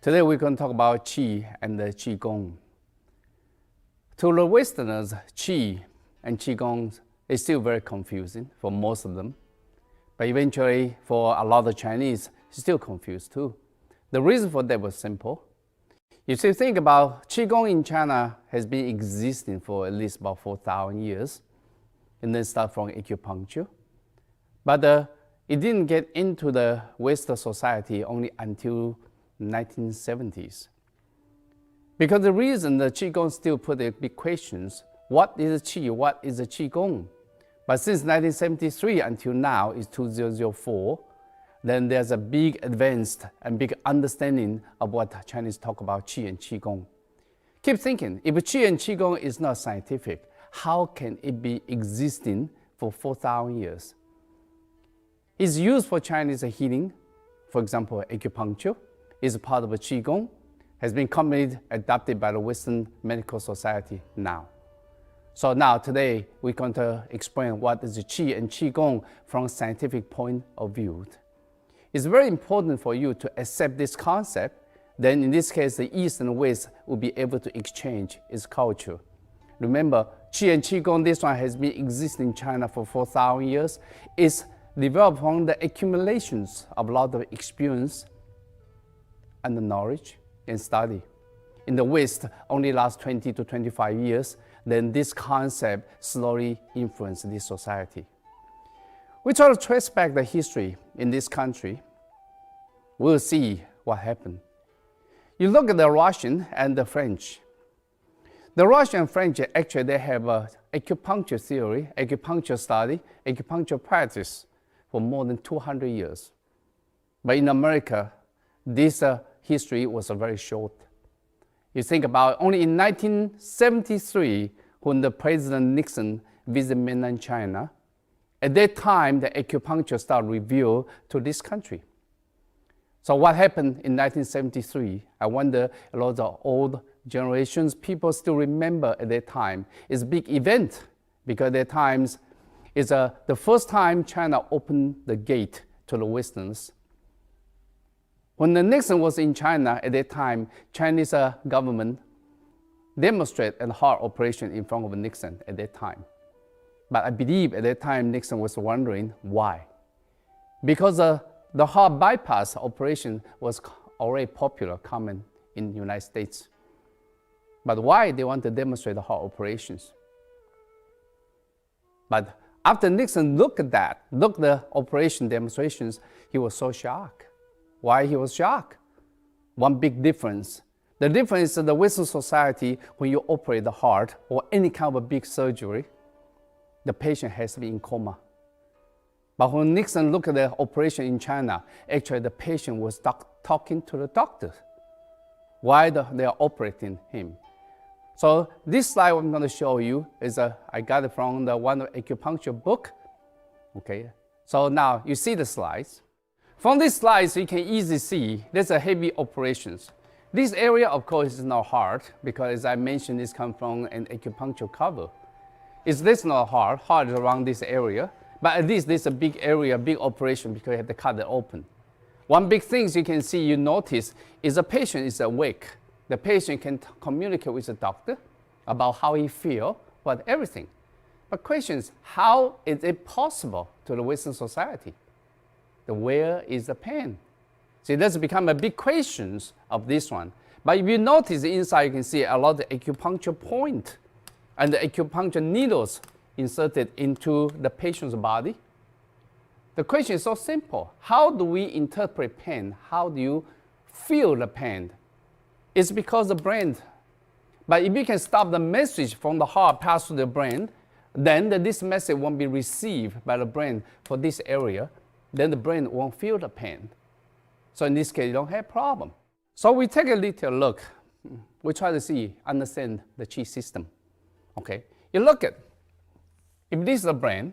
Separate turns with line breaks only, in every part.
Today we're going to talk about Qi and the Qigong. To the Westerners, Qi and Qigong is still very confusing for most of them. But eventually, for a lot of Chinese, still confused too. The reason for that was simple. If you think about Qigong in China has been existing for at least about 4,000 years, and then start from acupuncture. But it didn't get into the Western society only until 1970s. Because the reason the Qigong still put the big questions, what is Qi, what is the Qigong? But since 1973 until now is 2004, then there's a big advanced and big understanding of what Chinese talk about Qi and Qigong. Keep thinking, if Qi and Qigong is not scientific, how can it be existing for 4,000 years? It's used for Chinese healing. For example, acupuncture is a part of a Qigong, has been commonly adopted by the Western Medical Society now. So now today we're going to explain what is the Qi and Qigong from a scientific point of view. It's very important for you to accept this concept. Then in this case, the East and West will be able to exchange its culture. Remember, Qi and Qigong, this one has been existing in China for 4,000 years. It's developed from the accumulations of a lot of experience and the knowledge and study. In the West, only last 20 to 25 years, then this concept slowly influenced this society. We try to trace back the history in this country. We'll see what happened. You look at the Russian and the French. The Russian and French, actually, they have acupuncture theory, acupuncture study, acupuncture practice for more than 200 years. But in America, this history was very short. You think about only in 1973, when the President Nixon visited mainland China, at that time, the acupuncture started revealed to this country. So what happened in 1973? I wonder a lot of old generations, people still remember at that time. It's a big event because at that times it's the first time China opened the gate to the Westerns. When the Nixon was in China at that time, Chinese government demonstrated a heart operation in front of Nixon at that time. But I believe at that time Nixon was wondering why. Because the heart bypass operation was already popular, common in the United States. But why they want to demonstrate the heart operations? But after Nixon looked at that, looked at the operation demonstrations, he was so shocked. Why he was shocked? One big difference. The difference in the Western society, when you operate the heart or any kind of a big surgery, the patient has to be in coma. But when Nixon looked at the operation in China, actually the patient was talking to the doctor while they are operating him. So this slide I'm going to show you is I got it from one acupuncture book. Okay, so now you see the slides. From these slides, you can easily see there's a heavy operations. This area, of course, is not hard because, as I mentioned, this comes from an acupuncture cover. Is this not hard? Hard is around this area, but at least this is a big area, big operation because you have to cut it open. One big thing you can see, you notice, is the patient is awake. The patient can communicate with the doctor about how he feels, about everything. But question is, how is it possible to the Western society? Where is the pain? See, that's become a big question of this one. But if you notice inside, you can see a lot of acupuncture point and the acupuncture needles inserted into the patient's body. The question is so simple. How do we interpret pain? How do you feel the pain? It's because of the brain. But if you can stop the message from the heart pass to the brain, then this message won't be received by the brain for this area. Then the brain won't feel the pain. So in this case, you don't have problem. So we take a little look. We try to understand the Qi system. Okay, you look at, if this is the brain,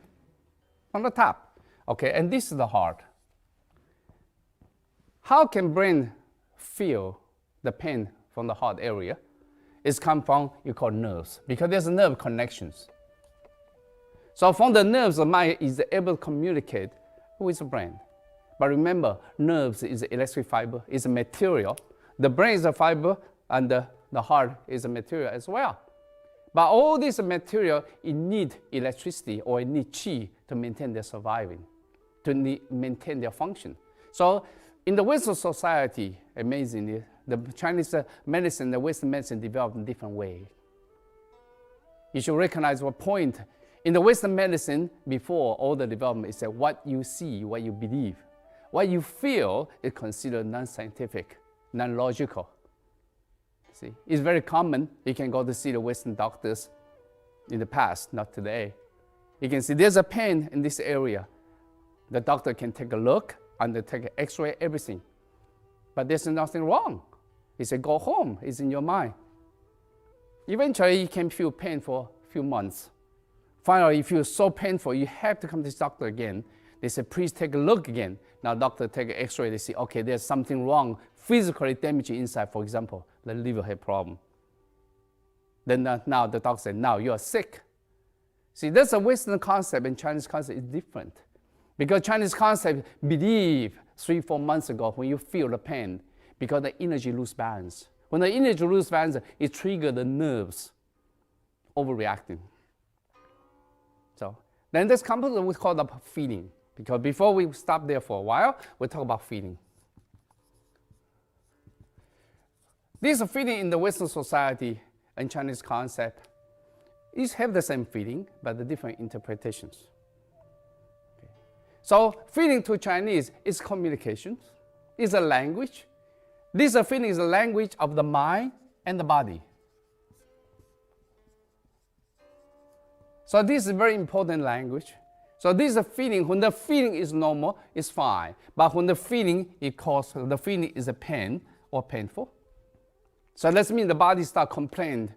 on the top, okay, and this is the heart. How can brain feel the pain from the heart area? It's come from, you call nerves, because there's nerve connections. So from the nerves, the mind is able to communicate with the brain. But remember, nerves is electric fiber, is a material The brain is a fiber, and the heart is a material as well. But all this material, it need electricity or it need qi to maintain their surviving, to maintain their function. So in the Western society, amazingly, the Chinese medicine, the Western medicine developed in a different way. You should recognize one point. In the Western medicine, before all the development, is that what you see, what you believe. What you feel is considered non-scientific, non-logical. See, it's very common. You can go to see the Western doctors in the past, not today. You can see there's a pain in this area. The doctor can take a look and they take an x-ray, everything. But there's nothing wrong. He said, go home, it's in your mind. Eventually, you can feel pain for a few months. Finally, if you're so painful, you have to come to this doctor again. They say, please take a look again. Now, doctor take an x-ray, they see, okay, there's something wrong, physically damaging inside, for example, the liver had problem. Then now the doctor said, now you are sick. See, that's a Western concept, and Chinese concept is different. Because Chinese concept believe 3-4 months ago when you feel the pain, because the energy lose balance. When the energy lose balance, it triggers the nerves overreacting. So then this component we call the feeling. Because before we stop there for a while, we talk about feeling. This feeling in the Western society and Chinese concept is have the same feeling, but the different interpretations. Okay. So feeling to Chinese is communication, is a language. This feeling is a language of the mind and the body. So this is a very important language. So this is a feeling. When the feeling is normal, it's fine. But when the feeling is a pain or painful, so that means the body start complaining.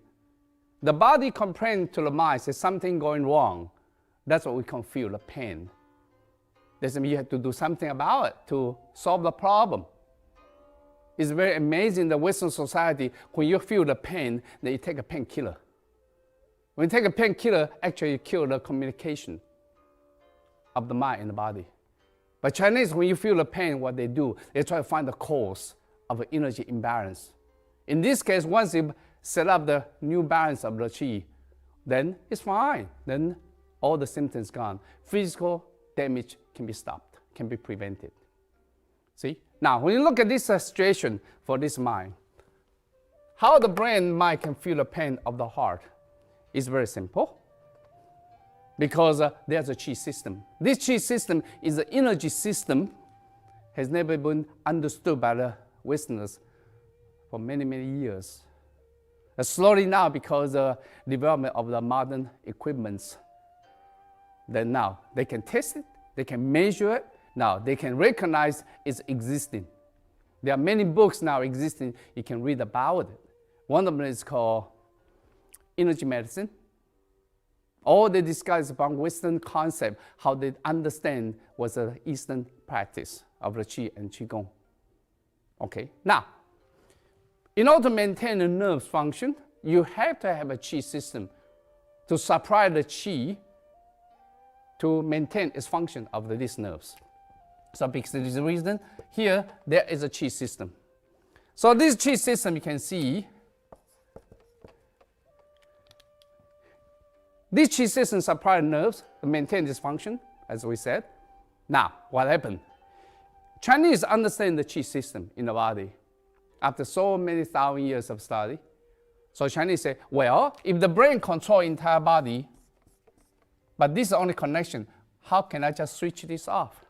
The body complains to the mind, says something going wrong. That's what we can feel, the pain. That means you have to do something about it to solve the problem. It's very amazing in the Western society, when you feel the pain, then you take a painkiller. When you take a painkiller, actually you kill the communication of the mind and the body. But Chinese, when you feel the pain, what they do, they try to find the cause of the energy imbalance. In this case, once you set up the new balance of the qi, then it's fine. Then all the symptoms gone. Physical damage can be stopped, can be prevented. See? Now, when you look at this situation for this mind, how the brain and mind can feel the pain of the heart is very simple. Because there's a qi system. This qi system is an energy system, has never been understood by the Westerners for many, many years. Slowly now, because of the development of the modern equipments, then now they can test it, they can measure it, now they can recognize it's existing. There are many books now existing, you can read about it. One of them is called Energy Medicine. All they discuss about Western concept, how they understand was the Eastern practice of the qi and qigong. Okay, now, in order to maintain the nerve function, you have to have a qi system to supply the qi to maintain its function of these nerves. So because of this reason, here there is a qi system. So this qi system you can see, this qi system supplies nerves to maintain this function, as we said. Now, what happened? Chinese understand the qi system in the body after so many thousand years of study. So Chinese say, well, if the brain controls entire body, but this is the only connection, how can I just switch this off?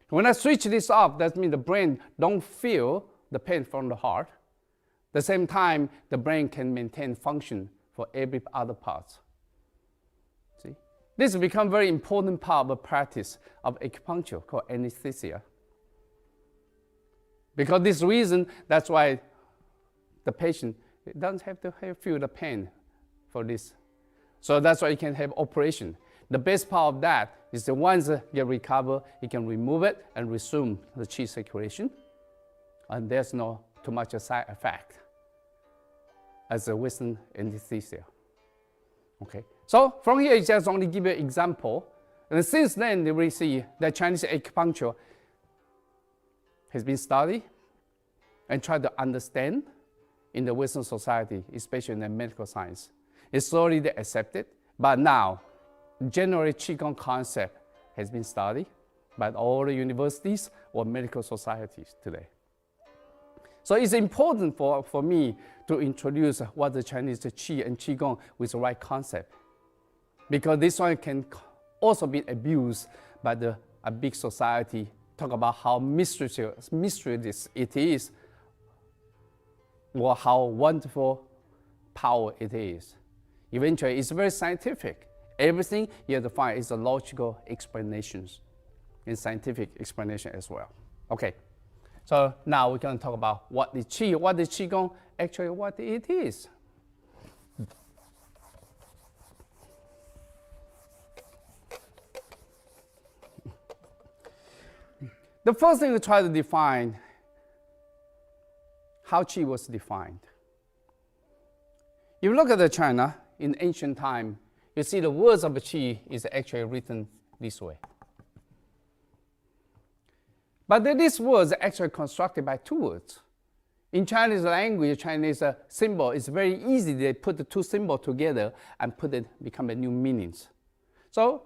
When I switch this off, that means the brain don't feel the pain from the heart. At the same time, the brain can maintain function for every other part. See? This has become a very important part of the practice of acupuncture called anesthesia. Because this reason, that's why the patient doesn't have to feel the pain for this. So that's why you can have operation. The best part of that is that once you recover, you can remove it and resume the qi circulation. And there's no too much a side effect as a Western anesthesia. Okay. So from here, I just only give you an example. And since then, we see that Chinese acupuncture has been studied. and try to understand in the Western society, especially in the medical science. It's slowly accepted, but now, generally Qigong concept has been studied by all the universities or medical societies today. So it's important for me to introduce what the Chinese Qi and Qigong with the right concept, because this one can also be abused by a big society, talk about how mysterious it is, or how wonderful power it is. Eventually, it's very scientific. Everything you have to find is a logical explanations and scientific explanation as well. Okay, so now we're going to talk about what is Qi, what is Qigong, actually what it is. The first thing we try to define how Qi was defined. If you look at China in ancient time, you see the words of Qi is actually written this way. But these words are actually constructed by two words. In Chinese language, Chinese symbol, it's very easy. They put the two symbols together and become a new meanings. So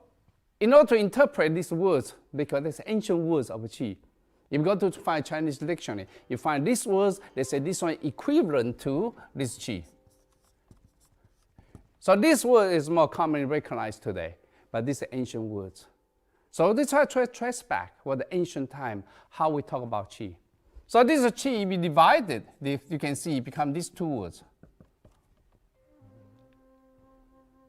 in order to interpret these words, because it's ancient words of Qi, if you go to find Chinese dictionary, you find these words, they say this one equivalent to this Qi. So this word is more commonly recognized today, but these are ancient words. So let's try to trace back what the ancient time, how we talk about Qi. So this is Qi, if you divide it, you can see it become these two words.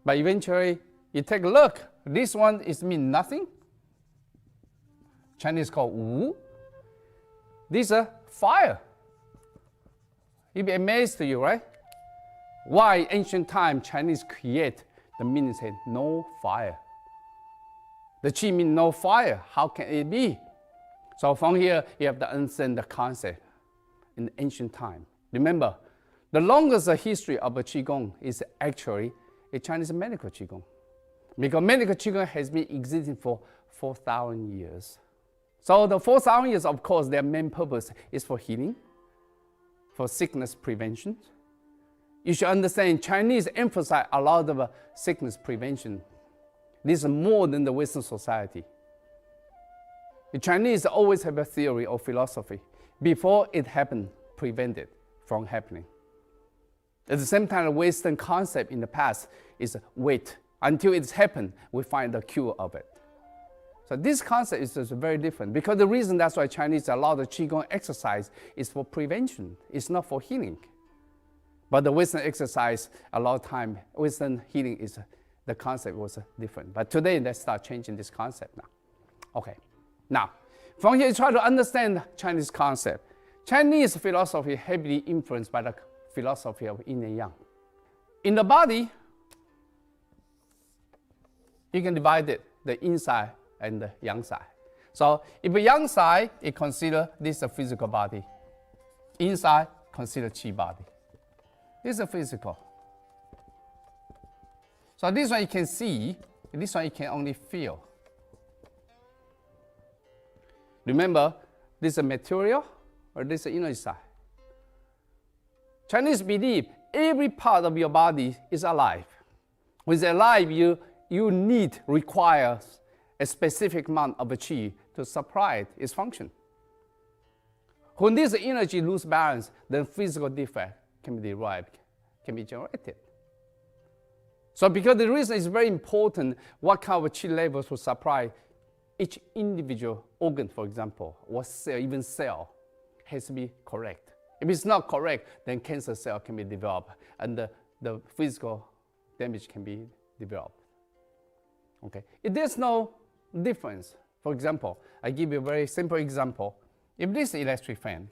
But eventually, you take a look, this one is mean nothing. Chinese called wu. These are fire. You'll be amazed to you, right? Why ancient time Chinese create the meaning say no fire? The Qi means no fire. How can it be? So from here, you have to understand the concept in the ancient time. Remember, the longest history of a Qigong is actually a Chinese medical Qigong. Because medical Qigong has been existing for 4,000 years. So the 4,000 years, of course, their main purpose is for healing, for sickness prevention. You should understand Chinese emphasize a lot of sickness prevention. This is more than the Western society. The Chinese always have a theory or philosophy. Before it happened, prevent it from happening. At the same time, the Western concept in the past is wait until it's happened, we find the cure of it. So this concept is just very different, because the reason that's why Chinese a lot of Qigong exercise is for prevention. It's not for healing. But the Western exercise, a lot of time, Western healing is, the concept was different. But today, let's start changing this concept now. Okay, now, from here, you try to understand Chinese concept. Chinese philosophy heavily influenced by the philosophy of yin and yang. In the body, you can divide it, the inside and the yang side. So if the yang side, it consider this a physical body. Inside, consider Qi body. This is physical. So this one you can see, this one you can only feel. Remember, this is a material or this is the inner side. Chinese believe every part of your body is alive. With alive, you requires a specific amount of Qi to supply its function. When this energy lose balance, then physical defect can be derived, can be generated. So because the reason is very important what kind of Qi levels to supply each individual organ, for example, or cell, even cell, has to be correct. If it's not correct, then cancer cell can be developed and the physical damage can be developed. Okay. If there's no difference, for example, I give you a very simple example. If this is electric fan,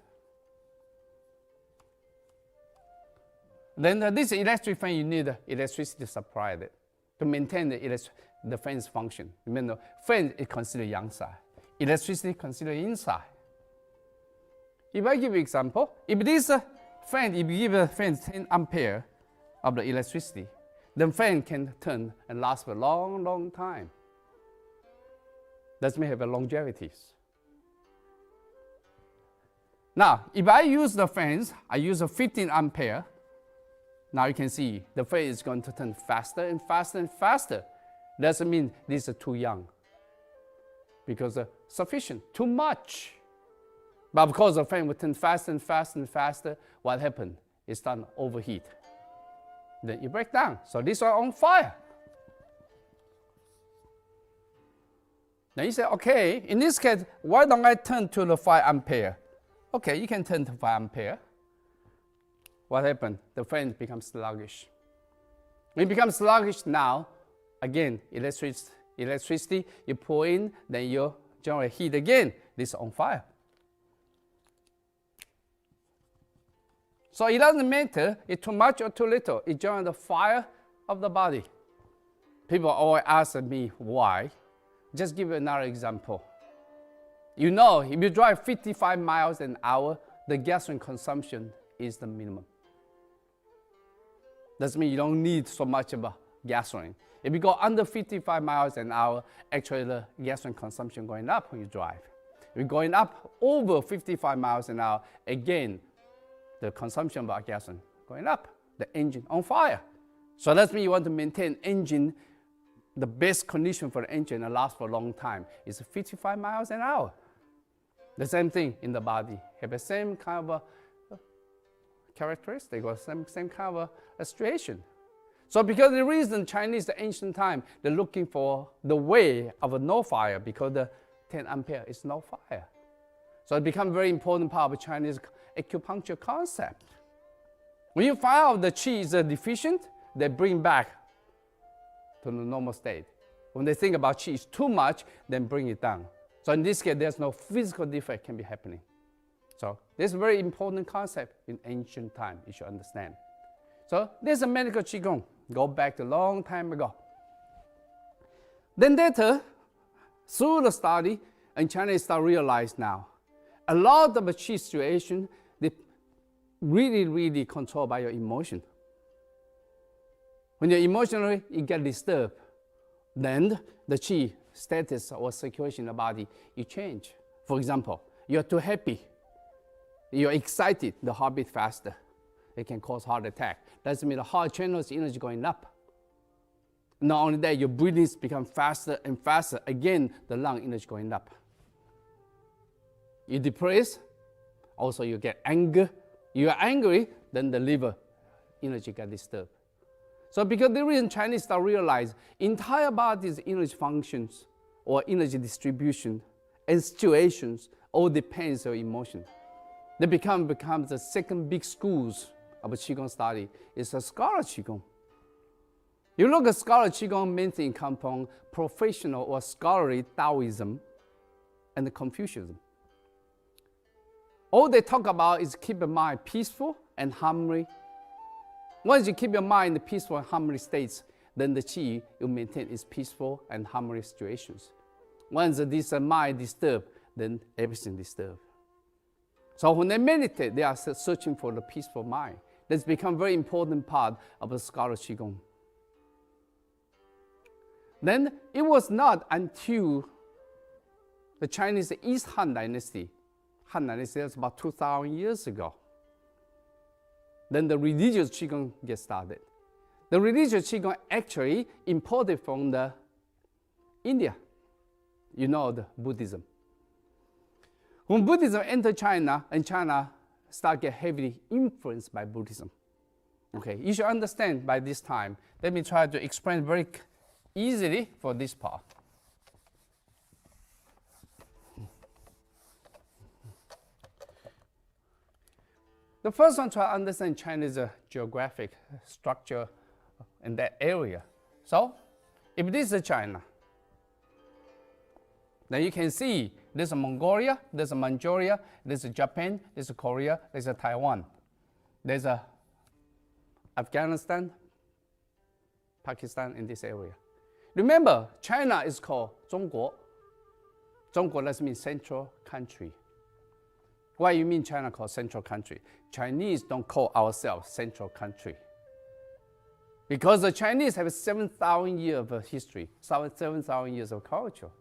then this electric fan, you need electricity to supply it to maintain the fan's function. Remember, fan is considered yang side. Electricity considered inside. If I give you an example, if this fan, if you give a fan 10 ampere of the electricity, then fan can turn and last for a long, long time. That may have a longevity. Now, if I use the fans, I use a 15 ampere. Now you can see the fan is going to turn faster and faster and faster. Doesn't mean this is too young, because sufficient, too much. But of course, the fan will turn faster and faster and faster. What happened? It starts to overheat. Then you break down. So these are on fire. Now you say, okay, in this case, why don't I turn to the 5 ampere? Okay, you can turn to 5 ampere. What happened? The fan becomes sluggish. When it becomes sluggish now, again, electricity, you pour in, then you generate heat again. This is on fire. So it doesn't matter it's too much or too little. It generates the fire of the body. People always ask me why. Just give you another example. You know, if you drive 55 miles an hour, the gasoline consumption is the minimum. Doesn't mean you don't need so much of a gasoline. If you go under 55 miles an hour, actually the gasoline consumption going up when you drive. If you're going up over 55 miles an hour, again, the consumption of gasoline going up, the engine on fire. So that means you want to maintain engine, the best condition for the engine and last for a long time is 55 miles an hour. The same thing in the body, have the same kind of characteristic or same kind of a situation. So because the reason Chinese, the ancient time, they're looking for the way of a no fire because the 10 ampere is no fire. So it becomes a very important part of the Chinese acupuncture concept. When you find out the qi is deficient, they bring back to the normal state. When they think about qi is too much, then bring it down. So in this case, there's no physical defect can be happening. So this is a very important concept in ancient time, you should understand. So this is a medical qigong, go back to a long time ago. Then later, through the study, and Chinese start realize now, a lot of the qi situation, they really controlled by your emotion. When you're emotionally, you get disturbed, then the qi status or situation in the body, you change. For example, you're too happy, you're excited, the heart beat faster. It can cause heart attack. That means the heart channel's energy going up. Not only that, your breathing becomes faster and faster. Again, the lung energy going up. You're depressed, also you get anger. You are angry, then the liver energy get disturbed. So because the reason Chinese start realize entire body's energy functions or energy distribution and situations all depends on emotion. They becomes the second big schools of Qigong study. It's a scholar Qigong. You look at scholar Qigong, main thing comes from professional or scholarly Taoism and Confucianism. All they talk about is keep your mind peaceful and harmony. Once you keep your mind in the peaceful and harmony states, then the qi you maintain is peaceful and harmony situations. Once this mind disturbed, then everything disturbed. So when they meditate, they are searching for the peaceful mind. That's become a very important part of the scholar Qigong. Then it was not until the Chinese East Han Dynasty, that's about 2,000 years ago, then the religious Qigong gets started. The religious Qigong actually imported from the India. You know, the Buddhism. When Buddhism entered China, and China started getting heavily influenced by Buddhism. Okay, you should understand by this time. Let me try to explain very easily for this part. The first one, try to understand China's geographic structure in that area. So, if this is China, then you can see there's a Mongolia, there's a Manchuria, there's a Japan, there's a Korea, there's a Taiwan, there's a Afghanistan, Pakistan in this area. Remember, China is called 中国. 中国 that means central country. Why you mean China called central country? Chinese don't call ourselves central country. Because the Chinese have 7,000 years of history, 7,000 years of culture.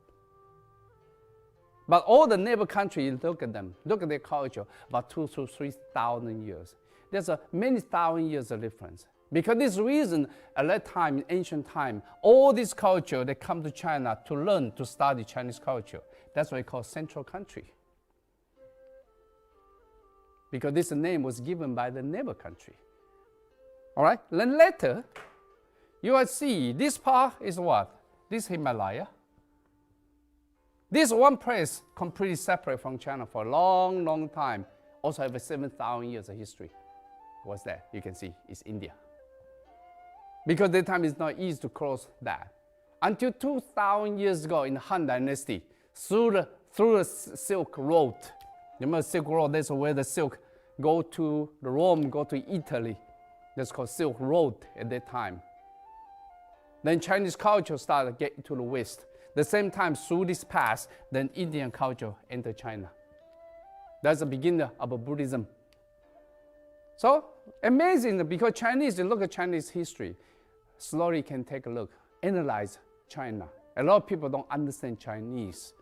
But all the neighbor countries, look at them, look at their culture, about 2,000 to 3,000 years. There's a many thousand years of difference. Because this reason, at that time, in ancient time, all this culture, they come to China to learn, to study Chinese culture. That's why it's called Central Country. Because this name was given by the neighbor country. All right, then later, you will see this part is what? This Himalaya. This one place completely separate from China for a long, long time. Also have a 7,000 years of history. What's that? You can see it's India. Because that time it's not easy to cross that. Until 2,000 years ago in the Han Dynasty, through the Silk Road. You remember Silk Road? That's where the silk go to Rome, go to Italy. That's called Silk Road at that time. Then Chinese culture started getting to the West. The same time, through this path, then Indian culture entered China. That's the beginning of Buddhism. So amazing, because Chinese, you look at Chinese history, slowly can take a look, analyze China. A lot of people don't understand Chinese.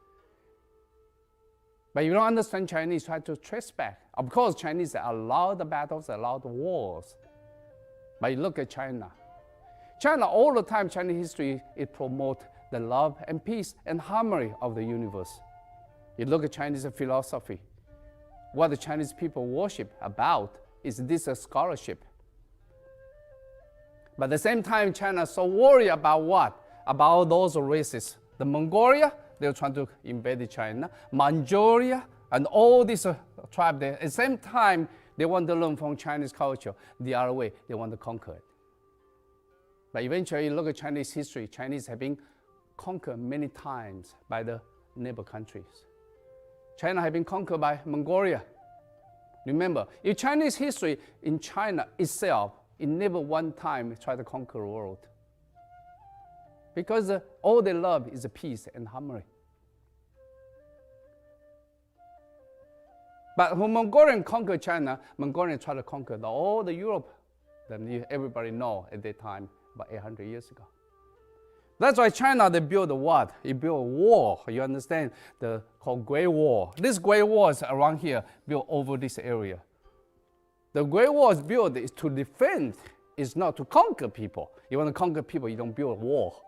But if you don't understand Chinese, try to trace back. Of course, Chinese are a lot of battles, a lot of wars. But you look at China. China, all the time, Chinese history, it promotes the love and peace and harmony of the universe. You look at Chinese philosophy. What the Chinese people worship about is this a scholarship. But at the same time, China is so worried about what? About those races. The Mongolia, they're trying to invade China. Manchuria, and all these tribes there. At the same time, they want to learn from Chinese culture. The other way, they want to conquer it. But eventually, you look at Chinese history, Chinese have been conquered many times by the neighbor countries. China has been conquered by Mongolia. Remember, in Chinese history, in China itself, it never one time tried to conquer the world. Because all they love is peace and harmony. But when Mongolian conquered China, Mongolian tried to conquer all the Europe that everybody know at that time, about 800 years ago. That's why China, they built what? They built a wall, you understand? Called Great Wall. This Great Wall is around here, built over this area. The Great Wall is built is to defend, it's not to conquer people. You want to conquer people, you don't build a wall.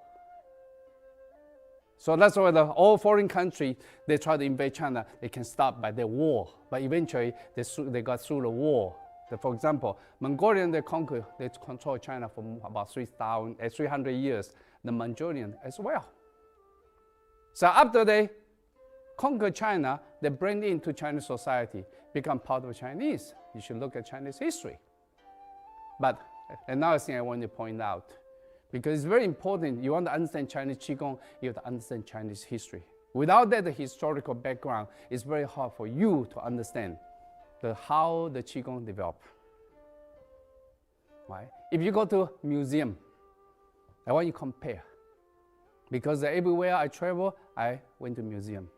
So that's why all foreign countries, they try to invade China, they can stop by their wall. But eventually, they got through the wall. For example, Mongolian, they control China for about 300 years. The Manchurian as well. So after they conquer China, they bring into Chinese society, become part of Chinese. You should look at Chinese history. But another thing I want to point out, because it's very important, you want to understand Chinese Qigong, you have to understand Chinese history. Without that, the historical background, it's very hard for you to understand how the Qigong developed. Right? If you go to a museum, I want you to compare. Because everywhere I travel, I went to museum.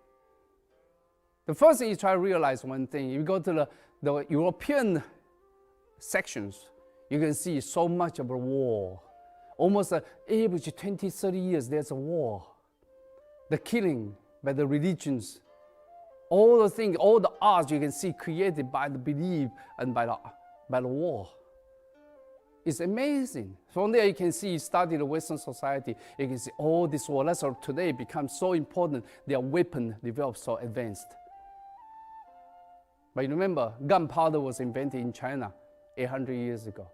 The first thing you try to realize one thing, you go to the European sections, you can see so much of a war. Almost every 20, 30 years, there's a war. The killing by the religions, all the things, all the arts you can see created by the belief and by the war. It's amazing. From there you can see, study the Western society, you can see all this war. That's why today becomes so important. Their weapon developed so advanced. But you remember, gunpowder was invented in China 800 years ago.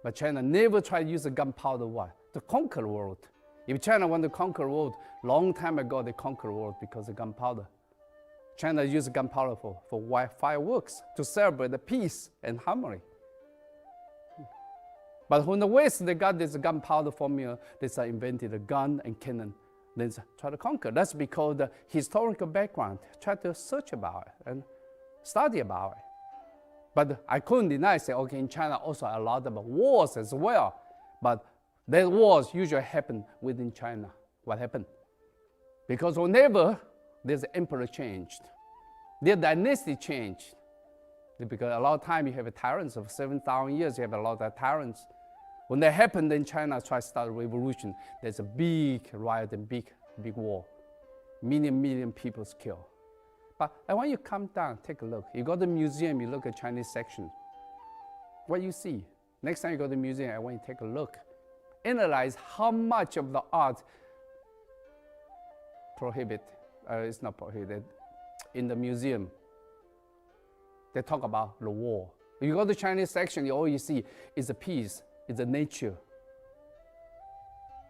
But China never tried to use the gunpowder to conquer the world. If China wanted to conquer the world, long time ago they conquered the world because of gunpowder. China used gunpowder for fireworks to celebrate the peace and harmony. But when the West, they got this gunpowder formula, they invented a gun and cannon, then try to conquer. That's because the historical background, try to search about it and study about it. But I couldn't deny, say, okay, in China also a lot of wars as well. But the wars usually happen within China. What happened? Because whenever there's an emperor changed, their dynasty changed. Because a lot of time you have tyrants of 7,000 years, you have a lot of tyrants. When that happened, then China tried to start a revolution. There's a big riot and big war. Million people killed. But I want you to come down, take a look. You go to the museum, you look at Chinese section. What you see? Next time you go to the museum, I want you to take a look. Analyze how much of the art it's not prohibited, in the museum. They talk about the war. If you go to the Chinese section, all you see is a piece, is a nature.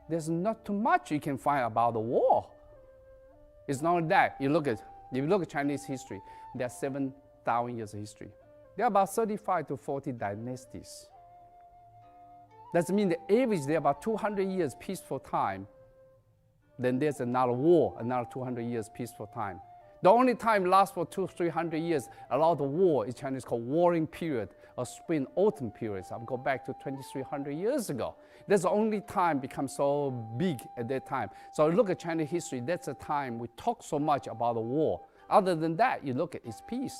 There's not too much you can find about the war. It's not only that. If you look at Chinese history, there are 7,000 years of history. There are about 35 to 40 dynasties. That means the average, there are about 200 years peaceful time. Then there's another war, another 200 years peaceful time. The only time lasts for 200-300 years, a lot of the war is Chinese called warring period or spring-autumn periods. I'll go back to 2,300 years ago. That's the only time becomes so big at that time. So look at Chinese history, that's the time we talk so much about the war. Other than that, you look at its peace.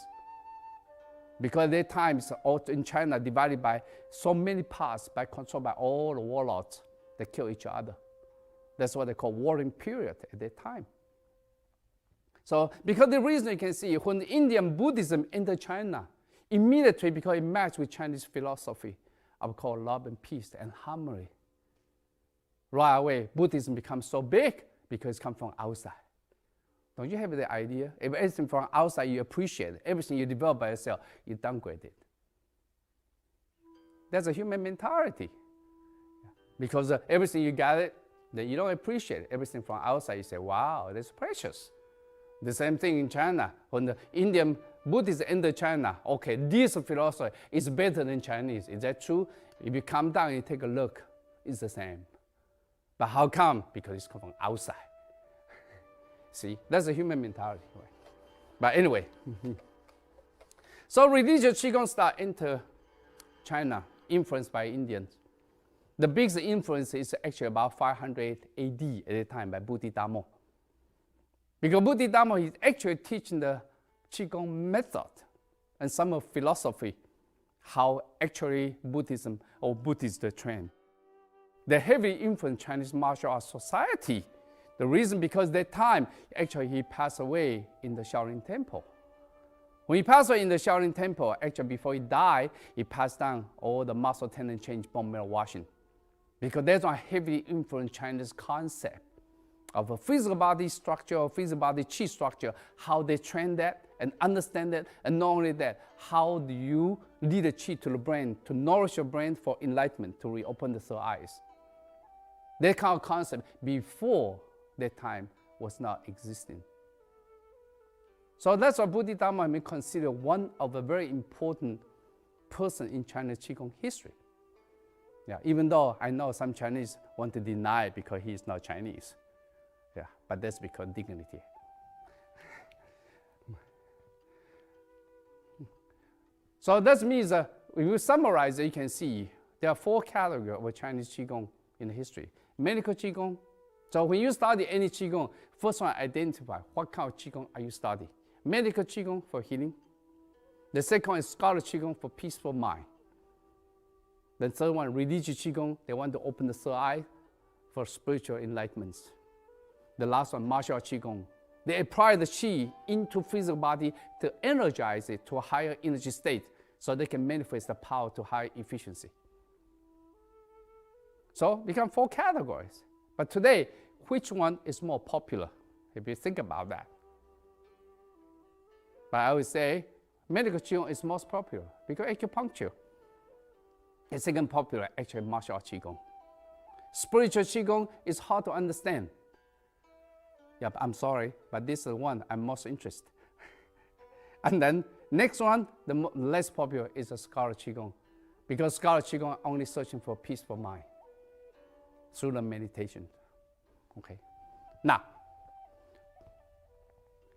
Because at that time, it's all in China divided by so many parts, controlled by all the warlords that kill each other. That's what they call warring period at that time. So because the reason you can see, when Indian Buddhism entered China, immediately because it matched with Chinese philosophy, I would call love and peace and harmony. Right away, Buddhism becomes so big because it comes from outside. Don't you have the idea? If everything from outside you appreciate it, everything you develop by yourself, you downgrade it. That's a human mentality. Because everything you got it, then you don't appreciate it. Everything from outside, you say, wow, that's precious. The same thing in China. When the Indian Buddhists enter China, okay, this philosophy is better than Chinese. Is that true? If you come down and take a look, it's the same. But how come? Because it's come from outside. See, that's a human mentality. But anyway, so religious Qigong start enter China, influenced by Indians. The biggest influence is actually about 500 AD at the time by Bodhidharma. Because Bodhidharma is actually teaching the Qigong method and some of philosophy, how actually Buddhism or Buddhists train. They heavily influenced Chinese martial arts society. The reason because that time, actually he passed away in the Shaolin Temple. When he passed away in the Shaolin Temple, actually before he died, he passed down all the muscle tendon change bone marrow washing. Because that's what heavily influenced Chinese concept of a physical body structure or physical body chi structure, how they train that and understand that, and not only that, how do you lead the chi to the brain, to nourish your brain for enlightenment, to reopen the third eyes. That kind of concept before that time was not existing. So that's why Bodhidharma may consider one of the very important person in Chinese Qigong history. Yeah, even though I know some Chinese want to deny it because he is not Chinese. Yeah, but that's because dignity. So that means if you summarize it, you can see there are 4 categories of Chinese Qigong in history. Medical Qigong. So when you study any Qigong, first one identify what kind of Qigong are you studying. Medical Qigong for healing. The second one is scholar Qigong for peaceful mind. The third one, religious Qigong, they want to open the third eye for spiritual enlightenment. The last one, martial Qigong. They apply the Qi into physical body to energize it to a higher energy state so they can manifest the power to higher efficiency. So become 4 categories. But today, which one is more popular, if you think about that? But I would say medical Qigong is most popular because acupuncture is second popular, actually martial art Qigong. Spiritual Qigong is hard to understand. Yep, I'm sorry, but this is the one I'm most interested. And then next one, the less popular is the scholar Qigong, because scholar Qigong are only searching for a peaceful mind through the meditation. Okay. Now,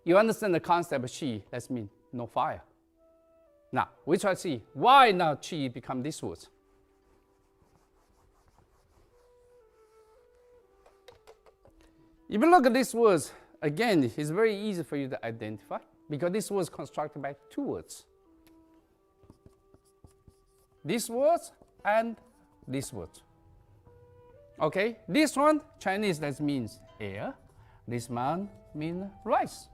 you understand the concept of Qi, that means no fire. Now, we try to see why now Qi become these words. If you look at these words, again, it's very easy for you to identify because this was constructed by 2 words. These words and these words. Okay, this one, Chinese, that means air. This one means rice.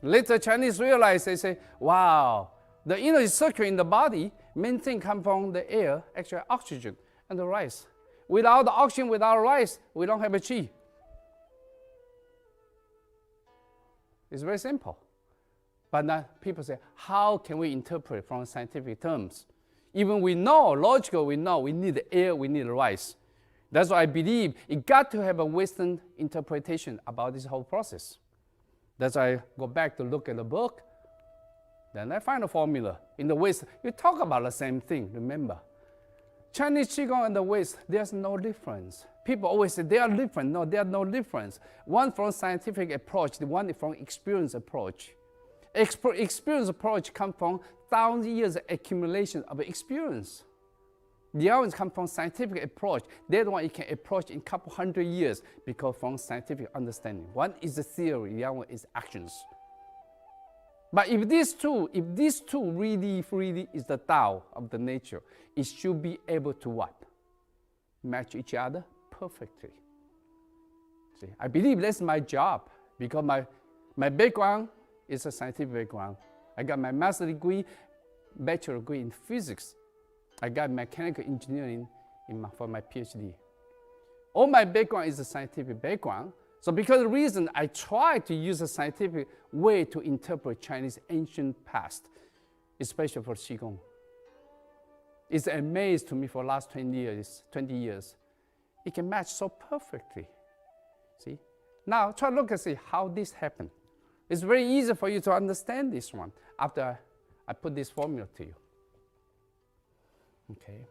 Later Chinese realize, they say, wow, the energy circuit in the body, main thing come from the air, actually oxygen and the rice. Without the oxygen, without rice, we don't have a qi. It's very simple. But now people say, how can we interpret from scientific terms? Even we know, logical, we know we need the air, we need the rice. That's why I believe it got to have a Western interpretation about this whole process. That's why I go back to look at the book. Then I find a formula. In the West, you talk about the same thing, remember. Chinese Qigong and the West, there's no difference. People always say they are different. No, there are no difference. One from scientific approach, the one from experience approach. Experience approach comes from 1,000 years of accumulation of experience. The other ones come from scientific approach. That one you can approach in a couple hundred years because from scientific understanding. One is the theory, the other one is actions. But if these two really is the Tao of the nature, it should be able to what? Match each other perfectly. See, I believe that's my job because my background is a scientific background. I got my master's degree, bachelor degree in physics. I got mechanical engineering for my PhD. All my background is a scientific background. So because of the reason I try to use a scientific way to interpret Chinese ancient past, especially for Qigong. It's amazing to me for the last 20 years. It can match so perfectly. See? Now try to look and see how this happened. It's very easy for you to understand this one after I put this formula to you. Okay.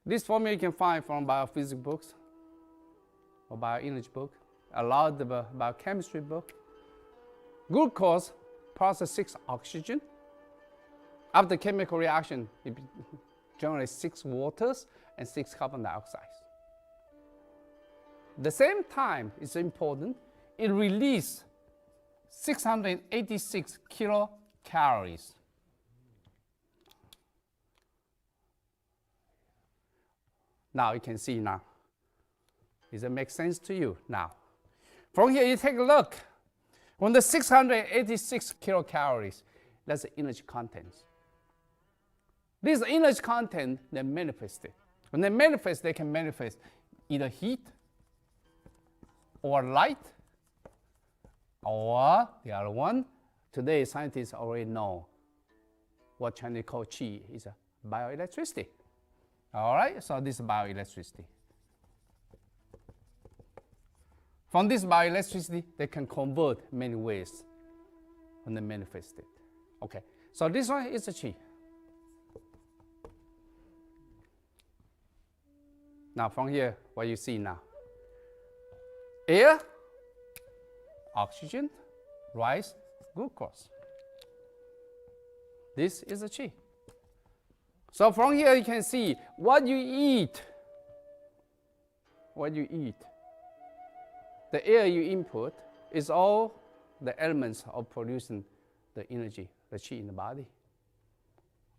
This formula you can find from biophysics books or bioenergy book, a lot of biochemistry book. Glucose process 6 oxygen. After chemical reaction, it generates 6 waters and 6 carbon dioxide. At the same time, it's important, it releases 686 kilocalories. Now you can see now. Does it make sense to you now? From here, you take a look. When the 686 kilocalories, that's the energy content. This energy content, they manifest it. When they manifest, they can manifest either heat or light, or the other one. Today, scientists already know what Chinese call qi is a bioelectricity. All right, so this is bioelectricity. From this bioelectricity, they can convert many ways when they manifest it. Okay, so this one is a qi. Now from here, what you see now? Air, oxygen, rice, glucose. This is a qi. So from here you can see what you eat. What you eat. The air you input is all the elements of producing the energy, the qi in the body.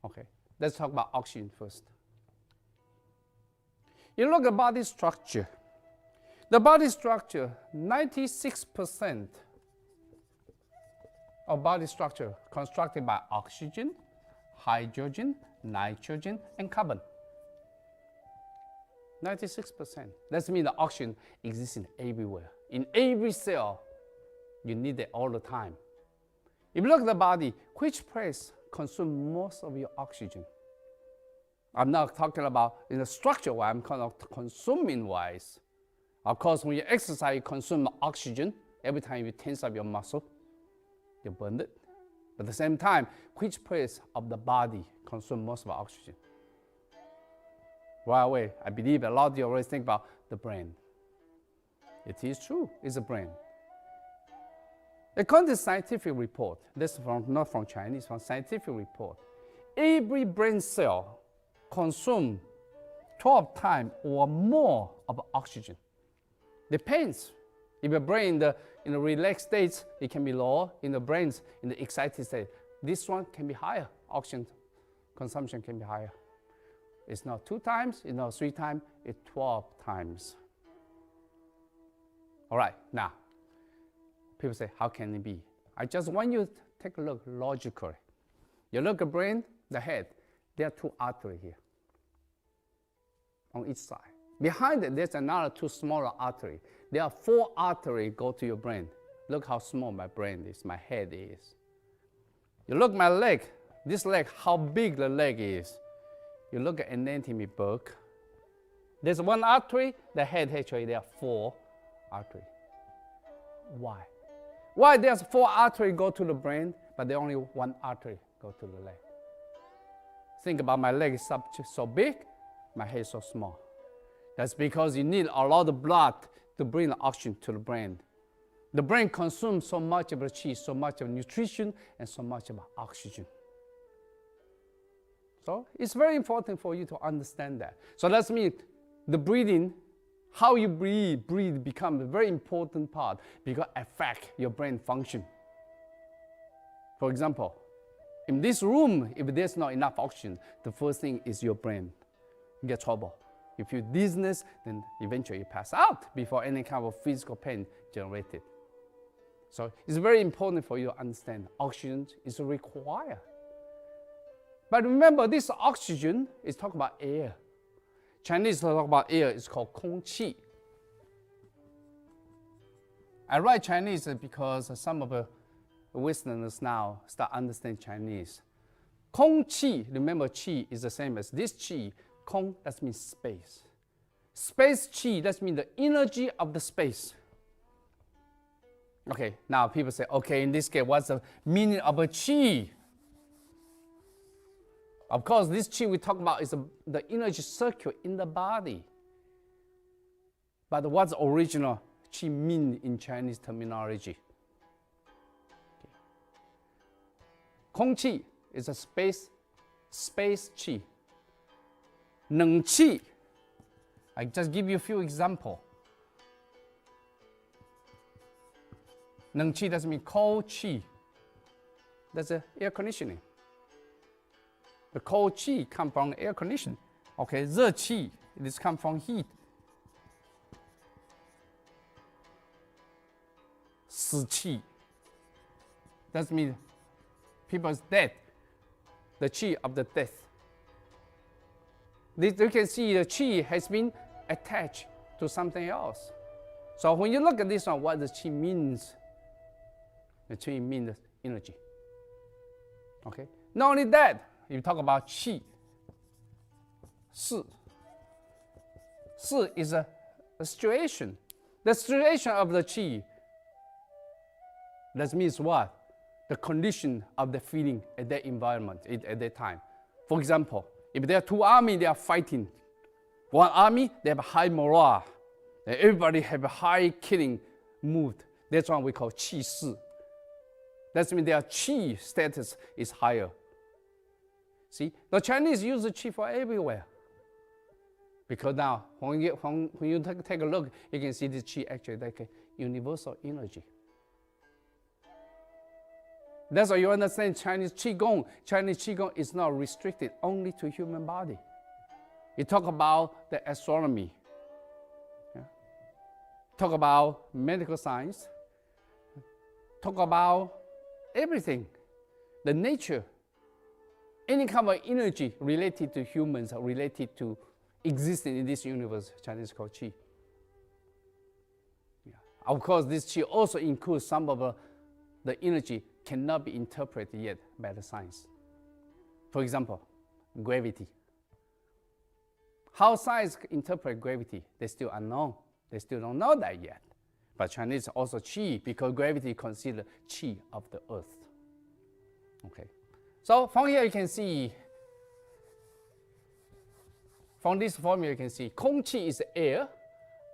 Okay, let's talk about oxygen first. You look at body structure. The body structure, 96% of body structure constructed by oxygen, hydrogen, nitrogen, and carbon. 96%. That means the oxygen exists everywhere. In every cell, you need it all the time. If you look at the body, which place consumes most of your oxygen? I'm not talking about in the structure wise, I'm kind of consuming wise. Of course, when you exercise, you consume oxygen. Every time you tense up your muscle, you burn it. But at the same time, which place of the body consumes most of the oxygen? Right away, I believe a lot of you always think about the brain. It is true, it's the brain. According to scientific report, this is not from Chinese, from scientific report, every brain cell consumes 12 times or more of oxygen. Depends. If your brain in the relaxed states, it can be lower. In the brains, in the excited state, this one can be higher. Oxygen consumption can be higher. It's not 2 times, it's not 3 times, it's 12 times. All right, now, people say, how can it be? I just want you to take a look logically. You look at the brain, the head, there are 2 arteries here on each side. Behind it, there's another 2 smaller arteries. There are 4 arteries go to your brain. Look how small my brain is, my head is. You look at my leg, this leg, how big the leg is. You look at anatomy book. There's 1 artery, the head actually there are 4 arteries. Why? Why there's 4 arteries go to the brain, but there only 1 artery go to the leg? Think about my leg is so big, my head is so small. That's because you need a lot of blood to bring the oxygen to the brain. The brain consumes so much of the qi, so much of nutrition, and so much of oxygen. So it's very important for you to understand that. So that means the breathing, how you breathe becomes a very important part because it affects your brain function. For example, in this room, if there's not enough oxygen, the first thing is your brain. You get trouble. If you dizziness, then eventually you pass out before any kind of physical pain generated. So it's very important for you to understand oxygen is required. But remember, this oxygen is talking about air. Chinese talk about air, it's called 空气. I write Chinese because some of the Westerners now start understanding Chinese. 空气, remember qi is the same as this qi. 空, that means space. Space qi, that means the energy of the space. Okay, now people say, okay, in this case, what's the meaning of a qi? Of course, this qi we talk about is the energy circuit in the body. But what's the original qi mean in Chinese terminology? Okay. 空气 is a space qi. 冷气, I just give you a few examples. 冷气 doesn't mean cold qi. That's air conditioning. The cold qi comes from air conditioning. Okay, 热气, this comes from heat. 死气, that means people's death, the qi of the death. You can see the qi has been attached to something else. So when you look at this one, what the qi means, the qi means energy. Okay. Not only that, you talk about qi. 是 is a situation. The situation of the qi. That means what? The condition of the feeling at that environment, at that time. For example, if there are 2 armies, they are fighting. One army, they have a high morale. And everybody have a high killing mood. That's what we call qi shi. That means their qi status is higher. See, the Chinese use the qi for everywhere. Because now, when you take a look, you can see this qi actually like a universal energy. That's why you understand Chinese Qigong. Chinese Qigong is not restricted only to human body. You talk about the astronomy. Yeah? Talk about medical science. Talk about everything. The nature. Any kind of energy related to humans, related to existing in this universe, Chinese called Qi. Yeah. Of course, this Qi also includes some of the energy cannot be interpreted yet by the science. For example, gravity. How science interprets gravity, they still unknown. They still don't know that yet. But Chinese also qi, because gravity is considered qi of the earth. Okay. So from here you can see, from this formula you can see, 空气 is air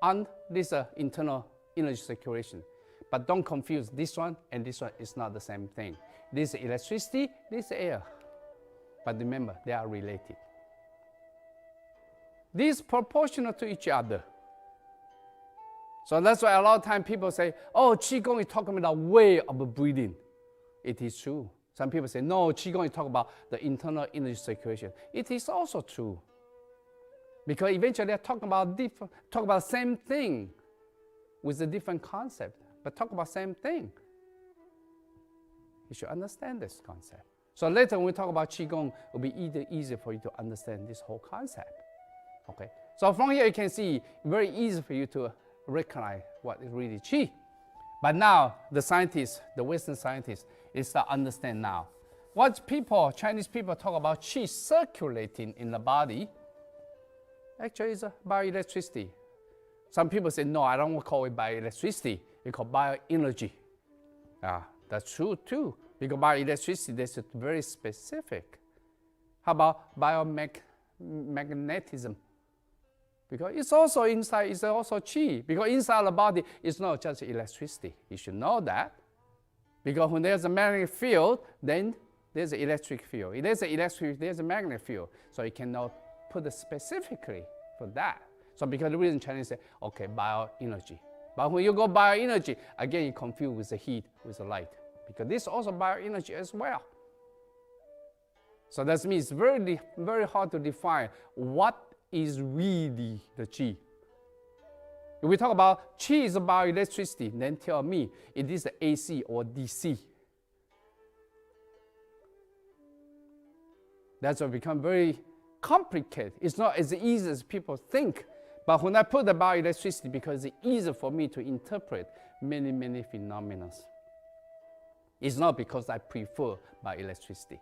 and this internal energy circulation. But don't confuse this one and this one is not the same thing. This is electricity, this is air. But remember, they are related. These proportional to each other. So that's why a lot of times people say, oh, Qigong is talking about the way of breathing. It is true. Some people say, no, Qigong is talking about the internal energy circulation. It is also true. Because eventually they're talking about the same thing with a different concept, but talk about the same thing. You should understand this concept. So later when we talk about Qigong, it will be easier for you to understand this whole concept. Okay. So from here you can see, very easy for you to recognize what is really Qi. But now the scientists, the Western scientists, they start understand now. What people, Chinese people talk about Qi circulating in the body, actually is bioelectricity. Some people say, no, I don't want to call it bioelectricity. We call bioenergy. That's true too, because bioelectricity, that's very specific. How about biomagnetism? Because it's also inside, it's also Qi. Because inside the body, it's not just electricity. You should know that. Because when there's a magnetic field, then there's an electric field. If there's an electric, there's a magnetic field. So you cannot put it specifically for that. So because the reason Chinese say, okay, bioenergy. But when you go bioenergy, again, you confuse with the heat, with the light. Because this is also bioenergy as well. So that means it's very, very hard to define what is really the Qi. If we talk about Qi is bioelectricity, then tell me, it is AC or DC. That's what become very complicated. It's not as easy as people think. But when I put the bioelectricity, because it's easier for me to interpret many, many phenomena. It's not because I prefer bioelectricity.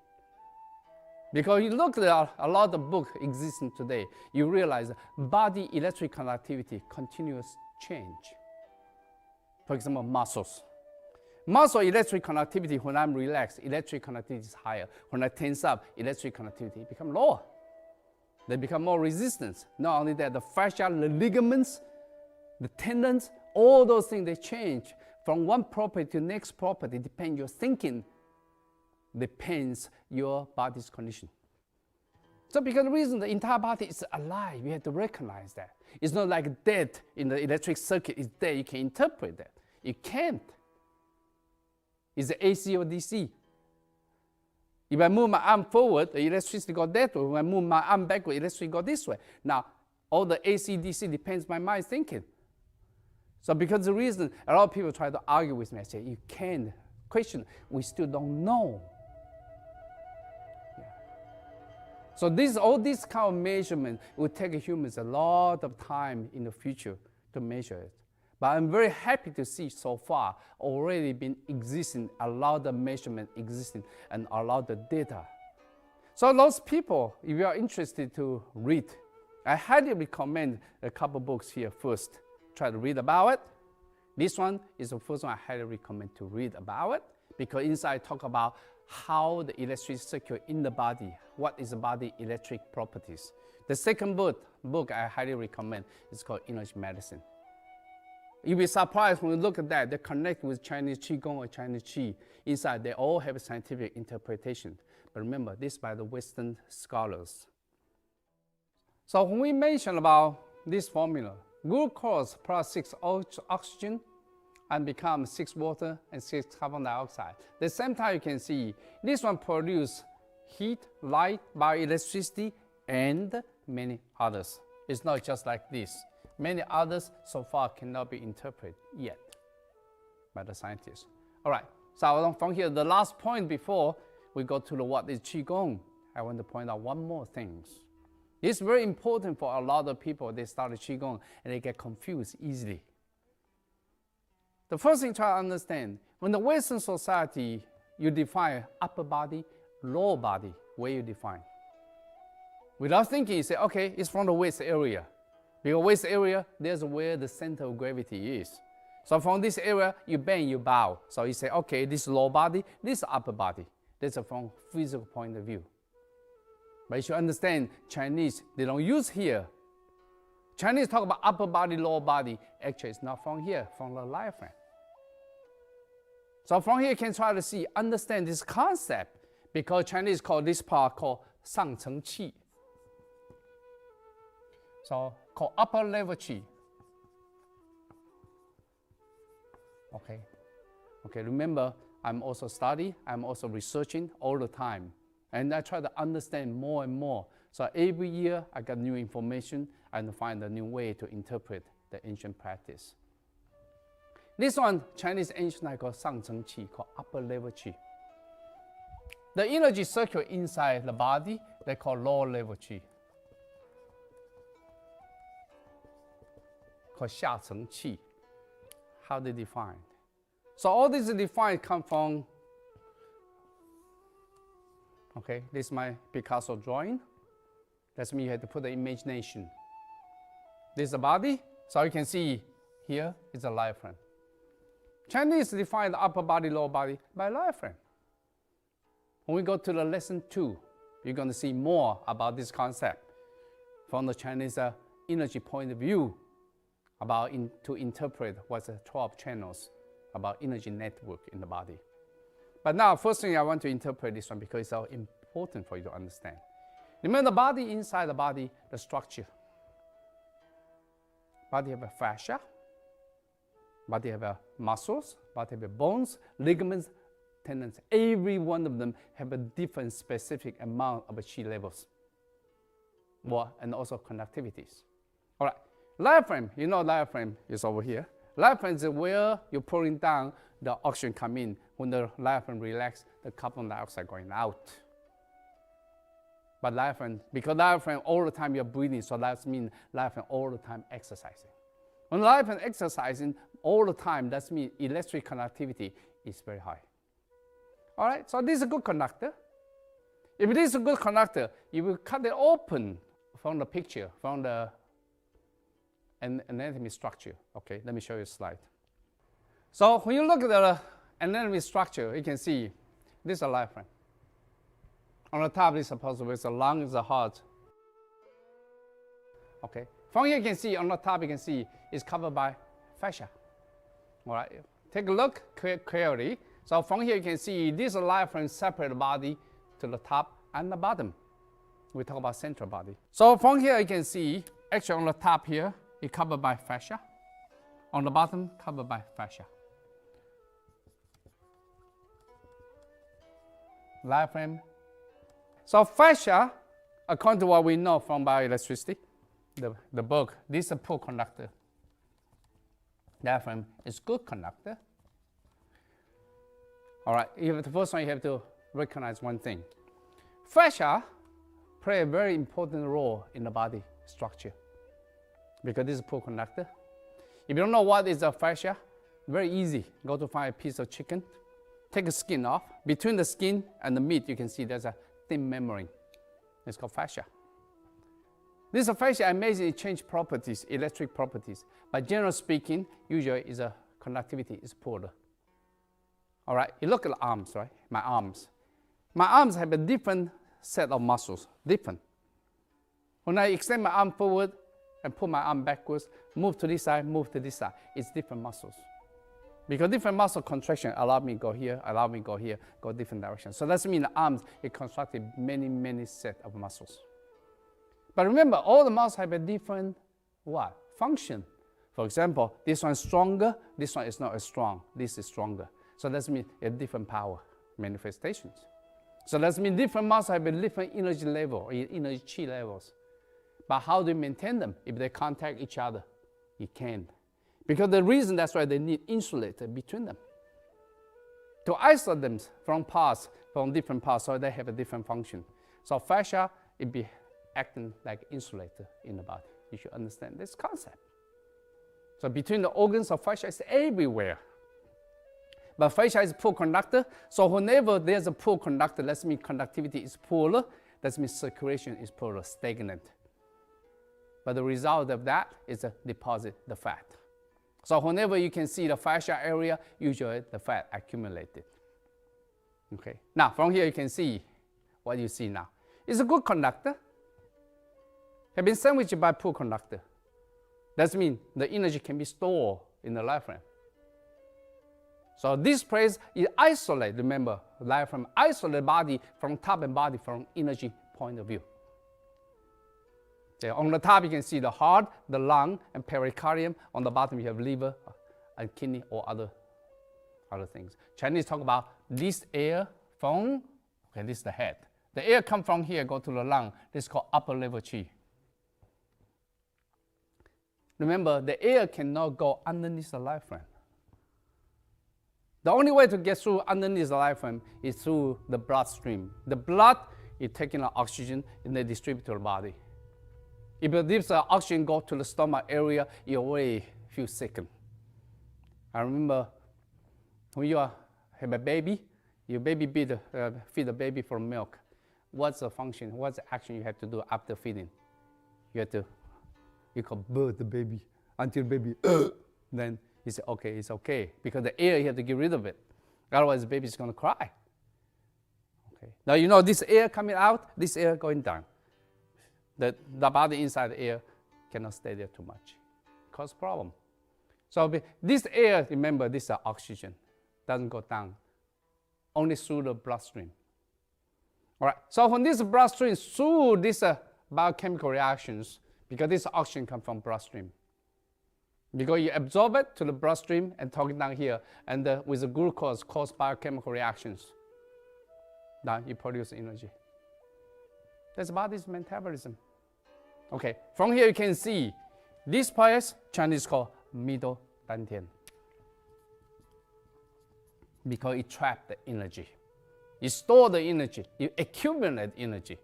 Because you look at a lot of books existing today, you realize body electric conductivity continuous change. For example, muscles. Muscle electric conductivity, when I'm relaxed, electric conductivity is higher. When I tense up, electric conductivity becomes lower. They become more resistant. Not only that, the fascia, the ligaments, the tendons, all those things, they change from one property to the next property, depends your thinking, depends your body's condition. So because the reason the entire body is alive, you have to recognize that. It's not like dead in the electric circuit, it's dead, you can interpret that. You can't. Is it AC or DC? If I move my arm forward, the electricity goes that way. When I move my arm backward, electricity goes this way. Now, all the AC, DC depends on my mind thinking. So because the reason, a lot of people try to argue with me, I say, you can't question, we still don't know. Yeah. So all this kind of measurement will take humans a lot of time in the future to measure it. But I'm very happy to see so far already been existing, a lot of measurement existing, and a lot of data. So those people, if you are interested to read, I highly recommend a couple books here first. Try to read about it. This one is the first one I highly recommend to read about it, because inside talk about how the electricity circulates in the body, what is the body electric properties. The second book I highly recommend is called Energy Medicine. You'll be surprised when you look at that, they connect with Chinese Qigong or Chinese Qi. Inside, they all have a scientific interpretation. But remember, this is by the Western scholars. So when we mention about this formula, glucose plus 6 oxygen and become 6 water and 6 carbon dioxide. At the same time, you can see this one produces heat, light, bioelectricity, and many others. It's not just like this. Many others so far cannot be interpreted yet by the scientists. All right, so from here, the last point before we go to what is Qigong, I want to point out one more thing. It's very important for a lot of people. They start Qigong and they get confused easily. The first thing try to understand, when the Western society, you define upper body, lower body, where you define. Without thinking, you say, okay, it's from the waist area. Because waist area, there's where the center of gravity is. So from this area, you bend, you bow. So you say, okay, this is lower body, this is upper body. That's from physical point of view. But you should understand, Chinese, they don't use here. Chinese talk about upper body, lower body. Actually, it's not from here, from the diaphragm. So from here, you can try to see, understand this concept, because Chinese call this part called 上层qi. So called upper level qi. Okay, remember, I'm also studying, I'm also researching all the time. And I try to understand more and more. So every year I got new information and find a new way to interpret the ancient practice. This one, Chinese ancient, I call 上层 qi, called upper level qi. The energy circle inside the body, they call lower level qi, called 下层 qi. How they define? So all these defined come from, okay, this is my Picasso drawing. That means you have to put the imagination. This is the body, so you can see here is a diaphragm. Chinese define the upper body, lower body by diaphragm. When we go to the lesson 2, you're going to see more about this concept from the Chinese energy point of view, about to interpret what's the 12 channels about energy network in the body. But now, first thing I want to interpret this one because it's so important for you to understand. Remember the body, inside the body, the structure. Body have a fascia, body have a muscles, body have a bones, ligaments, tendons. Every one of them have a different specific amount of chi levels, and also conductivities. All right, diaphragm, you know diaphragm is over here. Diaphragm is where you're pulling down, the oxygen come in. When the diaphragm relax, the carbon dioxide going out. But diaphragm, because diaphragm all the time you're breathing, so that means diaphragm all the time exercising. When diaphragm exercising all the time, that means electric conductivity is very high. All right, so this is a good conductor. If it is a good conductor, you will cut it open from the picture, from the anatomy structure. Okay, let me show you a slide. So when you look at the anatomy structure, you can see this is a diaphragm. On the top is supposed to be the lung, is the heart. Okay, from here you can see, on the top you can see it's covered by fascia. All right, take a look clearly. So from here you can see this diaphragm separate the body to the top and the bottom. We talk about central body. So from here you can see, actually on the top here, it's covered by fascia. On the bottom, covered by fascia. Diaphragm. So fascia, according to what we know from bioelectricity, the book, this is a poor conductor. Diaphragm is good conductor. All right, the first one you have to recognize one thing. Fascia play a very important role in the body structure because this is a poor conductor. If you don't know what is a fascia, very easy. Go to find a piece of chicken, take the skin off. Between the skin and the meat, you can see there's a thin membrane. It's called fascia. This fascia amazingly change properties, electric properties. But generally speaking, usually is a conductivity is poor. All right, you look at the arms, right? My arms. My arms have a different set of muscles, different. When I extend my arm forward and pull my arm backwards, move to this side, move to this side, it's different muscles. Because different muscle contraction allow me to go here, allow me to go here, go different directions. So that's mean the arms, it constructed many set of muscles. But remember, all the muscles have a different what? Function. For example, this one is stronger, this one is not as strong, this is stronger. So that means a different power manifestations. So that means different muscles have a different energy level, or energy chi levels. But how do you maintain them? If they contact each other, you can't. Because the reason that's why they need insulator between them. To isolate them from parts, from different parts, so they have a different function. So fascia, it be acting like insulator in the body. You should understand this concept. So between the organs of fascia is everywhere. But fascia is poor conductor, so whenever there's a poor conductor, that means conductivity is poorer, that means circulation is poorer, stagnant. But the result of that is a deposit the fat. So whenever you can see the fascia area, usually the fat accumulated. Okay. Now from here you can see what you see now. It's a good conductor. Have been sandwiched by poor conductor. That means the energy can be stored in the diaphragm. So this place is isolate. Remember, diaphragm isolate body from top and body from energy point of view. Okay, on the top you can see the heart, the lung, and pericardium. On the bottom you have liver and kidney or other other things. Chinese talk about this air from, okay, this is the head. The air come from here, go to the lung. This is called upper level qi. Remember, the air cannot go underneath the diaphragm. The only way to get through underneath the diaphragm is through the bloodstream. The blood is taking the oxygen and they distribute to the body. If this oxygen go to the stomach area, you already feel sickened. I remember when you have a baby, your baby feed the baby for milk. What's the function? What's the action you have to do after feeding? You have to, you can birth the baby until the baby, then you say, okay, it's okay. Because the air, you have to get rid of it. Otherwise, the baby's going to cry. Okay. Now, you know, this air coming out, this air going down. The body inside the air cannot stay there too much. Cause problem. So this air, remember, this is oxygen. Doesn't go down. Only through the bloodstream. All right. So when this bloodstream, through these biochemical reactions, because this oxygen comes from bloodstream. Because you absorb it to the bloodstream and talk it down here, and with the glucose cause biochemical reactions. Now you produce energy. That's body's metabolism. Okay, from here you can see this place, Chinese call middle dantian. Because it traps the energy. You store the energy, you accumulate energy.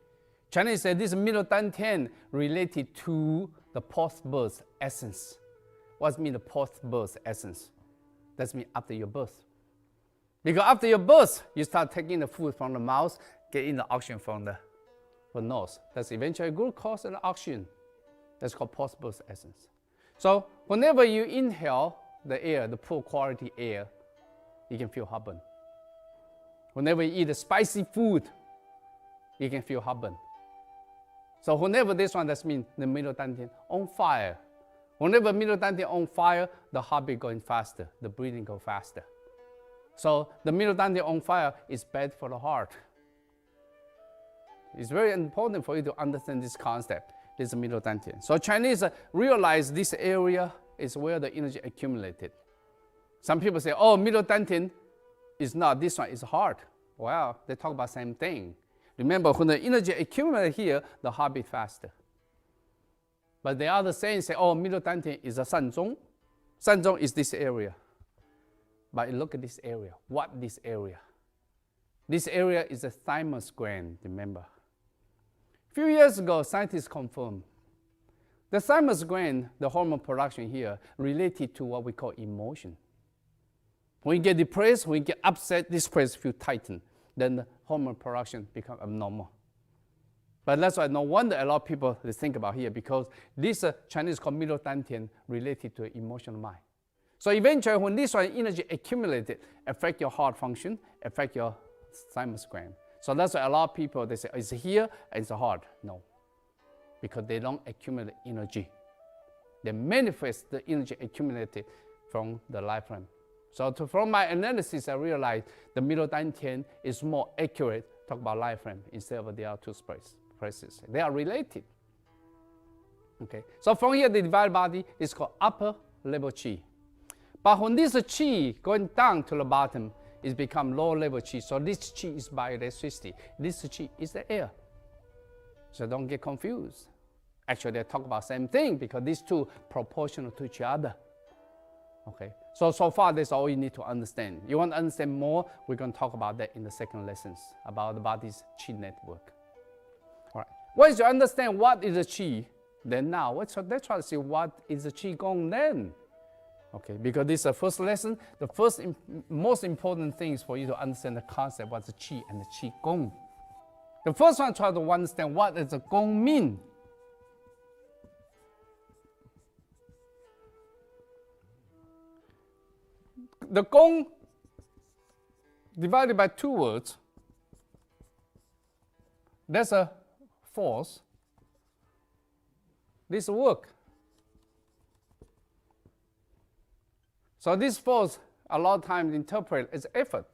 Chinese say this middle dantian related to the post-birth essence. What means the post-birth essence? That means after your birth. Because after your birth, you start taking the food from the mouth, getting the oxygen from the nose. That's eventually glucose and oxygen. That's called post-birth essence. So whenever you inhale the air, the poor quality air, you can feel heartburn. Whenever you eat a spicy food, you can feel heartburn. So whenever this one, that means the middle dantian on fire. Whenever middle dantian on fire, the heartbeat going faster, the breathing go faster. So the middle dantian on fire is bad for the heart. It's very important for you to understand this concept. This is middle dantian. So Chinese realize this area is where the energy accumulated. Some people say, oh, middle dantian is not, this one is heart. Well, they talk about the same thing. Remember, when the energy accumulates here, the heart beat faster. But the other saying say, oh, middle dantian is a sanzong. Sanzong is this area. But look at this area. What this area? This area is a thymus gland, remember. A few years ago, scientists confirmed the thymus gland, the hormone production here, related to what we call emotion. When you get depressed, when you get upset, this place feels tightened. Then the hormone production becomes abnormal. But that's why no wonder a lot of people they think about here, because this Chinese called middle dantian related to emotional mind. So eventually, when this one energy accumulated, affect your heart function, affect your thymus gland. So that's why a lot of people they say it's here and it's heart. No, because they don't accumulate energy. They manifest the energy accumulated from the diaphragm. So from my analysis, I realized the middle dantian is more accurate talk about diaphragm instead of the other two places. They are related. Okay. So from here, the divided body is called upper level qi. But when this qi going down to the bottom, it becomes lower level qi. So this qi is by electricity. This qi is the air. So don't get confused. Actually, they talk about the same thing because these two proportional to each other. Okay. So far, that's all you need to understand. You want to understand more, we're going to talk about that in the second lessons, about the body's qi network. All right. Once you understand what is the qi, then now let's try to see what is the qi gong then. Okay, because this is the first lesson. The first most important thing is for you to understand the concept what's the qi and the qi gong. The first one, try to understand what does the gong mean. The gong divided by two words. That's a force. This work. So this force, a lot of times interpreted as effort.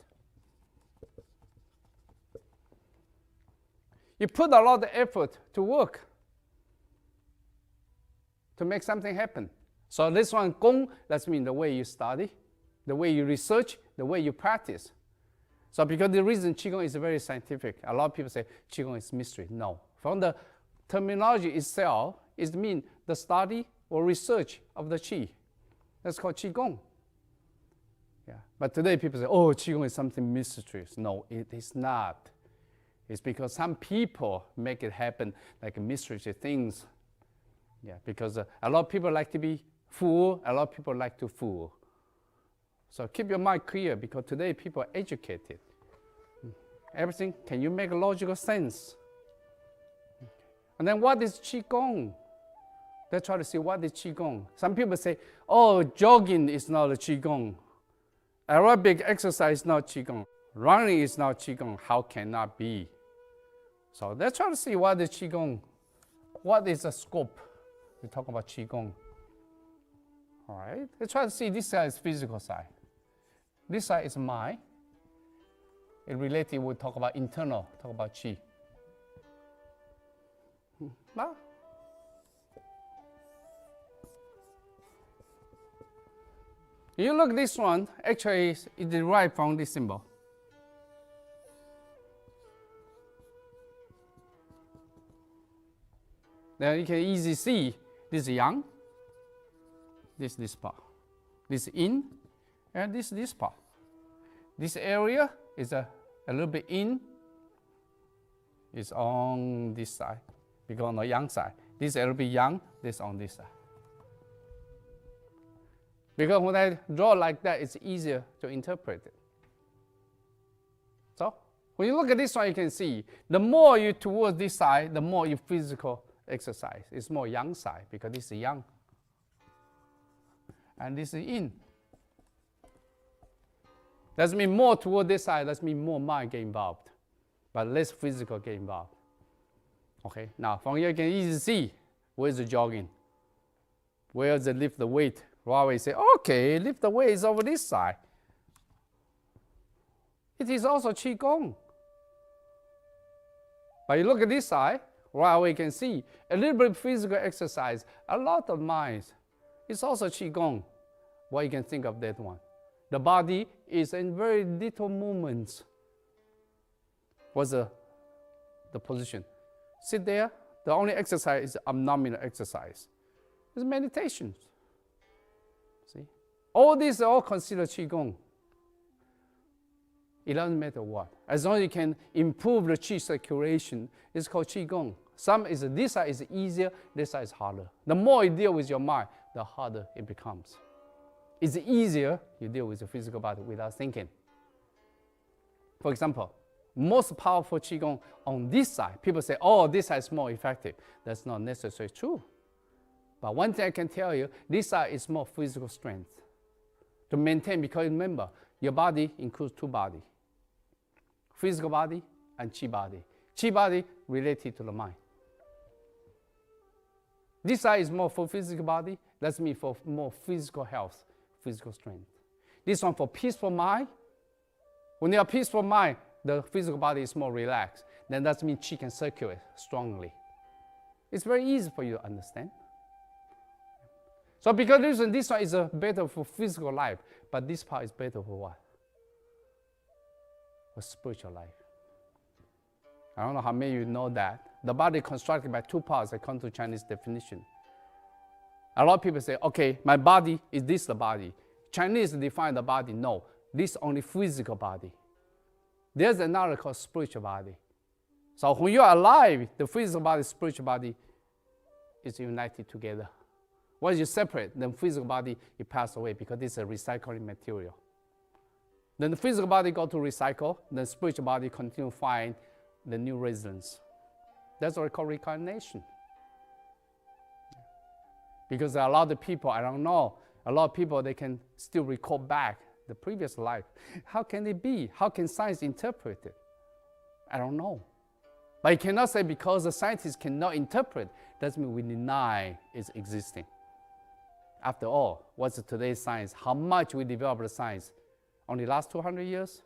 You put a lot of effort to work to make something happen. So this one, gong, that means the way you study, the way you research, the way you practice. So because the reason Qigong is very scientific, a lot of people say Qigong is mystery. No. From the terminology itself, it means the study or research of the Qi. That's called Qigong. Yeah. But today people say, oh, Qigong is something mysterious. No, it is not. It's because some people make it happen like mysterious things. Yeah, because a lot of people like to be fooled, a lot of people like to fool. So keep your mind clear, because today people are educated. Everything, can you make logical sense? And then what is Qigong? They try to see what is Qigong. Some people say, oh, jogging is not a Qigong. Aerobic exercise is not Qigong. Running is not Qigong. How can that be? So they try to see what is Qigong. What is the scope? We talk about Qigong. All right. They try to see this side is physical side. This side is mind. In related, we talk about internal, talk about Qi. Well, you look at this one, actually it derived from this symbol. Then you can easily see this is yang, this part. This in, and this part. This area is a little bit in, is on this side, because on the yang side. This a little bit yang, this on this side. Because when I draw like that, it's easier to interpret it. So when you look at this one, you can see the more you towards this side, the more you physical exercise. It's more yang side, because this is yang. And this is in. That means more toward this side, that means more mind get involved, but less physical get involved. Okay, now from here you can easily see where's the jogging, where's the lift the weight. While we say, okay, lift the weight is over this side. It is also Qigong. But you look at this side, while we can see a little bit of physical exercise, a lot of minds. It's also Qigong. What you can think of that one. The body is in very little movements. What's the position? Sit there. The only exercise is abdominal exercise. It's meditation. See? All these are all considered Qigong. It doesn't matter what. As long as you can improve the Qi circulation, it's called Qigong. Some is this side is easier, this side is harder. The more you deal with your mind, the harder it becomes. It's easier you deal with the physical body without thinking. For example, most powerful Qigong on this side, people say, oh, this side is more effective. That's not necessarily true. But one thing I can tell you, this side is more physical strength to maintain, because remember, your body includes two bodies, physical body and Qi body. Qi body related to the mind. This side is more for physical body, that's mean for more physical health, physical strength. This one for peaceful mind. When you have peaceful mind, the physical body is more relaxed. Then that means Qi can circulate strongly. It's very easy for you to understand. So because this one is better for physical life, but this part is better for what? For spiritual life. I don't know how many of you know that. The body is constructed by two parts according to Chinese definition. A lot of people say, okay, my body is this the body. Chinese define the body. No, this only physical body. There's another called spiritual body. So when you are alive, the physical body, spiritual body is united together. Once you separate, then physical body, it passes away because it's a recycling material. Then the physical body go to recycle, then spiritual body continue to find the new residence. That's what we call reincarnation. Because there are a lot of people, I don't know, a lot of people, they can still recall back the previous life. How can it be? How can science interpret it? I don't know. But you cannot say because the scientists cannot interpret, doesn't mean we deny its existing. After all, what's today's science? How much we developed the science? Only last 200 years?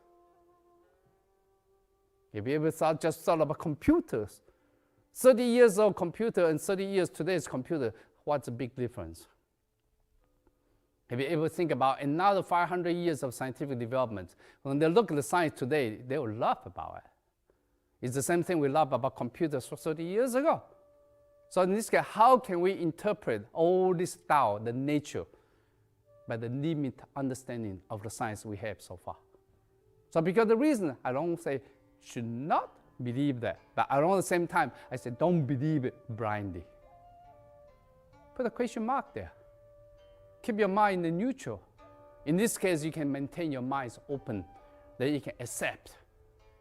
If you ever just thought about computers, 30 years old computer and 30 years today's computer, what's the big difference? If you ever think about another 500 years of scientific development, when they look at the science today, they will laugh about it. It's the same thing we laugh about computers for 30 years ago. So in this case, how can we interpret all this Tao, the nature, by the limited understanding of the science we have so far? So because the reason I don't say should not believe that, but around the same time, I say don't believe it blindly. Put a question mark there. Keep your mind neutral. In this case, you can maintain your mind open, that you can accept,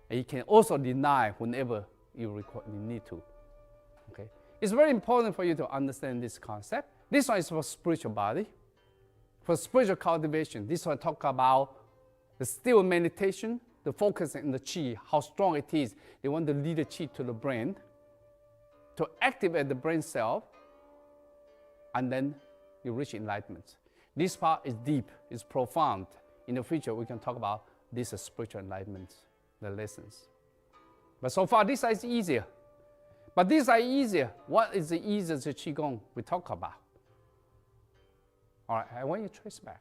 and you can also deny whenever you need to. Okay? It's very important for you to understand this concept. This one is for spiritual body. For spiritual cultivation, this one talk about the still meditation, the focus in the qi, how strong it is. They want to lead the qi to the brain, to activate the brain cell, and then you reach enlightenment. This part is deep, it's profound. In the future, we can talk about this spiritual enlightenment, the lessons. But so far, this is easier. But these are easier. What is the easiest Qigong we talk about? All right, I want you to trace back.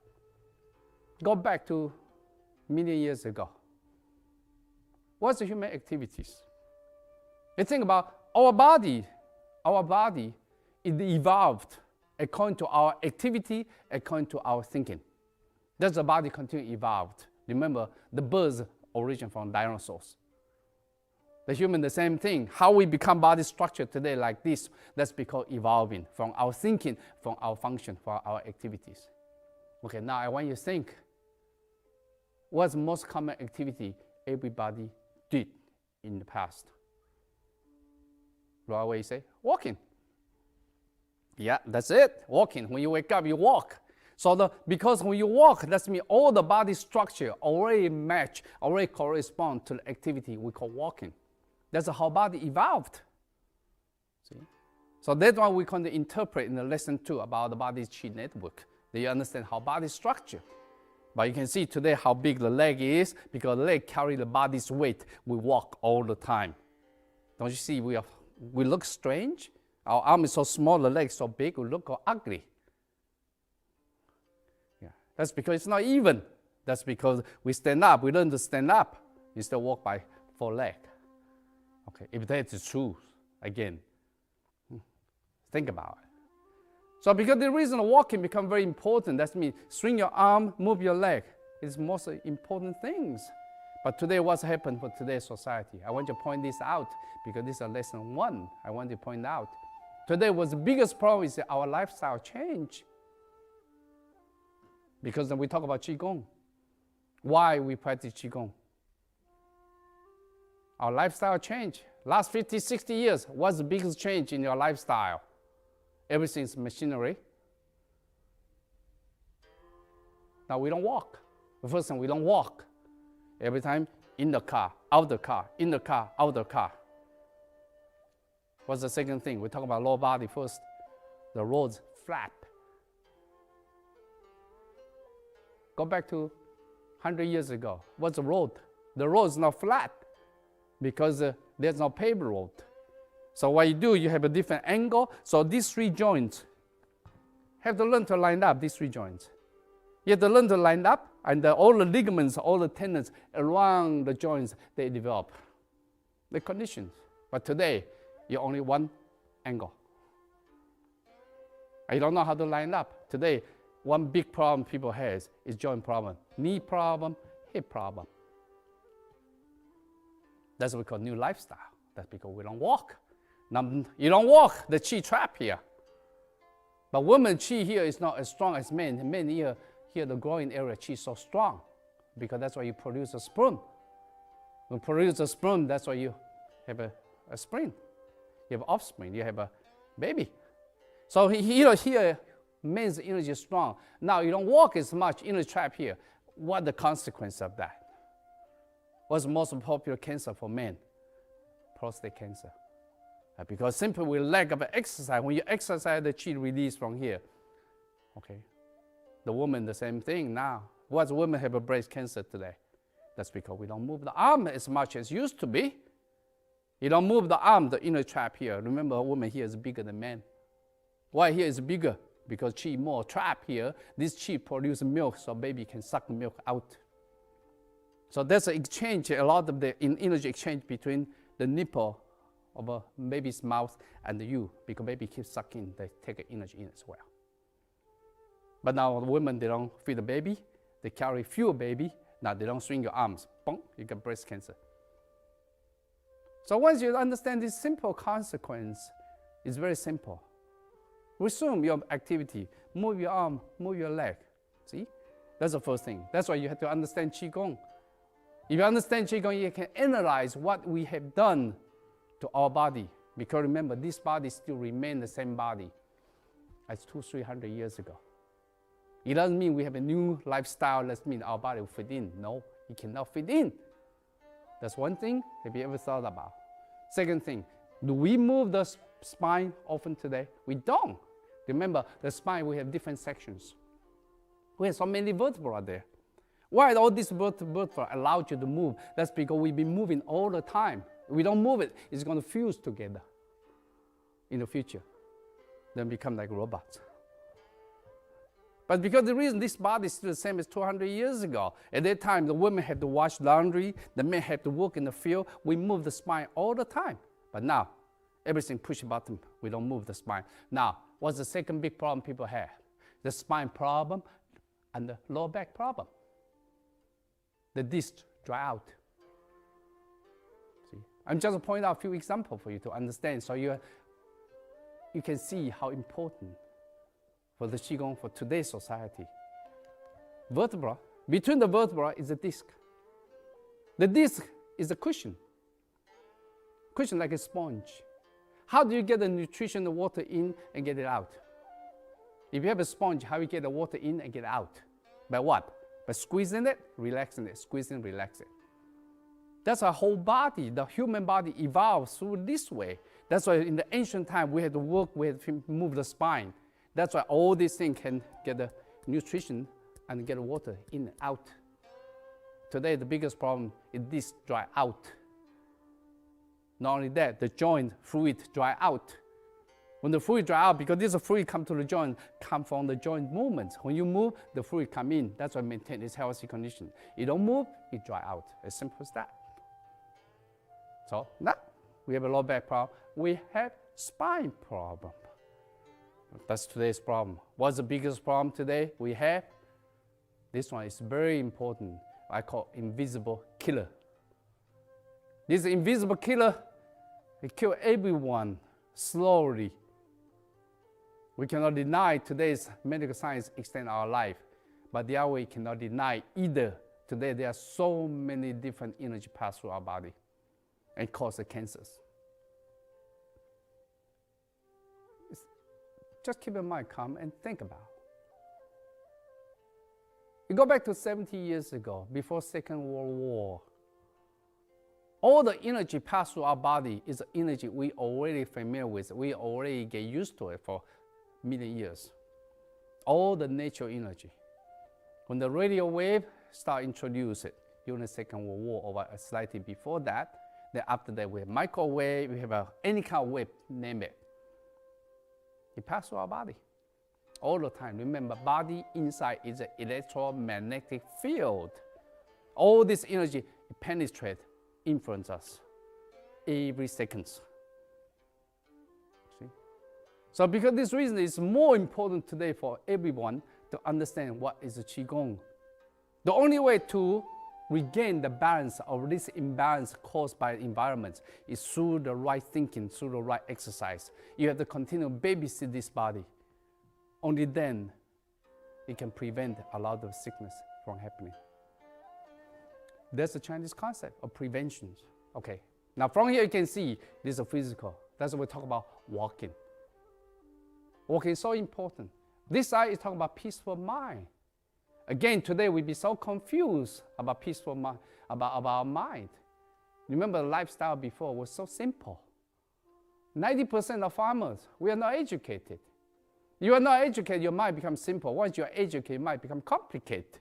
Go back to a million years ago. What's the human activities? You think about our body it evolved according to our activity, according to our thinking. That's the body continue evolved. Remember, the birds origin from dinosaurs. The human, the same thing. How we become body structure today like this, that's because evolving from our thinking, from our function, from our activities. Okay, now I want you to think, what's the most common activity everybody did in the past? Right away you say, walking. Yeah, that's it, walking. When you wake up, you walk. So because when you walk, that means all the body structure already match, already correspond to the activity we call walking. That's how body evolved. See? So that's why we can interpret in the lesson 2 about the body's qi network. That you understand how body structure. But you can see today how big the leg is, because the leg carry the body's weight. We walk all the time. Don't you see we look strange? Our arm is so small, the leg is so big, we look ugly. Yeah. That's because it's not even. That's because we stand up, we learn to stand up. You still walk by 4 legs. Okay, if that's the truth, again, think about it. So because the reason walking become very important, that means swing your arm, move your leg. It's most important things. But today, what's happened for today's society? I want to point this out because this is lesson 1. I want to point out. Today, what's the biggest problem is our lifestyle change. Because when we talk about Qigong, why we practice Qigong? Our lifestyle change. Last 50, 60 years, what's the biggest change in your lifestyle? Everything's machinery. Now we don't walk. The first thing, we don't walk. Every time, in the car, out the car, in the car, out the car. What's the second thing? We talk about lower body first. The roads flat. Go back to 100 years ago. What's the road? The road is not flat because there's no paved road. So what you do, you have a different angle. So these 3 joints, have to learn to line up these 3 joints. You have to learn to line up, and all the ligaments, all the tendons around the joints, they develop. The conditions. But today, you only one angle. I don't know how to line up. Today, one big problem people have is joint problem. Knee problem, hip problem. That's what we call new lifestyle. That's because we don't walk. Now, you don't walk, the qi trap here. But women qi here is not as strong as men. Men here the groin area qi is so strong because that's why you produce a sperm. When you produce a sperm, that's why you have a spring. You have offspring, you have a baby. So here, men's energy is strong. Now you don't walk as much in the trap here. What the consequence of that? What's the most popular cancer for men? Prostate cancer. Because simply with lack of exercise, when you exercise, the qi release from here. Okay. The woman, the same thing now. What's women have a breast cancer today? That's because we don't move the arm as much as used to be. You don't move the arm, the inner trap here. Remember, a woman here is bigger than man. Why here is bigger? because qi more trapped here. This qi produces milk, so baby can suck the milk out. So there's an exchange, a lot of the energy exchange between the nipple of a baby's mouth and you, because baby keeps sucking, they take energy in as well. But now the women, they don't feed the baby, they carry fewer baby, now they don't swing your arms, boom, you get breast cancer. So once you understand this simple consequence, it's very simple. Resume your activity, move your arm, move your leg, see? That's the first thing. That's why you have to understand Qigong. If you understand Qigong, you can analyze what we have done to our body. Because remember, this body still remains the same body as 200-300 years ago. It doesn't mean we have a new lifestyle, that means our body will fit in. No, it cannot fit in. That's one thing. Have you ever thought about? Second thing, do we move the spine often today? We don't. Remember, the spine, we have different sections. We have so many vertebrae there. Why all these vertebrae allow you to move? That's because we've been moving all the time. If we don't move it, it's going to fuse together in the future. Then become like robots. But because the reason this body is still the same as 200 years ago, at that time the women had to wash laundry, the men had to work in the field, we move the spine all the time. But now, everything push a button, we don't move the spine. Now, what's the second big problem people have? The spine problem and the lower back problem. The discs dry out. See? I'm just pointing out a few examples for you to understand, so you can see how important for the Qigong for today's society. Vertebra, between the vertebra is a disc. The disc is a cushion. Cushion like a sponge. How do you get the nutrition, the water in and get it out? If you have a sponge, how do you get the water in and get out? By what? By squeezing it, relaxing it, squeezing, relax it. That's our whole body. The human body evolved through this way. That's why in the ancient time we had to work, we had to move the spine. That's why all these things can get the nutrition and get the water in and out. Today the biggest problem is this dry out. Not only that, the joint fluid dry out. When the fluid dry out, because this fluid come to the joint, come from the joint movements. When you move, the fluid come in. That's why maintain this healthy condition. You don't move, it dry out. As simple as that. So now we have a low back problem. We have spine problem. That's today's problem. What's the biggest problem today we have? This one is very important. I call invisible killer. This invisible killer, it kills everyone slowly. We cannot deny today's medical science extend our life, but the other way cannot deny either. Today there are so many different energy pass through our body and cause the cancers. Just keep your mind calm and think about. You go back to 70 years ago, before Second World War. All the energy passed through our body is energy we already familiar with. We already get used to it for million years. All the natural energy. When the radio wave started introduced it during the Second World War, or slightly before that, then after that we have microwave, we have any kind of wave, name it. It passes through our body all the time. Remember, body inside is an electromagnetic field. All this energy penetrates, influence us every second. See? So because this reason, it's more important today for everyone to understand what is the Qigong. The only way to regain the balance of this imbalance caused by the environment is through the right thinking, through the right exercise. You have to continue to babysit this body. Only then it can prevent a lot of sickness from happening. That's the Chinese concept of prevention. Okay, now from here you can see this is physical. That's what we talk about walking. Walking is so important. This side is talking about peaceful mind. Again, today we be so confused about peaceful mind, about our mind. Remember the lifestyle before was so simple. 90% of farmers, we are not educated. You are not educated, your mind becomes simple. Once you are educated, your mind becomes complicated.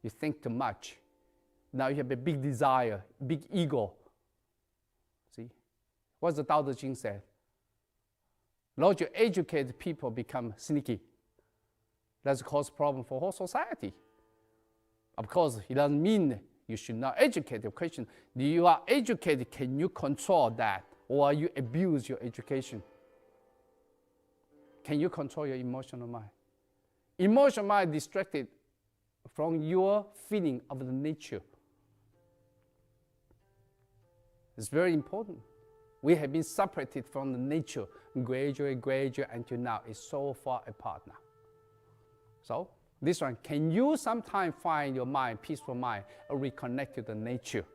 You think too much. Now you have a big desire, big ego. See? What's the Tao Te Ching say? Lord, you educate people become sneaky. That's cause problem for whole society. Of course, it doesn't mean you should not educate. The question, do you are educated, can you control that? Or you abuse your education? Can you control your emotional mind? Emotional mind distracted from your feeling of the nature. It's very important. We have been separated from the nature gradually until now. It's so far apart now. So this one, can you sometimes find your mind, peaceful mind, or reconnect to the nature?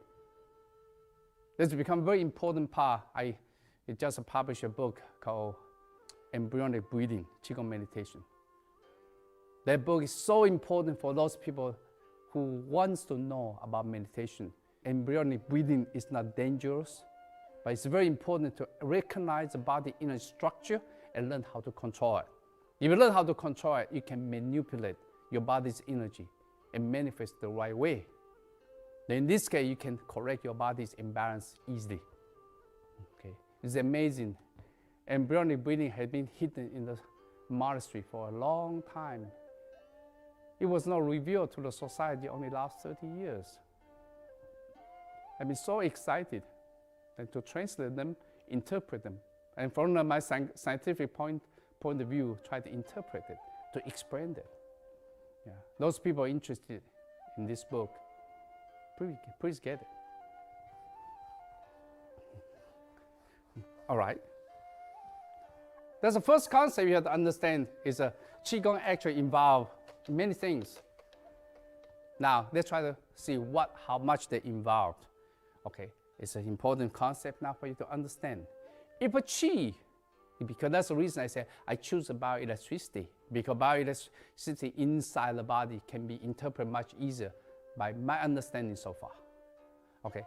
This become a very important part. I just published a book called Embryonic Breathing, Qigong Meditation. That book is so important for those people who wants to know about meditation. Embryonic breathing is not dangerous, but it's very important to recognize the body inner structure and learn how to control it. If you learn how to control it, you can manipulate your body's energy and manifest the right way. Then in this case, you can correct your body's imbalance easily. Okay, it's amazing. Embryonic breathing has been hidden in the monastery for a long time. It was not revealed to the society only last 30 years. I've been so excited and to translate them, interpret them, and from my scientific point of view, try to interpret it, to explain it. Yeah. Those people interested in this book, please get it. All right. That's the first concept you have to understand is Qigong actually involves many things. Now, let's try to see how much they involved. Okay, it's an important concept now for you to understand. If a Qi, because that's the reason I say I choose bioelectricity, because bioelectricity inside the body can be interpreted much easier by my understanding so far. Okay,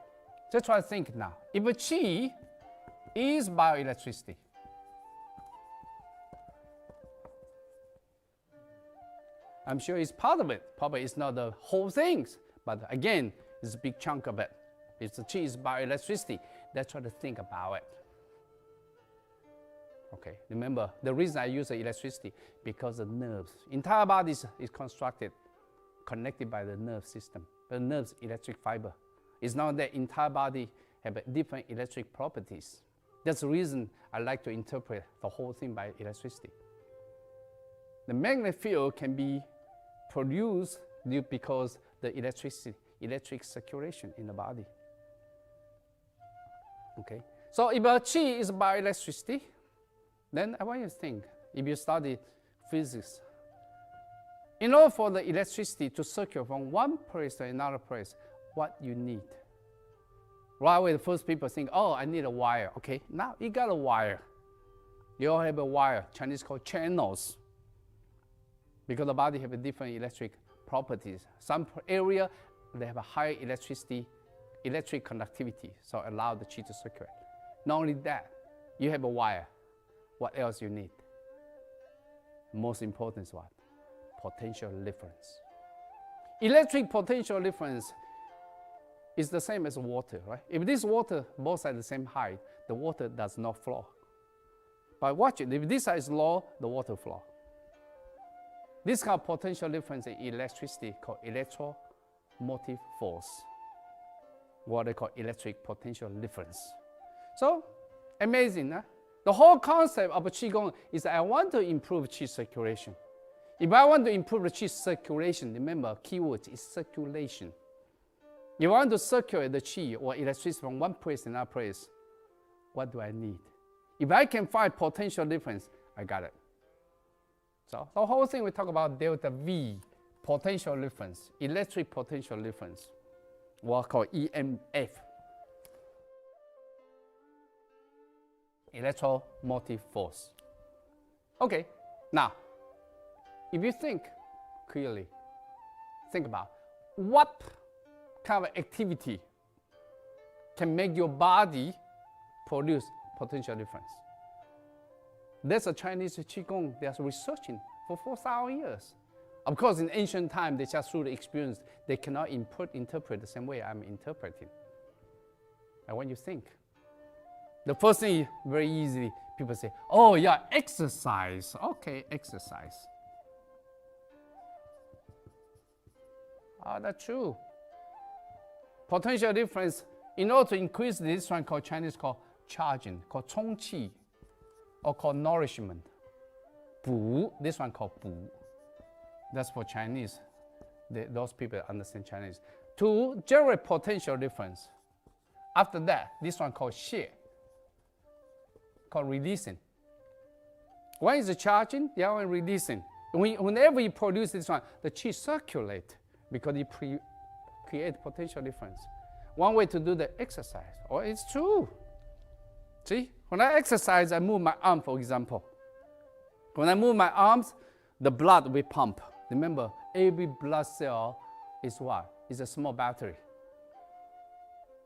just try to think now. If a Qi is bioelectricity, I'm sure it's part of it. Probably it's not the whole thing, but again, it's a big chunk of it. If the Qi is bioelectricity, let's try to think about it. Okay, remember, the reason I use the electricity, because the nerves. Entire body is constructed, connected by the nerve system. The nerves, electric fiber. It's not that entire body have different electric properties. That's the reason I like to interpret the whole thing by electricity. The magnetic field can be produced because the electric circulation in the body. Okay, so if a Qi is bioelectricity, then I want you to think, if you study physics, in order for the electricity to circulate from one place to another place, what you need? Right away, the first people think, oh, I need a wire. Okay, now you got a wire. You all have a wire, Chinese called channels. Because the body have a different electric properties. Some area, they have a higher electric conductivity, so allow the Qi to circulate. Not only that, you have a wire. What else you need? Most important is what? Potential difference. Electric potential difference is the same as water, right? If this water both sides the same height, the water does not flow. But watch it, if this side is low, the water flow. This kind of potential difference in electricity called electromotive force, what they call electric potential difference. So, amazing, huh? The whole concept of Qigong is that I want to improve Qi circulation. If I want to improve the Qi circulation, remember, keyword is circulation. If I want to circulate the Qi or electricity from one place to another place, what do I need? If I can find potential difference, I got it. So the whole thing we talk about delta V, potential difference, electric potential difference, what called EMF, electromotive force. Okay, now, if you think clearly, think about what kind of activity can make your body produce potential difference. That's a Chinese Qigong they're researching for 4,000 years. Of course, in ancient time, they just through the experience, they cannot interpret the same way I'm interpreting. And when you think, the first thing, very easily, people say, oh yeah, exercise. Okay, exercise. That's true. Potential difference, in order to increase this one called Chinese called charging, called 充气, or called nourishment. 补, this one called 补. That's for Chinese. Those people understand Chinese. To generate potential difference. After that, this one called 泄, called releasing. One is the charging, the other one releasing. Whenever you produce this one, the qi circulate because you create potential difference. One way to do the exercise, it's true. See, when I exercise, I move my arm, for example. When I move my arms, the blood will pump. Remember, every blood cell is what? Is a small battery.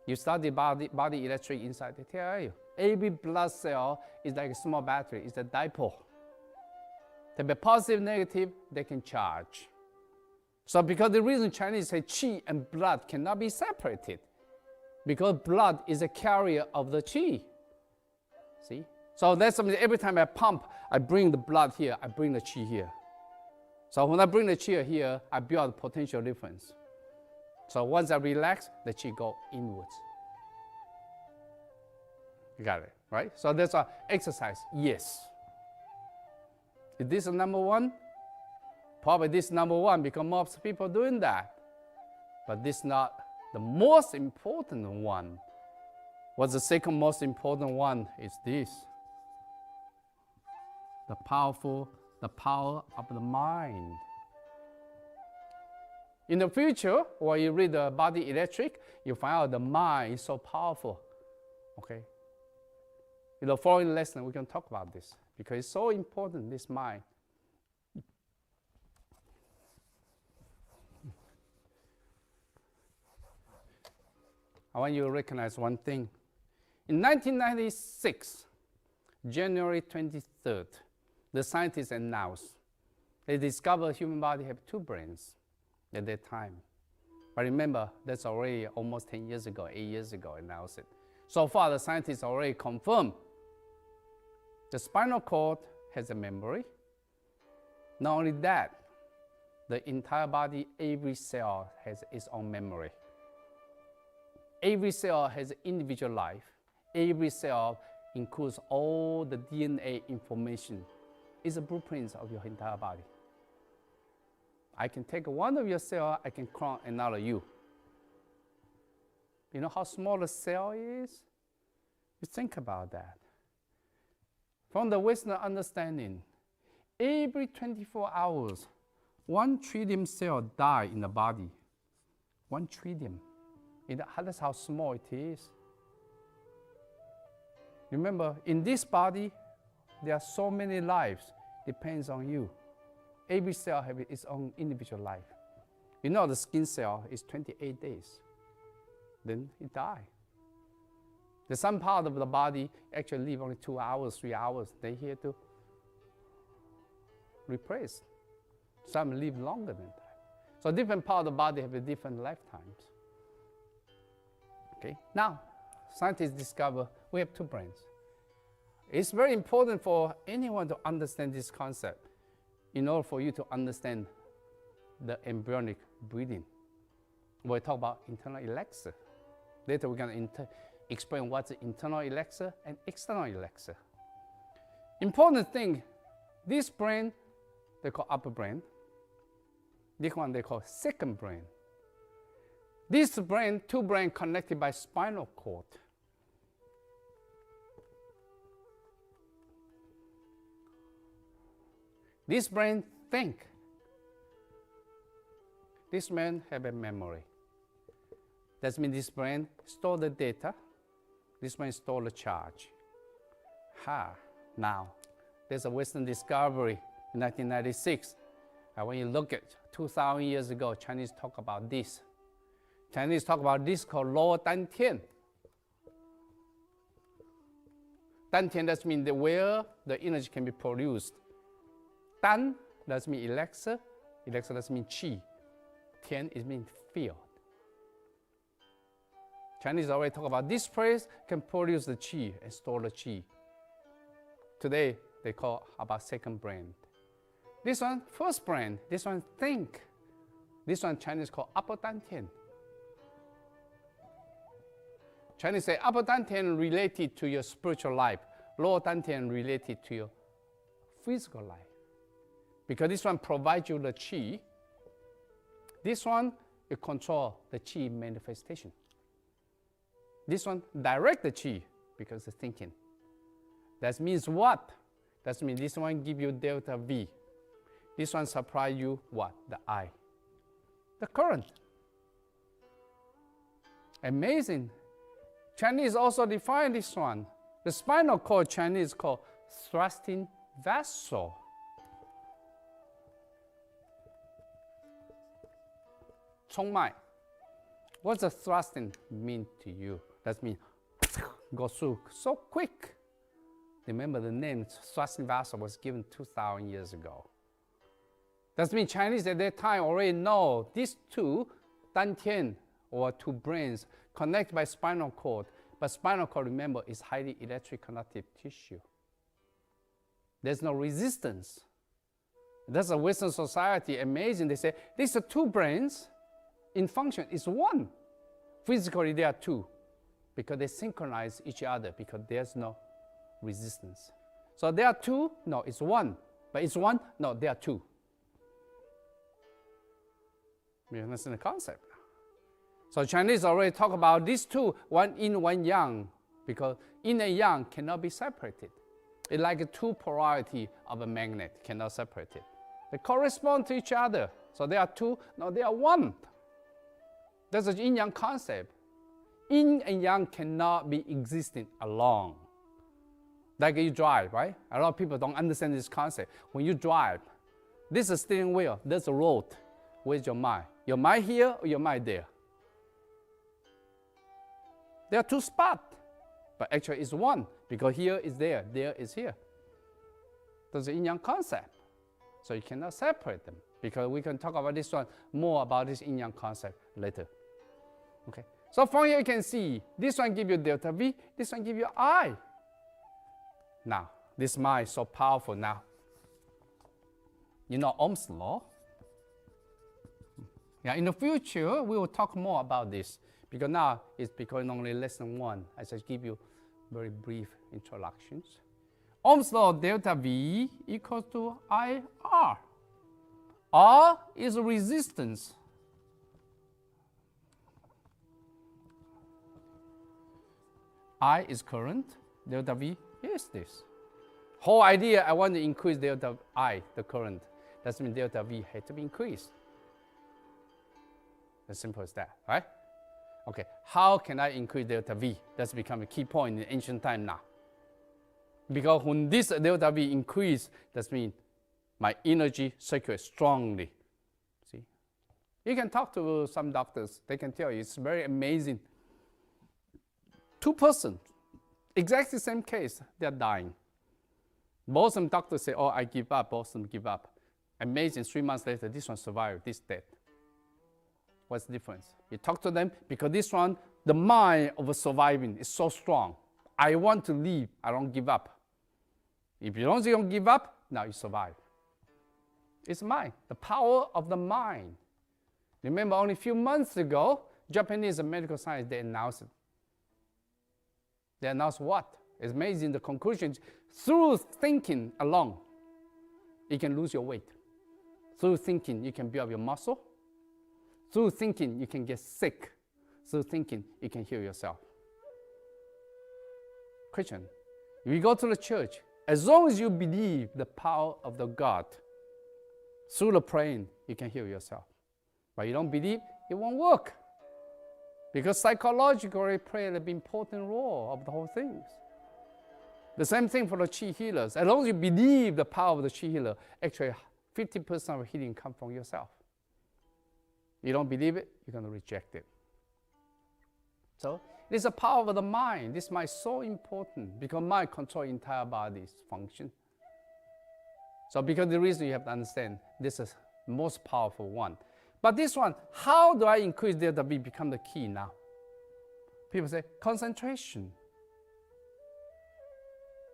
You study body electric inside, they tell you. Every blood cell is like a small battery, it's a dipole. They be positive, negative, they can charge. So because the reason Chinese say qi and blood cannot be separated, because blood is a carrier of the qi. See? So that's something, every time I pump, I bring the blood here, I bring the qi here. So when I bring the qi here, I build potential difference. So once I relax, the qi go inwards. You got it, right? So that's our exercise, yes. Is this a number one? Probably this number one because most people doing that. But this is not the most important one. What's the second most important one is this. The power of the mind. In the future, when you read the body electric, you find out the mind is so powerful. Okay? In the following lesson, we can talk about this because it's so important, this mind. I want you to recognize one thing. In 1996, January 23rd, the scientists announced they discovered human body have two brains at that time. But remember, that's already almost 10 years ago, 8 years ago, announced it. So far, the scientists already confirmed the spinal cord has a memory. Not only that, the entire body, every cell has its own memory. Every cell has an individual life. Every cell includes all the DNA information. It's a blueprint of your entire body. I can take one of your cells, I can clone another you. You know how small a cell is? You think about that. From the Western understanding, every 24 hours, 1 trillion cells die in the body. 1 trillion. That's how small it is. Remember, in this body, there are so many lives. Depends on you. Every cell has its own individual life. You know the skin cell is 28 days. Then it dies. There's some part of the body actually live only 2 hours, 3 hours. They're here to replace. Some live longer than that. So different part of the body have different lifetimes. Okay. Now, scientists discover we have two brains. It's very important for anyone to understand this concept in order for you to understand the embryonic breathing. We'll talk about internal elixir. Later we're going to explain what's the internal elixir and external elixir. Important thing, this brain, they call upper brain. This one they call second brain. This brain, two brains connected by spinal cord. This brain think. This brain have a memory. That means this brain store the data. This brain store the charge. Now, there's a Western discovery in 1996. And when you look at 2,000 years ago, Chinese talk about this. Chinese talk about this called lower dantian. Dantian, that means where the energy can be produced. Dan, that means elixir. Elixir, that means qi. Tian, it means field. Chinese already talk about this place can produce the qi and store the qi. Today, they call about second brain. This one, first brain. This one, think. This one Chinese call upper dantian. Chinese say upper dantian related to your spiritual life, lower dantian related to your physical life. Because this one provides you the qi. This one, it controls the qi manifestation. This one direct the qi because it's thinking. That means what? That means this one give you delta V. This one supply you what? The I. The current. Amazing. Chinese also define this one. The spinal cord Chinese called thrusting vessel. Chongmai. What's the thrusting mean to you? That means go through so quick. Remember the name thrusting vessel was given 2,000 years ago. That means Chinese at that time already know these two dantian or two brains connect by spinal cord. But spinal cord, remember, is highly electric conductive tissue. There's no resistance. That's a Western society, amazing. They say these are two brains. In function, it's one. Physically, they are two because they synchronize each other because there's no resistance. So there are two, no, it's one. But it's one, no, there are two. You understand the concept? So Chinese already talk about these two, one yin, one yang, because yin and yang cannot be separated. It's like a two polarity of a magnet, cannot separate it. They correspond to each other. So there are two, no, they are one. That's a yin-yang concept. Yin and yang cannot be existing alone. Like you drive, right? A lot of people don't understand this concept. When you drive, this is a steering wheel, there's a road. Where's your mind? Your mind here or your mind there? There are two spots, but actually it's one because here is there is here. That's the yin-yang concept. So you cannot separate them because we can talk about this one more about this yin-yang concept later. Okay. So from here you can see this one give you delta V, this one give you I. Now, this mind is so powerful now. You know Ohm's law? Yeah, in the future, we will talk more about this because now it's becoming only lesson 1. I just give you very brief introductions. Ohm's law delta V equals to IR. R is resistance. I is current, delta V is this. Whole idea, I want to increase delta I, the current. That means delta V had to be increased. As simple as that, right? Okay, how can I increase delta V? That's become a key point in ancient time now. Because when this delta V increase, that means my energy circulates strongly. See? You can talk to some doctors, they can tell you it's very amazing. 2 persons, exactly the same case, they're dying. Both of them doctors say, oh, I give up, both of them give up. Amazing, 3 months later, this one survived, this dead. What's the difference? You talk to them because this one, the mind of surviving is so strong. I want to live, I don't give up. If you don't give up, now you survive. It's mind, the power of the mind. Remember only a few months ago, Japanese medical science, they announced it. They announced what? It's amazing the conclusions. Through thinking alone, you can lose your weight. Through thinking, you can build up your muscle. Through thinking, you can get sick. Through thinking, you can heal yourself. Christian, if you go to the church, as long as you believe the power of the God, through the praying, you can heal yourself. But you don't believe, it won't work. Because psychologically, prayer is an important role of the whole thing. The same thing for the chi healers. As long as you believe the power of the chi healer, actually 50% of healing comes from yourself. You don't believe it, you're going to reject it. So it is the power of the mind. This mind is so important because mind controls entire body's function. So because the reason you have to understand, this is the most powerful one. But this one, how do I increase delta V become the key now? People say, concentration.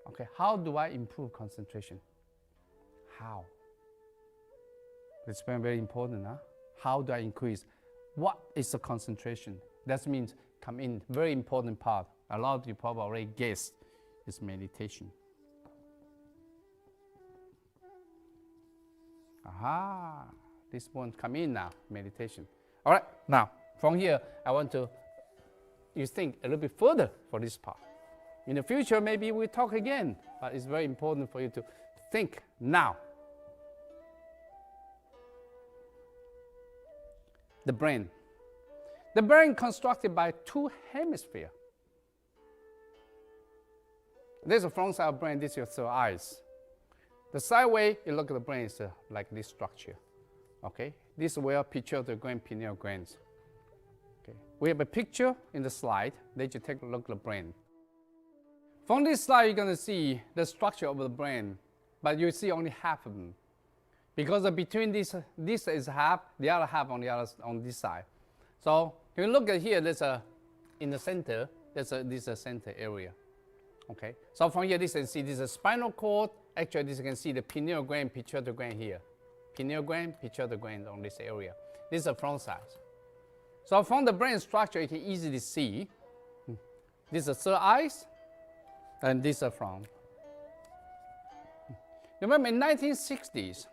Okay, how do I improve concentration? How? It's very, very important, huh? How do I increase? What is the concentration? That means come in, very important part. A lot of you probably already guessed, is meditation. Aha, this one come in now, meditation. All right, now from here, I want you think a little bit further for this part. In the future, maybe we'll talk again, but it's very important for you to think now. The brain. The brain constructed by two hemispheres. This is the front side of the brain, this is your third eyes. The sideway, you look at the brain, is like this structure. Okay, this is where pituitary gland, pineal glands. Okay, we have a picture in the slide. Let you take a look at the brain. From this slide, you're going to see the structure of the brain, but you see only half of them. Because between this is half, the other half on this side. So if you look at here, there's in the center, this is a center area. Okay, so from here, this you can see this is a spinal cord. Actually, this you can see the pineal gland, pituitary gland here. Pineal gland, pituitary gland on this area. This is the front side. So from the brain structure, you can easily see this is the third eyes, and this is the front. Remember, in 1960s,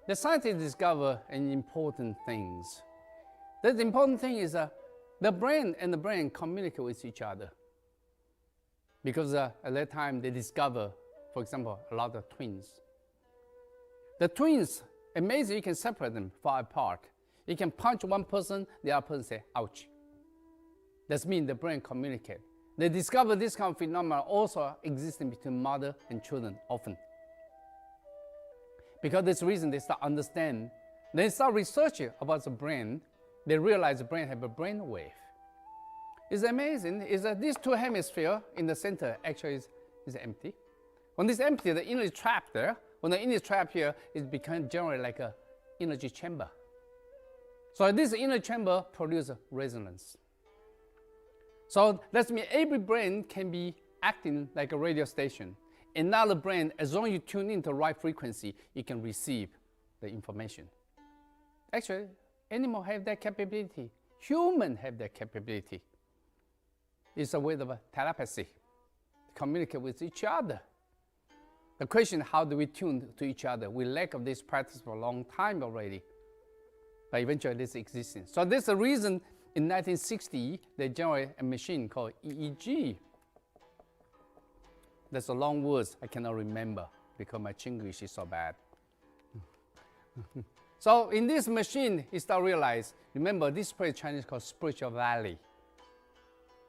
the scientists discovered an important things. The important thing is the brain and the brain communicate with each other. Because at that time, they discovered, for example, a lot of twins. The twins, amazing, you can separate them far apart. You can punch one person, the other person say, ouch. That means the brain communicate. They discover this kind of phenomenon also existing between mother and children often. Because this reason, they start understand. They start researching about the brain. They realize the brain have a brain wave. It's amazing is that these two hemispheres in the center actually is empty. When it's empty, the energy trapped there. When the energy trapped here, it becomes generally like an energy chamber. So this energy chamber produces resonance. So that means every brain can be acting like a radio station. Another brain, as long as you tune into the right frequency, you can receive the information. Actually, animals have that capability. Humans have that capability. It's a way of telepathy, communicate with each other. The question, how do we tune to each other? We lack of this practice for a long time already, but eventually this exists. So this is the reason in 1960, they generated a machine called EEG. That's a long words I cannot remember because my Chinglish is so bad. So in this machine, you start realize, remember this place in Chinese called spiritual valley.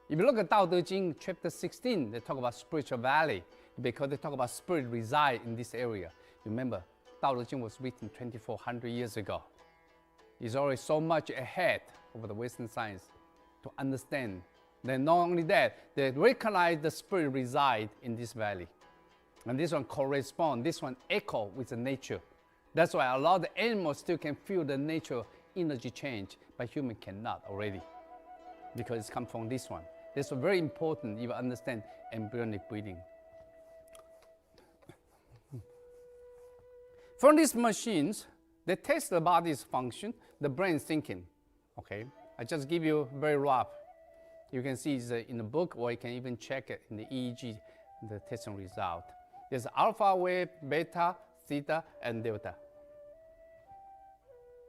If you look at Tao Te Ching, chapter 16, they talk about spiritual valley because they talk about spirit reside in this area. Remember, Tao Te Ching was written 2,400 years ago. It's already so much ahead of the Western science to understand. Then not only that, they recognize the spirit reside in this valley. And this one corresponds, this one echo with the nature. That's why a lot of the animals still can feel the nature energy change, but human cannot already because it's come from this one. This is very important if you understand embryonic breathing. From these machines, they test the body's function, the brain's thinking. Okay, I just give you very rough. You can see it in the book, or you can even check it in the EEG, the testing result. There's alpha wave, beta, theta, and delta.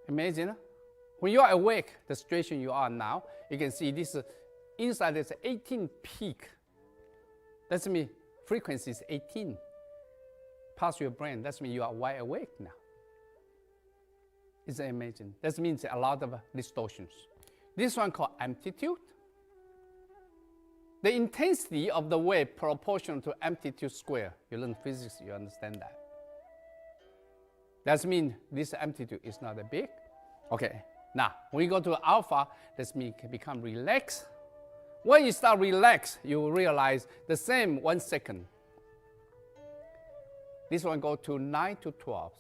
Amazing, huh? When you are awake, the situation you are now, you can see this inside there's 18 peak. That means frequency is 18. Pass your brain, that means you are wide awake now. It's amazing. That means a lot of distortions. This one called amplitude. The intensity of the wave proportional to amplitude square. You learn physics, you understand that. That means this amplitude is not that big. Okay, now when you go to alpha, that means you can become relaxed. When you start relax, you will realize the same 1 second. This one go to 9 to 12.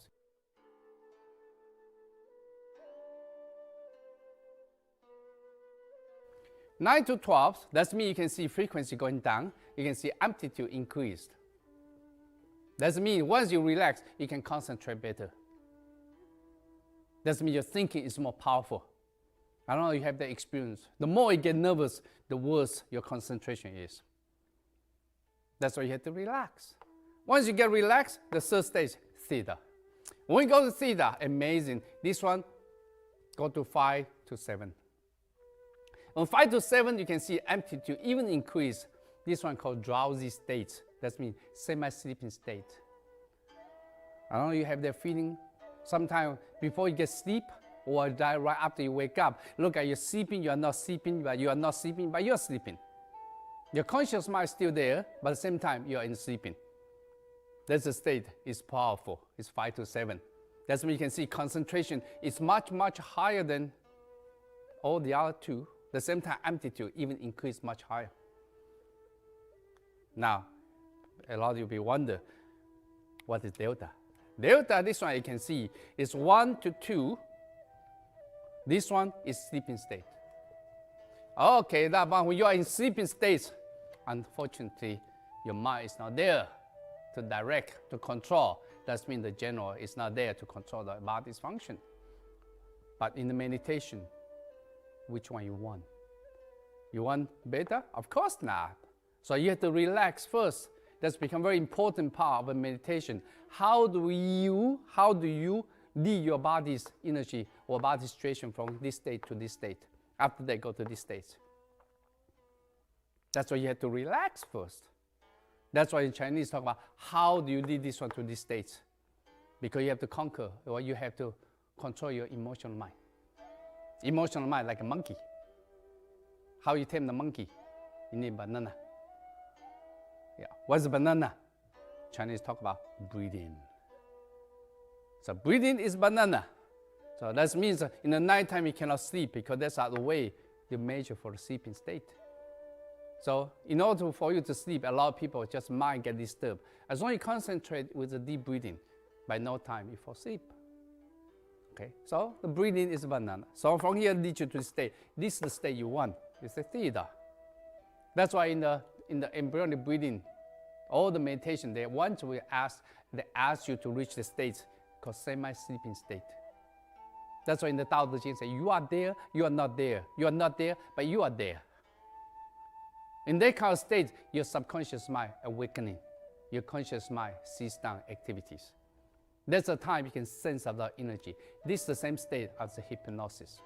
Nine to 12, that means you can see frequency going down, you can see amplitude increased. That means once you relax, you can concentrate better. That means your thinking is more powerful. I don't know if you have that experience. The more you get nervous, the worse your concentration is. That's why you have to relax. Once you get relaxed, the third stage, theta. When you go to theta, amazing. This one, go to 5 to 7. On 5 to 7, you can see amplitude even increase. This one called drowsy state. That means semi-sleeping state. I don't know if you have that feeling. Sometimes before you get sleep, or right after you wake up, look at you sleeping, you are not sleeping, but you are not sleeping, but you are sleeping. Your conscious mind is still there, but at the same time, you are in sleeping. That's the state. It's powerful. It's 5 to 7. That's when you can see concentration is much, much higher than all the other two. At the same time, amplitude even increase much higher. Now, a lot of you will wonder, what is delta? Delta, this one you can see, is 1 to 2. This one is sleeping state. Okay, that one, when you are in sleeping state, unfortunately, your mind is not there to direct, to control. That means the general is not there to control the body's function. But in the meditation, which one you want? You want beta? Of course not. So you have to relax first. That's become a very important part of a meditation. How do you lead your body's energy or body situation from this state to this state? After that, go to this state. That's why you have to relax first. That's why in Chinese talk about how do you lead this one to this state? Because you have to conquer, or you have to control your emotional mind. Emotional mind like a monkey. How you tame the monkey? You need banana. Yeah. What's a banana? Chinese talk about breathing. So breathing is banana. So that means in the nighttime you cannot sleep because that's the way you measure for the sleeping state. So in order for you to sleep, a lot of people just mind get disturbed. As long as you concentrate with the deep breathing, by no time you fall asleep. Okay, so the breathing is banana. So from here lead you to the state. This is the state you want. It's the theta. That's why in the embryonic breathing, all the meditation, they ask you to reach the state called semi-sleeping state. That's why in the Tao Te Ching say, you are there, you are not there. You are not there, but you are there. In that kind of state, your subconscious mind awakening. Your conscious mind sees down activities. That's the time you can sense of the energy. This is the same state as the hypnosis.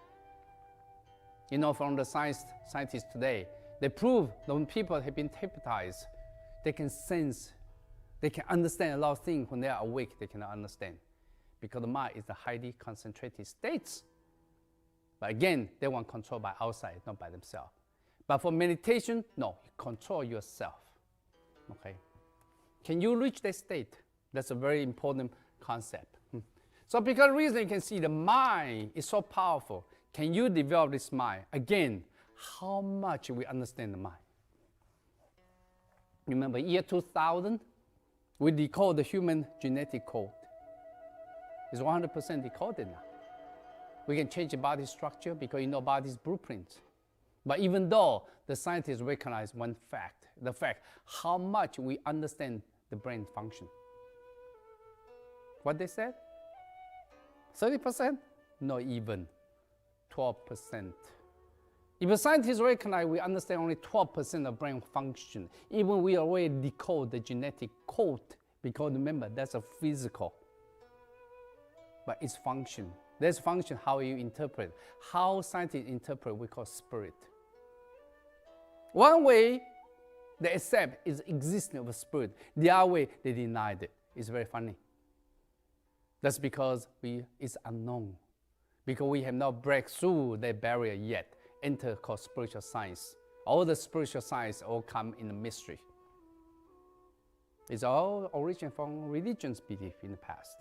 You know, from the scientists today, they prove that when people have been hypnotized, they can sense, they can understand a lot of things. When they are awake, they cannot understand. Because the mind is the highly concentrated states. But again, they want control by outside, not by themselves. But for meditation, no, you control yourself. Okay? Can you reach that state? That's a very important concept. So because of the reason you can see the mind is so powerful, can you develop this mind? Again, how much we understand the mind? Remember, year 2000, we decode the human genetic code. It's 100% decoded now. We can change the body structure because you know body's blueprint. But even though the scientists recognize one fact, the fact how much we understand the brain function. What they said? 30%? No, even 12%. If a scientist recognize we understand only 12% of brain function, even we already decode the genetic code, because remember, that's a physical. But it's function. There's function how you interpret. How scientists interpret, we call spirit. One way they accept is the existence of a spirit. The other way they denied it. It's very funny. That's because it's unknown. Because we have not break through that barrier yet. Enter called spiritual science. All the spiritual science all come in the mystery. It's all origin from religion's belief in the past.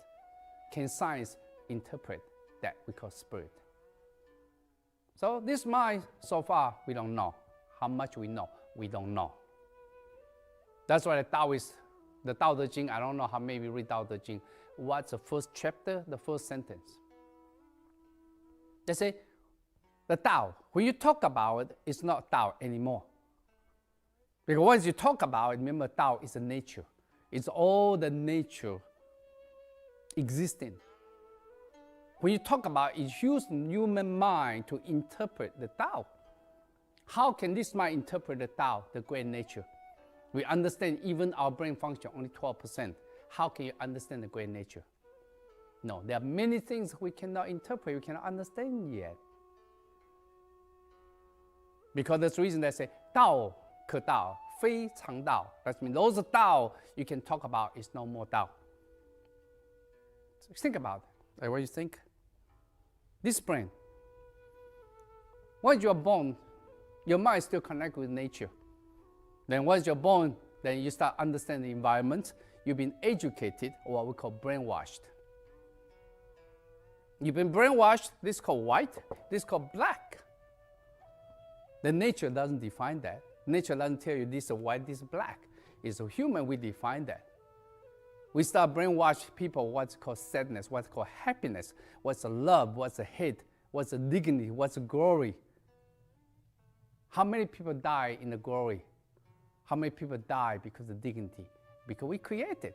Can science interpret that we call spirit? So this mind, so far, we don't know. How much we know, we don't know. That's why the Tao Te Ching, I don't know how many read Tao Te Ching. What's the first chapter, the first sentence? They say, the Tao, when you talk about it, it's not Tao anymore. Because once you talk about it, remember Tao is a nature. It's all the nature existing. when you talk about it, use human mind to interpret the Tao. How can this mind interpret the Tao, the great nature? We understand even our brain function only 12%. How can you understand the great nature? No, there are many things we cannot interpret, we cannot understand yet. Because that's the reason they say, Tao, ke Tao, fei chang Tao. That means those Tao you can talk about is no more Tao. So think about it. Like what you think? This brain. Once you are born, your mind is still connected with nature. Then once you're born, then you start understanding the environment. You've been educated, or what we call brainwashed. You've been brainwashed, this is called white, this is called black. The nature doesn't define that. Nature doesn't tell you this is white, this is black. It's a human, we define that. We start brainwash people what's called sadness, what's called happiness, what's a love, what's a hate, what's a dignity, what's a glory. How many people die in the glory? How many people die because of dignity? Because we created.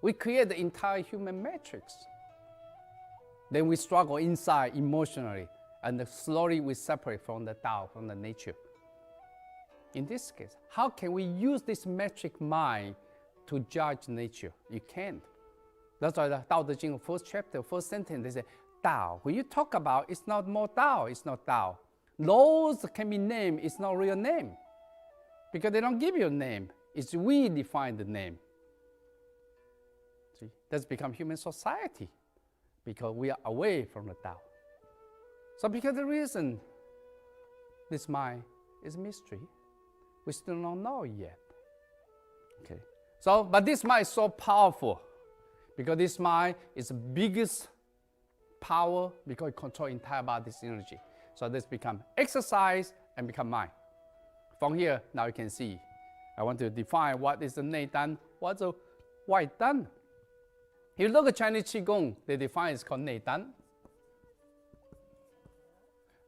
We create the entire human matrix. Then we struggle inside emotionally, and slowly we separate from the Tao, from the nature. In this case, how can we use this metric mind to judge nature? You can't. That's why the Tao Te Ching, first chapter, first sentence, they say, Tao. When you talk about, it's not more Tao, it's not Tao. Those can be named, it's not real name. Because they don't give you a name. It's we define the name. See, that's become human society because we are away from the Tao. So because the reason this mind is a mystery, we still don't know yet. Okay. So, but this mind is so powerful because this mind is the biggest power because it controls entire body's energy. So this become exercise and become mind. From here, now you can see, I want to define what is the Nei Dan, what's the White Dan. If you look at Chinese Qigong, they define it's called Nei Dan.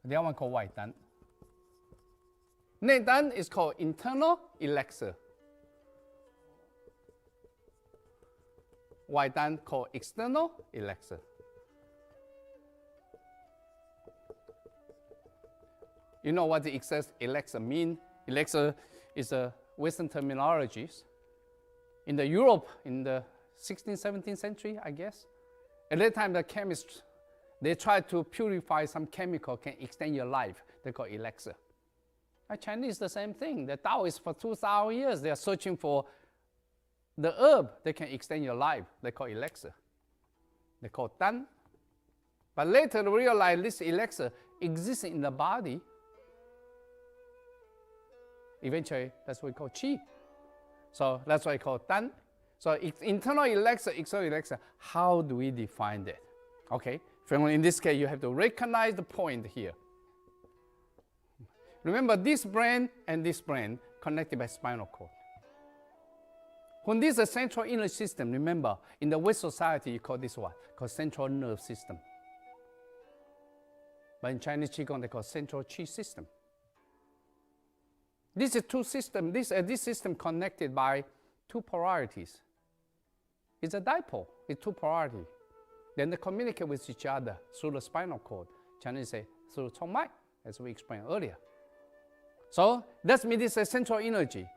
The other one called White Dan. Nei Dan is called internal elixir. White Dan called external elixir. You know what the elixir mean? Elixir is a Western terminology. In the Europe, in the 16th, 17th century, I guess, at that time the chemists, they try to purify some chemical can extend your life. They call elixir. Chinese the same thing. The Taoists for 2,000 years, they are searching for the herb that can extend your life. They call elixir. They call Dan. But later they realize this elixir exists in the body. Eventually, that's what we call Qi. So that's why we call Dan. So it's internal elixir, external elixir. How do we define that? Okay, in this case, you have to recognize the point here. Remember, this brain and this brain connected by spinal cord. When this is a central inner system, remember, in the West society, you call this what? Called central nerve system. But in Chinese Qigong, they call central Qi system. This is two systems. This system connected by two polarities. It's a dipole. It's two polarities. Then they communicate with each other through the spinal cord. Chinese say through Chong Mai, as we explained earlier. So that means it's a central energy.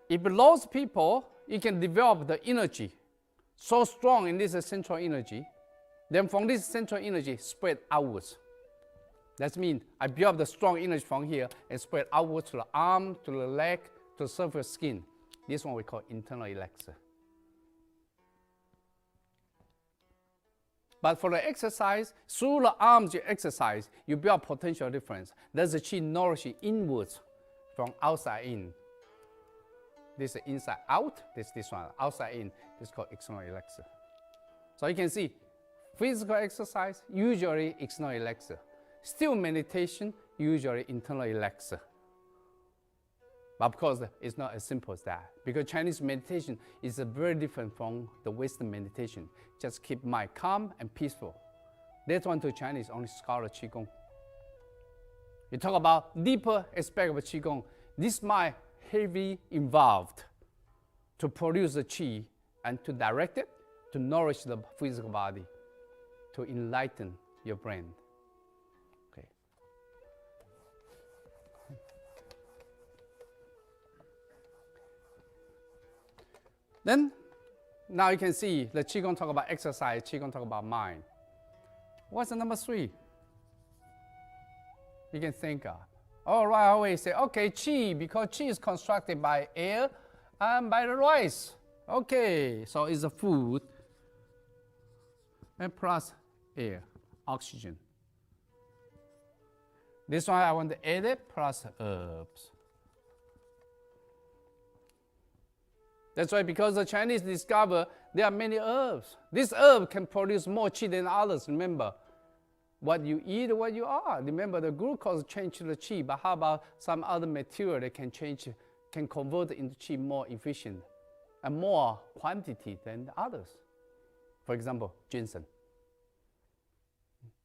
If those people, you can develop the energy so strong in this central energy, then from this central energy spread outwards. That means I build up the strong energy from here and spread outwards to the arm, to the leg, to the surface skin. This one we call internal elixir. But for the exercise, through the arms you exercise, you build potential difference. That's the Qi nourishing inwards from outside in. This is inside out, this one, outside in. This is called external elixir. So you can see, physical exercise, usually external elixir. Still meditation, usually internal elixir. But of course, it's not as simple as that. Because Chinese meditation is very different from the Western meditation. Just keep mind calm and peaceful. That one to Chinese only scholar Qigong. You talk about deeper aspect of Qigong. This mind heavily involved to produce the Qi and to direct it, to nourish the physical body. to enlighten your brain. Okay. Then, now you can see the Qigong talk about exercise, Qigong talk about mind. What's the number 3? You can think of. Oh, right away say, okay, Qi, because Qi is constructed by air and by the rice. Okay, so it's a food and plus air, oxygen. This one I want to add it plus herbs. That's why because the Chinese discover there are many herbs. This herb can produce more qi than others. Remember, what you eat, what you are. Remember, the glucose changes the qi, but how about some other material that can change, can convert into qi more efficient and more quantity than the others? For example, ginseng.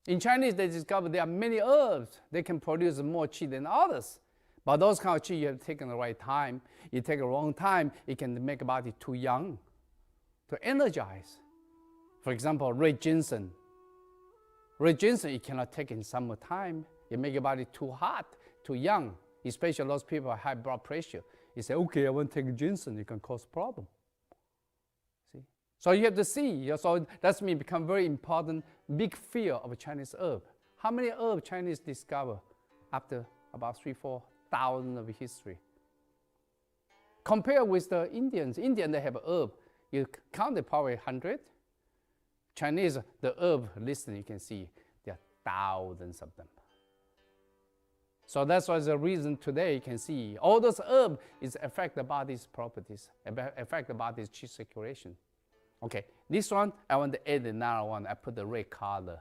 In Chinese, they discovered there are many herbs. They can produce more qi than others. But those kind of qi, you have to take in the right time. You take a wrong time, it can make the body too young to energize. For example, red ginseng. Red ginseng, you cannot take in summertime. It make your body too hot, too young, especially those people with high blood pressure. You say, okay, I want to take ginseng, it can cause problem. See? So you have to see. So that's me become very important, big field of Chinese herb. How many herbs Chinese discover after about 3,000-4,000 of history? Compare with the Indians. Indians, they have a herb. You count it probably 100. Chinese, the herb list, you can see there are thousands of them. So that's why the reason today you can see all those herbs is affect the body's properties, affect the body's qi circulation. Okay, this one I want to add another one. I put the red color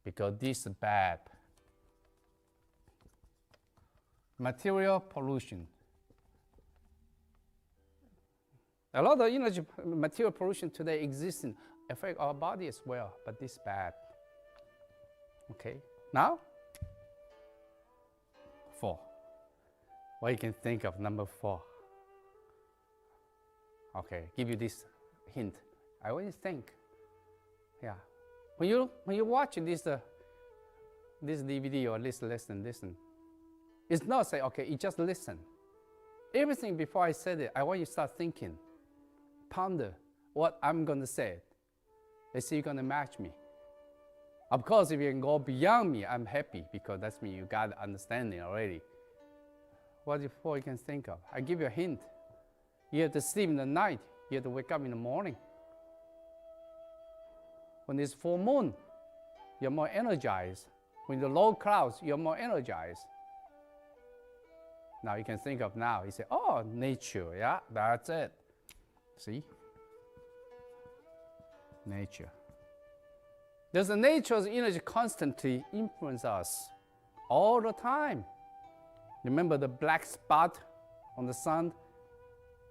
because this is bad. Material pollution. A lot of energy, material pollution today exists in affect our body as well, but this is bad. Okay, now 4. What you can think of number 4? Okay, give you this hint. I want you to think. Yeah, when you watch this DVD or this lesson, listen. It's not say okay, you just listen. Everything before I said it, I want you to start thinking, ponder what I'm going to say. Let's see, you're going to match me. Of course, if you can go beyond me, I'm happy because that's me. You got understanding already. What before you can think of? I give you a hint. You have to sleep in the night. You have to wake up in the morning. When it's full moon, you're more energized. When the low clouds, you're more energized. Now you can think of now. You say, oh, nature. Yeah, that's it. See? Nature. There's a nature's energy constantly influence us all the time. Remember the black spot on the sun?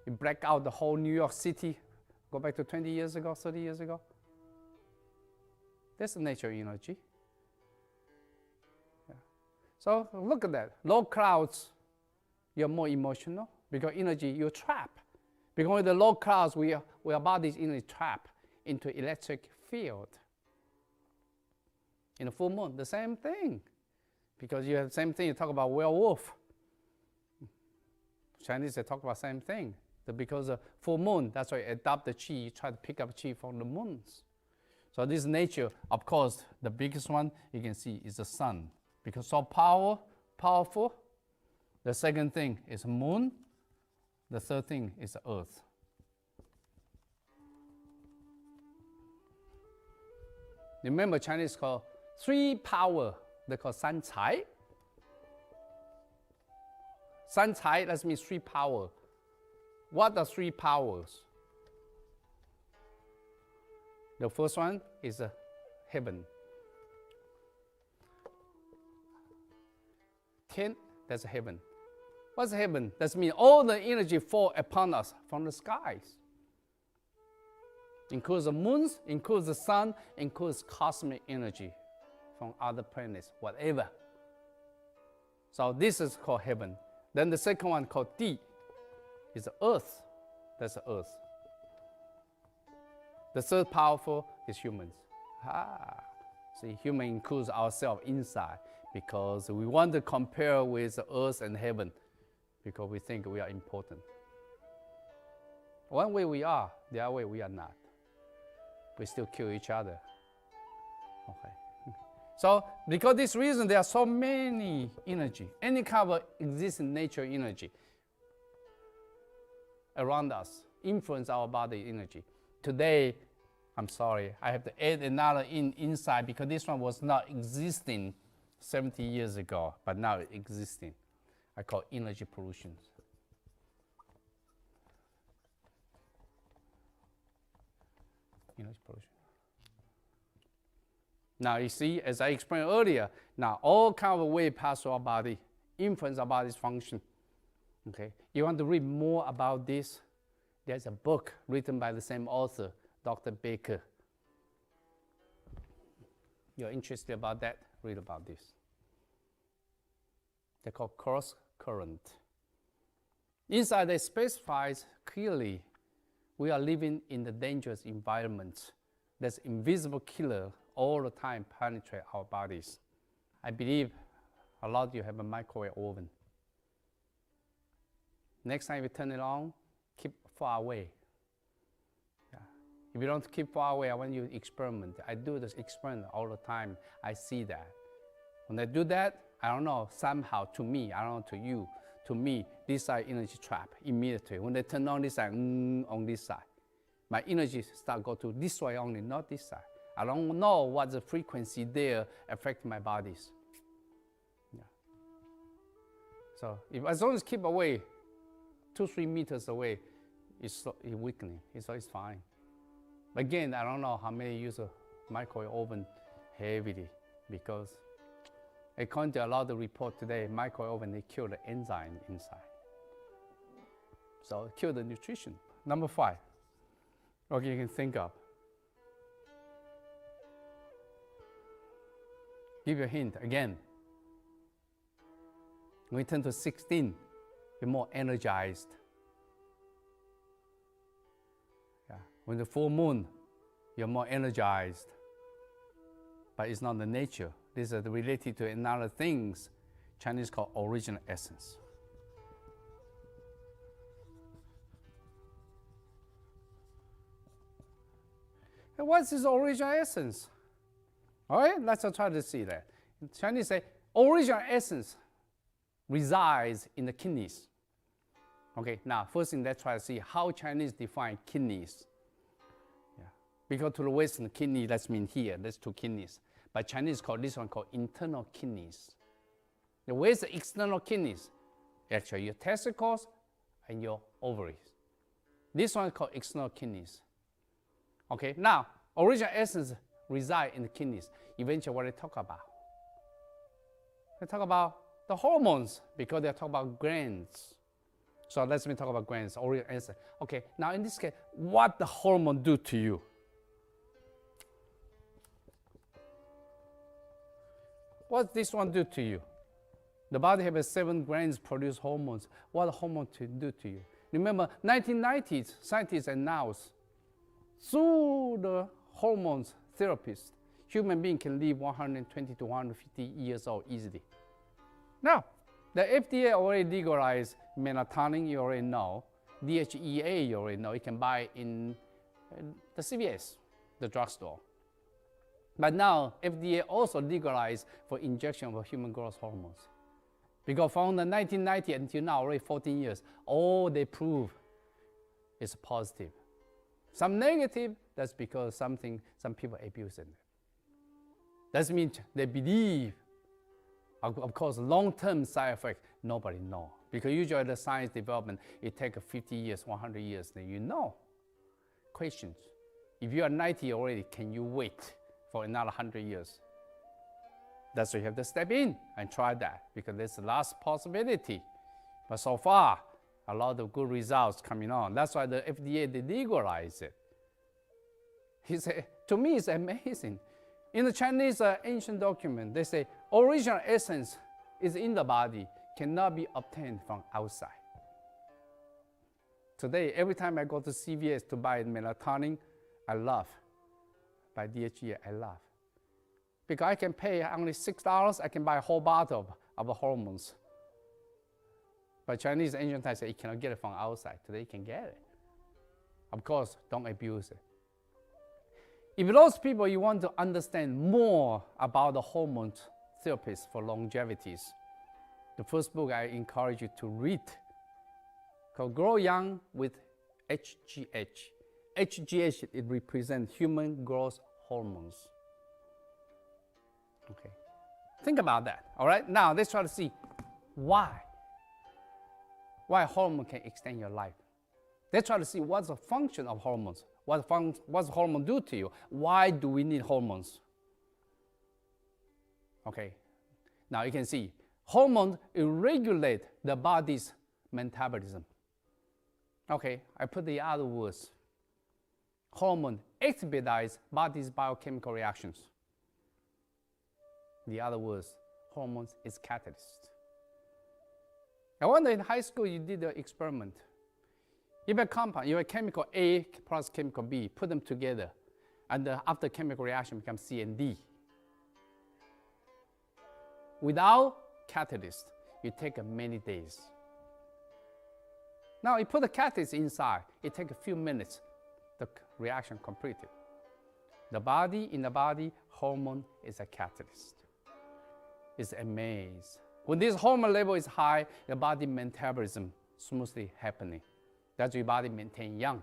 It black out the whole New York City. Go back to 20 years ago, 30 years ago. That's the nature energy. Yeah. So look at that. Low clouds, you're more emotional because energy you're trapped. Because with the low clouds, our body's energy trapped into electric field. In a full moon, the same thing. Because you have the same thing, you talk about werewolf. Chinese, they talk about the same thing. Because of full moon, that's why you adopt the qi, you try to pick up qi from the moons. So this nature, of course, the biggest one you can see is the sun. Because so powerful. The second thing is moon. The third thing is the earth. Remember, Chinese call 3 power. They call san cai. San cai, that means 3 power. What are 3 powers? The first one is heaven. 10, that's heaven. What's heaven? That means all the energy fall upon us from the skies. Includes the moons, includes the sun, includes cosmic energy from other planets, whatever. So this is called heaven. Then the second one called Di is the earth. That's the earth. The third powerful is humans. See, human includes ourselves inside because we want to compare with earth and heaven because we think we are important. One way we are, the other way we are not. We still kill each other. Okay. So because this reason, there are so many energy, any kind of existing nature energy around us, influence our body energy. Today, I'm sorry, I have to add another inside because this one was not existing 70 years ago, but now it's existing. I call energy pollution. Energy pollution. Now you see, as I explained earlier, now all kind of waves pass through our body, influence our body's function. Okay, you want to read more about this? There's a book written by the same author, Dr. Baker. You're interested about that? Read about this. They're called cross current. Inside, it specifies clearly we are living in the dangerous environment. There's invisible killer all the time penetrate our bodies. I believe a lot of you have a microwave oven. Next time you turn it on, keep far away. Yeah. If you don't keep far away, I want you to experiment. I do this experiment all the time. I see that. When I do that, I don't know, somehow to me, I don't know to you, to me, this side energy trap immediately. When they turn on this side, on this side, my energy start go to this way only, not this side. I don't know what the frequency there affect my bodies. Yeah. So if as long as keep away, 2-3 meters away, it's weakening. It's fine. But again, I don't know how many use a microwave oven heavily because according to a lot of report today, microwave oven, they kill the enzyme inside. So kill the nutrition. Number 5, okay, you can think of. Give you a hint again. When we turn to 16, we're more energized. Yeah. When the full moon, you're more energized. But it's not the nature. These are related to another things Chinese call original essence. And what's this original essence? All right, let's try to see that. Chinese say original essence resides in the kidneys. Okay, now first thing, let's try to see how Chinese define kidneys. Yeah. Because to the Western, kidney, that's mean here, that's 2 kidneys. But Chinese call this one called internal kidneys. Now, where's the external kidneys? Actually, your testicles and your ovaries. This one is called external kidneys. Okay, now, original essence reside in the kidneys. Eventually, what they talk about? They talk about the hormones because they talk about glands. So let me talk about glands, original essence. Okay, now in this case, what the hormone do to you? What this one do to you? The body has 7 glands produce hormones. What the hormone to do to you? Remember, 1990s, scientists announced through the hormones therapists, human being can live 120 to 150 years old easily. Now, the FDA already legalized melatonin, you already know. DHEA, you already know. You can buy in the CVS, the drugstore. But now, FDA also legalized for injection of human growth hormones. Because from the 1990 until now, already 14 years, all they prove is positive. Some negative, that's because some people abuse it. That means they believe. Of course, long-term side effect, nobody knows. Because usually the science development, it takes 50 years, 100 years, then you know. Questions. If you are 90 already, can you wait for another 100 years? That's why you have to step in and try that, because that's the last possibility. But so far, a lot of good results coming on. That's why the FDA, they legalize it. He said, to me, it's amazing. In the Chinese ancient document, they say, original essence is in the body, cannot be obtained from outside. Today, every time I go to CVS to buy melatonin, I laugh. By DHEA, I laugh. because I can pay only $6, I can buy a whole bottle of hormones. But Chinese ancient time said you cannot get it from outside. Today you can get it. Of course, don't abuse it. If those people you want to understand more about the hormone therapies for longevities, the first book I encourage you to read called Grow Young with HGH. HGH, it represents human growth hormones. Okay, think about that. All right, now let's try to see why hormone can extend your life. Let's try to see what's the function of hormones. What's hormone do to you? Why do we need hormones? Okay, now you can see hormones regulate the body's metabolism. Okay, I put the other words. Hormone expedites body's biochemical reactions. The other words, hormones is catalyst. I wonder in high school you did an experiment. You have a compound, you have chemical A plus chemical B, put them together, and after chemical reaction becomes C and D. Without catalyst, it takes many days. Now you put the catalyst inside, it takes a few minutes, the reaction completed. In the body, hormone is a catalyst. It's amazing. When this hormone level is high, the body metabolism smoothly happening. That's why your body maintain young.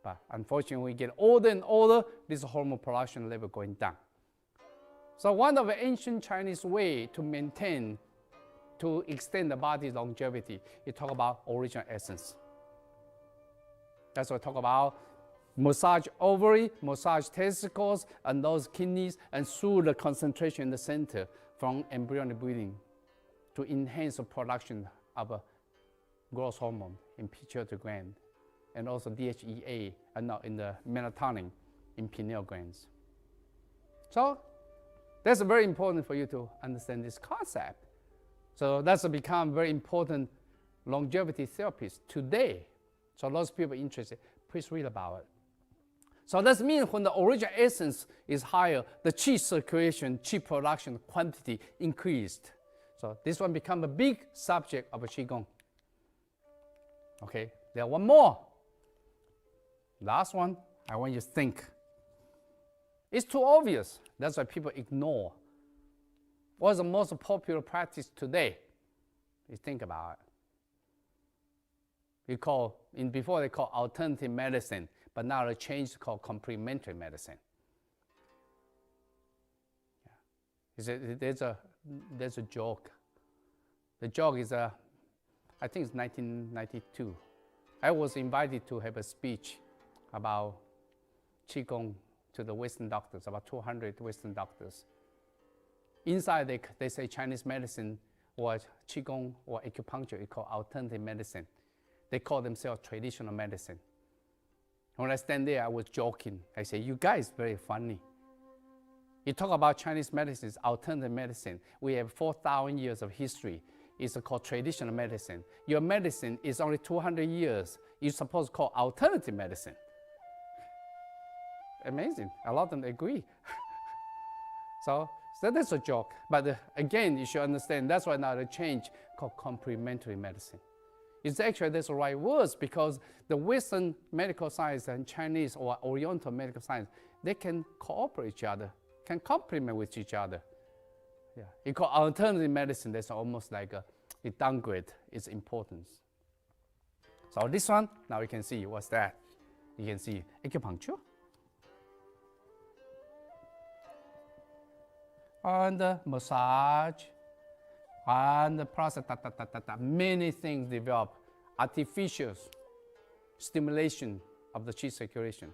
But unfortunately, when we get older and older, this hormone production level going down. So one of the ancient Chinese way to maintain, to extend the body's longevity, you talk about original essence. That's what I talk about. Massage ovary, massage testicles, and those kidneys, and through the concentration in the center from embryonic breeding to enhance the production of a growth hormone in pituitary gland, and also DHEA, and not in the melatonin in pineal glands. So that's very important for you to understand this concept. So that's become very important longevity therapies today. So those people interested, please read about it. So that means when the original essence is higher, the qi circulation, qi production quantity increased. So this one become a big subject of a Qigong. Okay, there one more. Last one, I want you to think. It's too obvious. That's why people ignore. What's the most popular practice today? You think about it. Before they call alternative medicine, but now they changed to call complementary medicine. Yeah. There's a joke. The joke is, I think it's 1992. I was invited to have a speech about Qigong to the Western doctors, about 200 Western doctors. Inside they say Chinese medicine or Qigong or acupuncture is called alternative medicine. They call themselves traditional medicine. When I stand there, I was joking. I say, you guys very funny. You talk about Chinese medicine, alternative medicine. We have 4,000 years of history. It's called traditional medicine. Your medicine is only 200 years. You're supposed to call alternative medicine. Amazing. A lot of them agree. So that's a joke. But again, you should understand, that's why now they change called complementary medicine. It's actually, that's the right words, because the Western medical science and Chinese or Oriental medical science, they can cooperate each other, can complement with each other. Yeah. You call alternative medicine, that's almost like it downgrade its importance. So this one, now you can see what's that. You can see acupuncture. And massage. And the process, many things develop. Artificial stimulation of the qi circulation.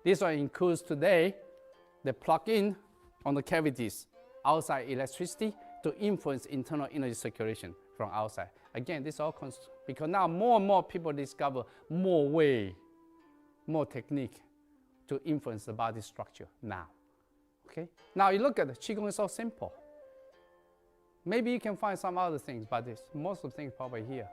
This one includes today, they plug in on the cavities outside electricity to influence internal energy circulation from outside. Again, this all comes because now more and more people discover more way, more technique to influence the body structure now. Okay? Now you look at the Qigong is so simple. Maybe you can find some other things, but most of the things probably here.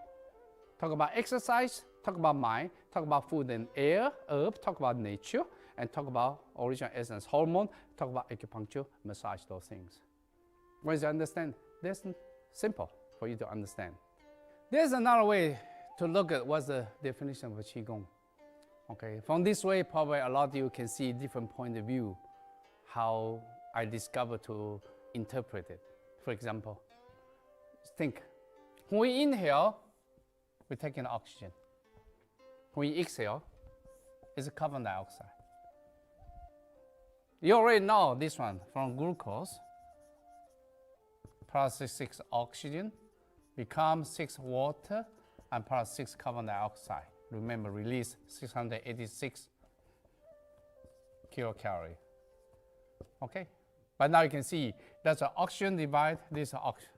Talk about exercise, talk about mind, talk about food and air, herb, talk about nature, and talk about original essence hormone, talk about acupuncture, massage those things. Once you understand, that's simple for you to understand. There's another way to look at what's the definition of a Qigong. Okay, from this way, probably a lot of you can see different point of view, how I discovered to interpret it. For example, think, when we inhale, we take in oxygen. When we exhale, it's carbon dioxide. You already know this one from glucose, plus 6 oxygen, becomes 6 water, and plus 6 carbon dioxide. Remember, release 686 kilocalorie. Okay, but now you can see that's an oxygen divide, this is oxygen.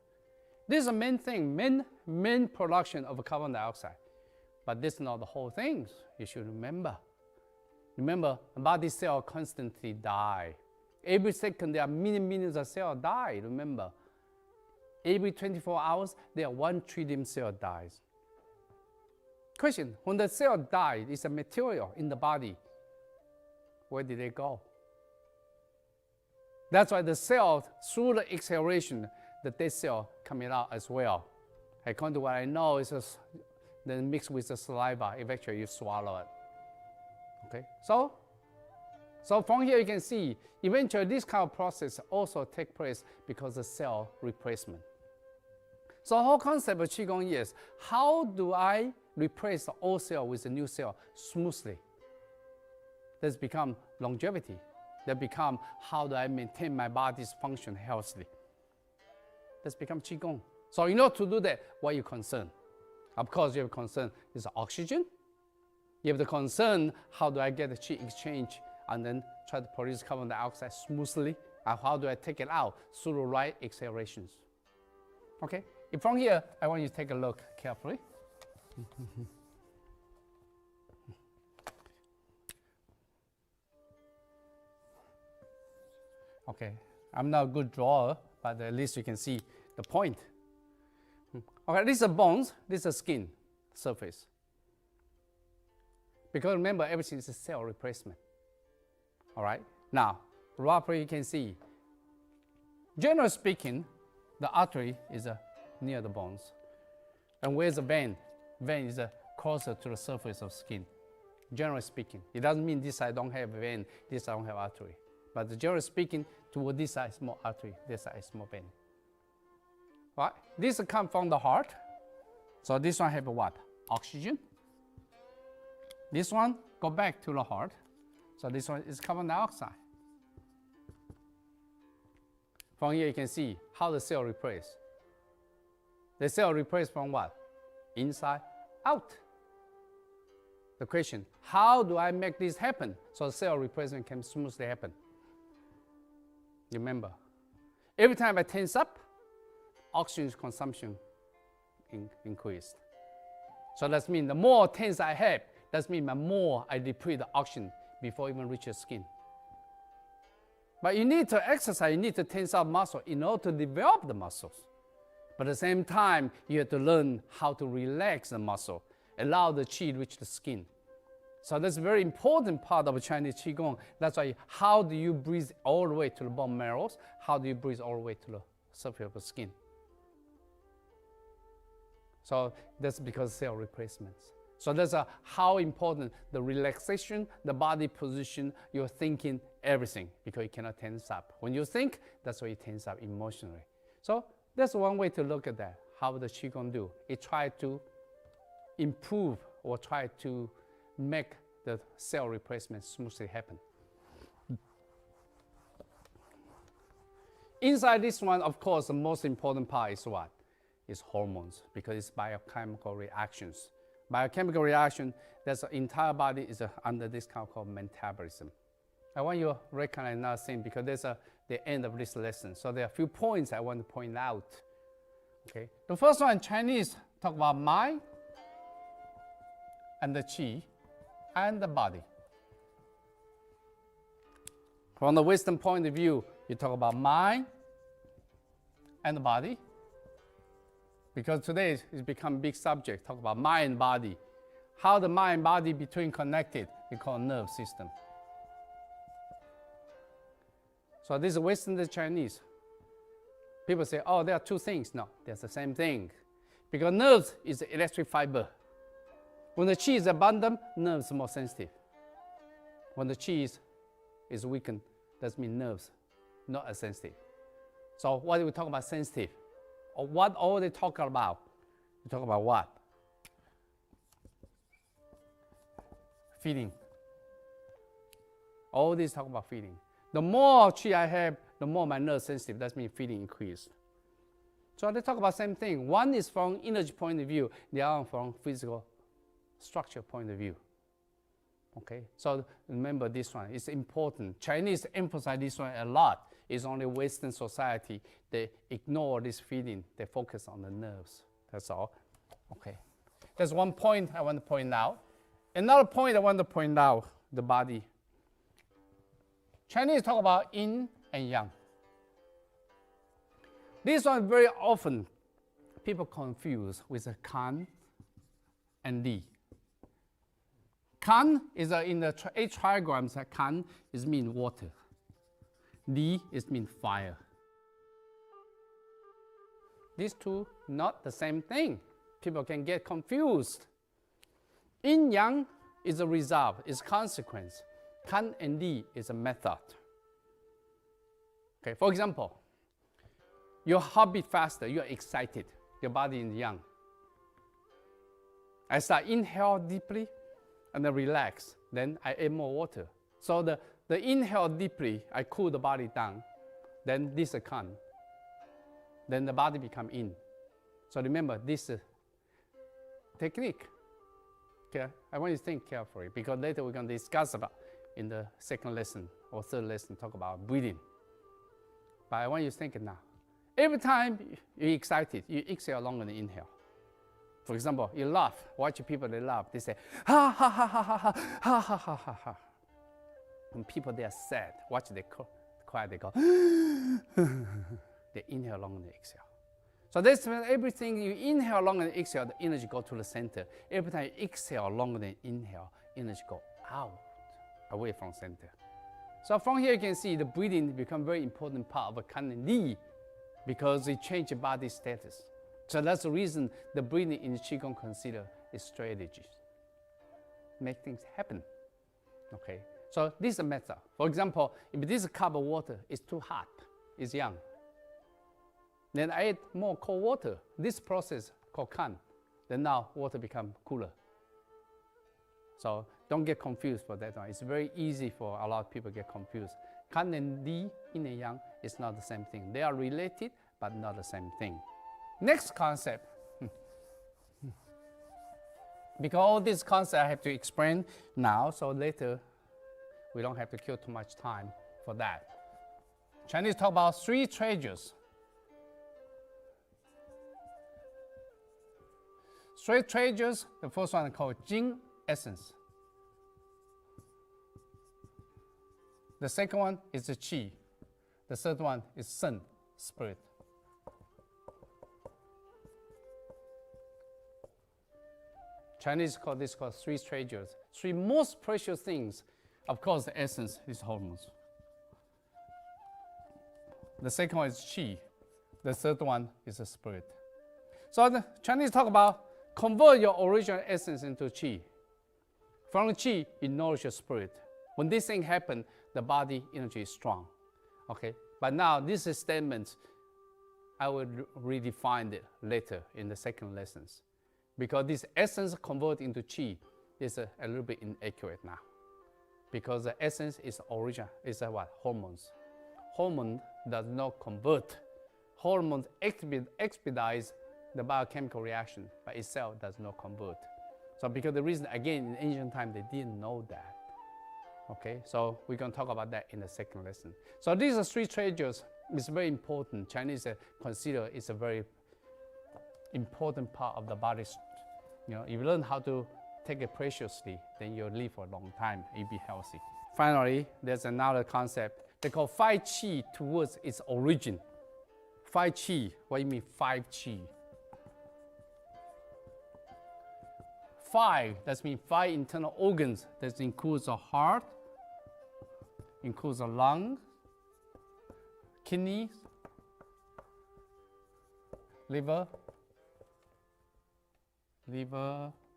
This is the main thing, main production of carbon dioxide. But this is not the whole thing, you should remember. Remember, body cells constantly die. Every second there are millions of cells die, remember. Every 24 hours, there are 1 trillion cells dies. Question, when the cell died, it's a material in the body. Where did it go? That's why the cell, through the exhalation, the dead cell coming out as well. According to what I know, it's just then mixed with the saliva, eventually you swallow it. Okay, so from here you can see, eventually this kind of process also takes place because of cell replacement. So the whole concept of Qigong is, how do I replace the old cell with a new cell smoothly? That's become longevity. That become, how do I maintain my body's function healthily? That's become Qigong. So in order to do that, what are you concerned? Of course, you have concern is oxygen. You have the concern, how do I get the Qi exchange and then try to produce carbon dioxide smoothly? And how do I take it out through the right exhalations? Okay, from here, I want you to take a look carefully. Okay, I'm not a good drawer, but at least you can see the point. Okay, this is bones, this is skin surface. Because remember, everything is a cell replacement. All right, now, roughly you can see, generally speaking, the artery is near the bones. And where's the vein? Vein is closer to the surface of skin, generally speaking. It doesn't mean this side don't have vein, this side don't have artery. But generally speaking, toward this side is more artery, this side is more vein. Right? This comes from the heart. So this one have what? Oxygen. This one go back to the heart. So this one is carbon dioxide. From here you can see how the cell replace. The cell replace from what? Inside out. The question, how do I make this happen so the cell replacement can smoothly happen? Remember, every time I tense up, oxygen consumption increased. So that means the more tense I have, that means the more I deplete the oxygen before it even reaches skin. But you need to exercise, you need to tense up muscle in order to develop the muscles. But at the same time, you have to learn how to relax the muscle, allow the qi to reach the skin. So that's a very important part of Chinese Qigong. That's why, how do you breathe all the way to the bone marrows? How do you breathe all the way to the surface of the skin? So that's because cell replacements. So that's how important the relaxation, the body position, your thinking, everything, because you cannot tense up. When you think, that's why you tense up emotionally. So that's one way to look at that, how the Qigong do. It try to improve or try to make the cell replacement smoothly happen. Inside this one, of course, the most important part is what? Is hormones, because it's biochemical reactions. Biochemical reaction, that's the entire body is under this kind of called metabolism. I want you to recognize another thing because there's the end of this lesson. So there are a few points I want to point out. Okay, the first one in Chinese talk about mind and the qi and the body. From the Western point of view, you talk about mind and the body. Because today it's become a big subject, talk about mind and body. How the mind and body between connected, we call nerve system. So this is Western and Chinese. People say, oh, there are two things. No, there's the same thing. Because nerves is the electric fiber. When the qi is abundant, nerves are more sensitive. When the qi is weakened, that means nerves not as sensitive. So what do we talk about sensitive? Or what all they talk about? We talk about what? Feeling. All these talk about feeling. The more qi I have, the more my nerve sensitive. That means feeling increased. So they talk about same thing. One is from energy point of view, the other from physical structure point of view. Okay, so remember this one. It's important. Chinese emphasize this one a lot. It's only Western society. They ignore this feeling. They focus on the nerves. That's all. Okay, there's one point I want to point out. Another point I want to point out, the body. Chinese talk about yin and yang. This one very often people confuse with kan and li. Kan is in the 8 trigrams. Kan is mean water. Li is mean fire. These two not the same thing. People can get confused. Yin yang is a result, is consequence. Kan and li is a method. Okay, for example, your heart beat faster, you are excited, your body is young. I start inhale deeply and then relax, then I add more water. So the inhale deeply, I cool the body down, then this is kan. Then the body become in. So remember this technique. Okay, I want you to think carefully because later we're going to discuss about in the second lesson or third lesson, talk about breathing. But I want you to think it now. Every time you're excited, you exhale longer than inhale. For example, you laugh. Watch people, they laugh. They say, ha, ha, ha, ha, ha, ha, ha, ha, ha, ha, ha. When people, they are sad, watch they quiet, they go, they inhale longer than exhale. So that's when everything you inhale longer than exhale, the energy go to the center. Every time you exhale longer than inhale, energy go out, away from center. So from here you can see the breathing become very important part of a kan and li because it change the body status. So that's the reason the breathing in the Qigong consider is strategy. Make things happen. Okay. So this is a method. For example, if this cup of water is too hot, it's young. Then I add more cold water. This process called kan. Then now water become cooler. So don't get confused for that one. It's very easy for a lot of people to get confused. Kan and li, yin and yang, is not the same thing. They are related, but not the same thing. Next concept. Because all these concepts I have to explain now, so later we don't have to kill too much time for that. Chinese talk about 3 treasures. 3 treasures, the first one is called Jing, essence. The second one is the qi. The third one is Shen, spirit. Chinese call this called 3 treasures. 3 most precious things. Of course, the essence is hormones. The second one is qi. The third one is the spirit. So the Chinese talk about convert your original essence into qi. From the qi, you nourish your spirit. When this thing happens, the body energy is strong. Okay, but now this is statements, I will redefine it later in the second lessons. Because this essence convert into qi is a little bit inaccurate now. Because the essence is original, is what? Hormones. Hormone does not convert. Hormones expedite the biochemical reaction, but itself does not convert. So because the reason, again, in ancient time, they didn't know that. Okay, so we're going to talk about that in the second lesson. So these are 3 treasures. It's very important. Chinese consider it's a very important part of the body. You know, if you learn how to take it preciously, then you'll live for a long time, you'll be healthy. Finally, there's another concept. They call 5 qi towards its origin. 5 qi, what do you mean 5 qi? 5, that means 5 internal organs. That includes the heart, includes the lung, kidneys, liver,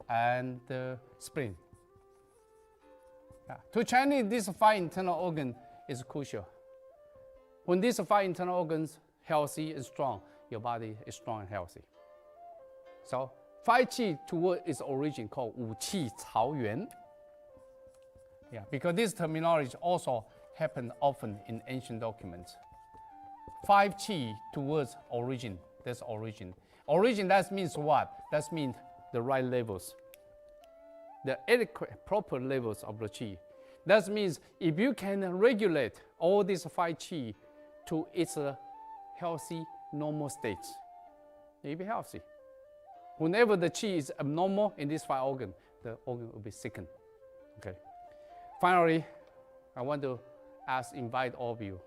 and spleen. Yeah. To Chinese, these 5 internal organs is crucial. When these 5 internal organs healthy and strong, your body is strong and healthy. So 5 qi toward its origin called 五气曹元. Yeah, because this terminology also happened often in ancient documents. 5 qi towards origin. That's origin. Origin, that means what? That means the right levels, the adequate, proper levels of the qi. That means if you can regulate all these 5 qi to its healthy, normal states, you'll be healthy. Whenever the qi is abnormal in these 5 organs, the organ will be sickened. Okay. Finally, I want to invite all of you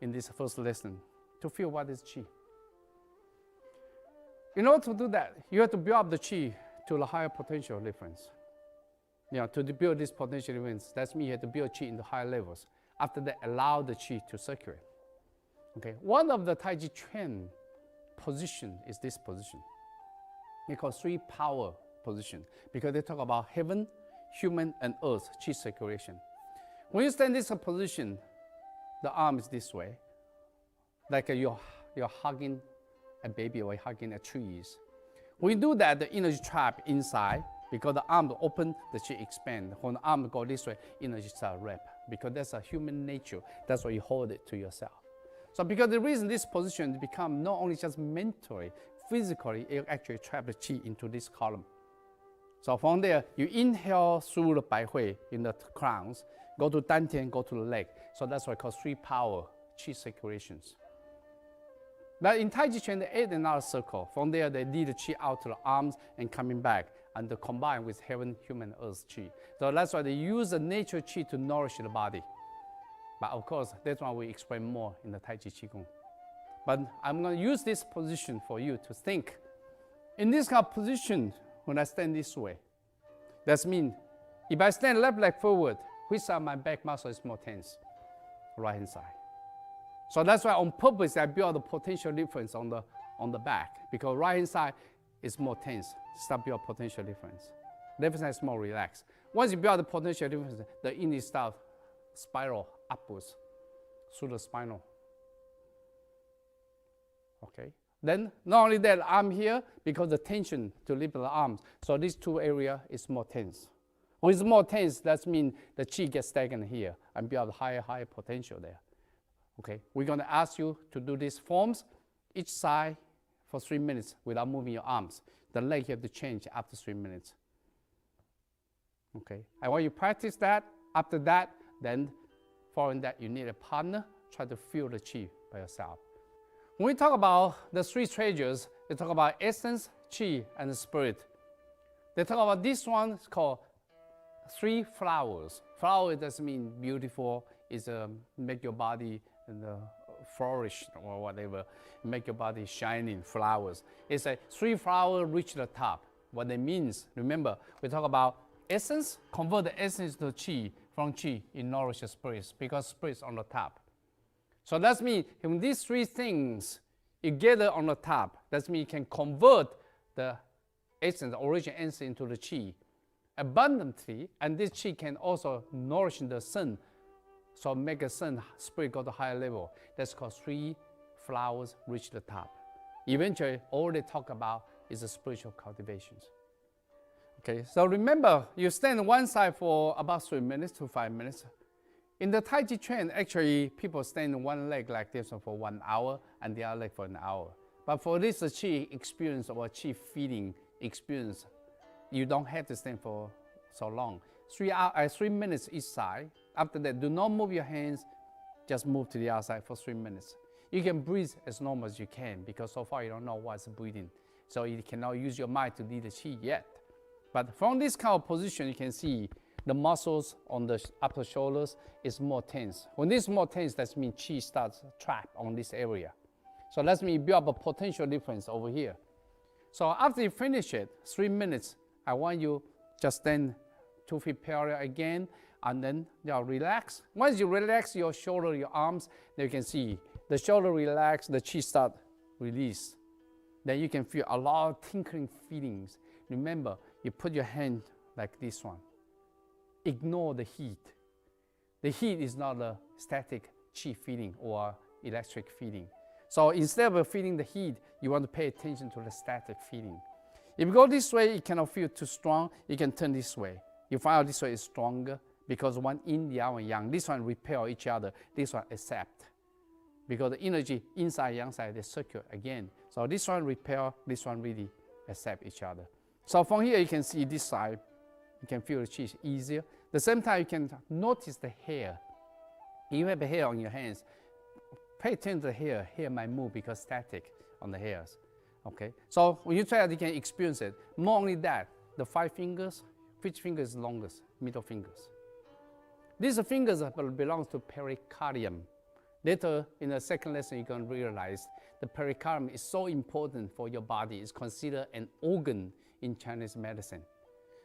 in this first lesson to feel what is qi. In order to do that, you have to build up the qi to the higher potential difference. To build this potential difference, that means you have to build qi in the higher levels. After that, allow the qi to circulate. Okay. One of the Tai Chi Chuan position is this position. They call 3 power position because they talk about heaven, human, and earth qi circulation. When you stand in this position, the arm is this way, like you're hugging a baby or hugging a tree. When you do that, the energy trap inside, because the arm open, the qi expand. When the arm go this way, energy start wrap. Because that's a human nature. That's why you hold it to yourself. So because the reason this position become not only just mentally, physically, it actually trap the qi into this column. So from there, you inhale through the Bai Hui in the crowns, go to Dantian, go to the leg. So that's what I call 3 power qi circulations. But in Tai Chi Chuan, they add another circle. From there, they lead the qi out to the arms and coming back, and they combine with heaven, human, earth qi. So that's why they use the nature qi to nourish the body. But of course, that's why we explain more in the Tai Chi Qigong. But I'm going to use this position for you to think. In this kind of position, when I stand this way, that means if I stand left leg forward, which side of my back muscle is more tense? Right hand side. So that's why on purpose I build the potential difference on the back, because right hand side is more tense. Start build potential difference. Left side is more relaxed. Once you build the potential difference, the energy start spiral upwards through the spinal. Okay. Then not only that, arm here, because the tension to lift the arms. So these 2 areas is more tense. When it's more tense, that means the qi gets stagnant here and build higher potential there. Okay, we're going to ask you to do these forms, each side for 3 minutes without moving your arms. The leg you have to change after 3 minutes. Okay, I want you to practice that. After that, then following that, you need a partner. Try to feel the qi by yourself. When we talk about the 3 treasures, they talk about essence, qi, and spirit. They talk about this one, it's called 3 flowers. Flower doesn't mean beautiful, it's make your body flourish or whatever, make your body shining, flowers. It's a 3 flowers reach the top. What it means, remember, we talk about essence, convert the essence to qi, from qi, it nourishes the spirits, because spirits on the top. So that means when these 3 things you gather on the top, that means you can convert the essence, the origin essence into the qi abundantly, and this qi can also nourish the sun, so make a sun spirit go to higher level. That's called 3 flowers reach the top. Eventually, all they talk about is the spiritual cultivations. Okay, so remember, you stand on one side for about 3 minutes to 5 minutes. In the Tai Chi Chuan, actually, people stand on one leg like this for 1 hour and the other leg for an hour. But for this qi experience or qi feeling experience, you don't have to stand for so long. 3 minutes each side. After that, do not move your hands, just move to the other side for 3 minutes. You can breathe as normal as you can, because so far you don't know what's breathing. So you cannot use your mind to lead the qi yet. But from this kind of position, you can see the muscles on the upper shoulders is more tense. When this is more tense, that means qi starts trapped on this area. So that means you build up a potential difference over here. So after you finish it, 3 minutes, I want you just stand 2 feet parallel again, and then relax. Once you relax your shoulder, your arms, then you can see the shoulder relax, the chi start release. Then you can feel a lot of tingling feelings. Remember, you put your hand like this one. Ignore the heat. The heat is not a static chi feeling or electric feeling. So instead of feeling the heat, you want to pay attention to the static feeling. If you go this way, it cannot feel too strong, you can turn this way. You find out this way is stronger because one yin, the other yang. This one repel each other, this one accept. Because the energy inside, yang side, they circle again. So this one repel, this one really accept each other. So from here, you can see this side, you can feel the chi easier. At the same time, you can notice the hair. If you have a hair on your hands, pay attention to the hair. Hair might move because static on the hairs. Okay, so when you try it, you can experience it. Not only that, the 5 fingers, which finger is longest? Middle fingers. These fingers belong to pericardium. Later in the second lesson, you're going to realize the pericardium is so important for your body. It's considered an organ in Chinese medicine.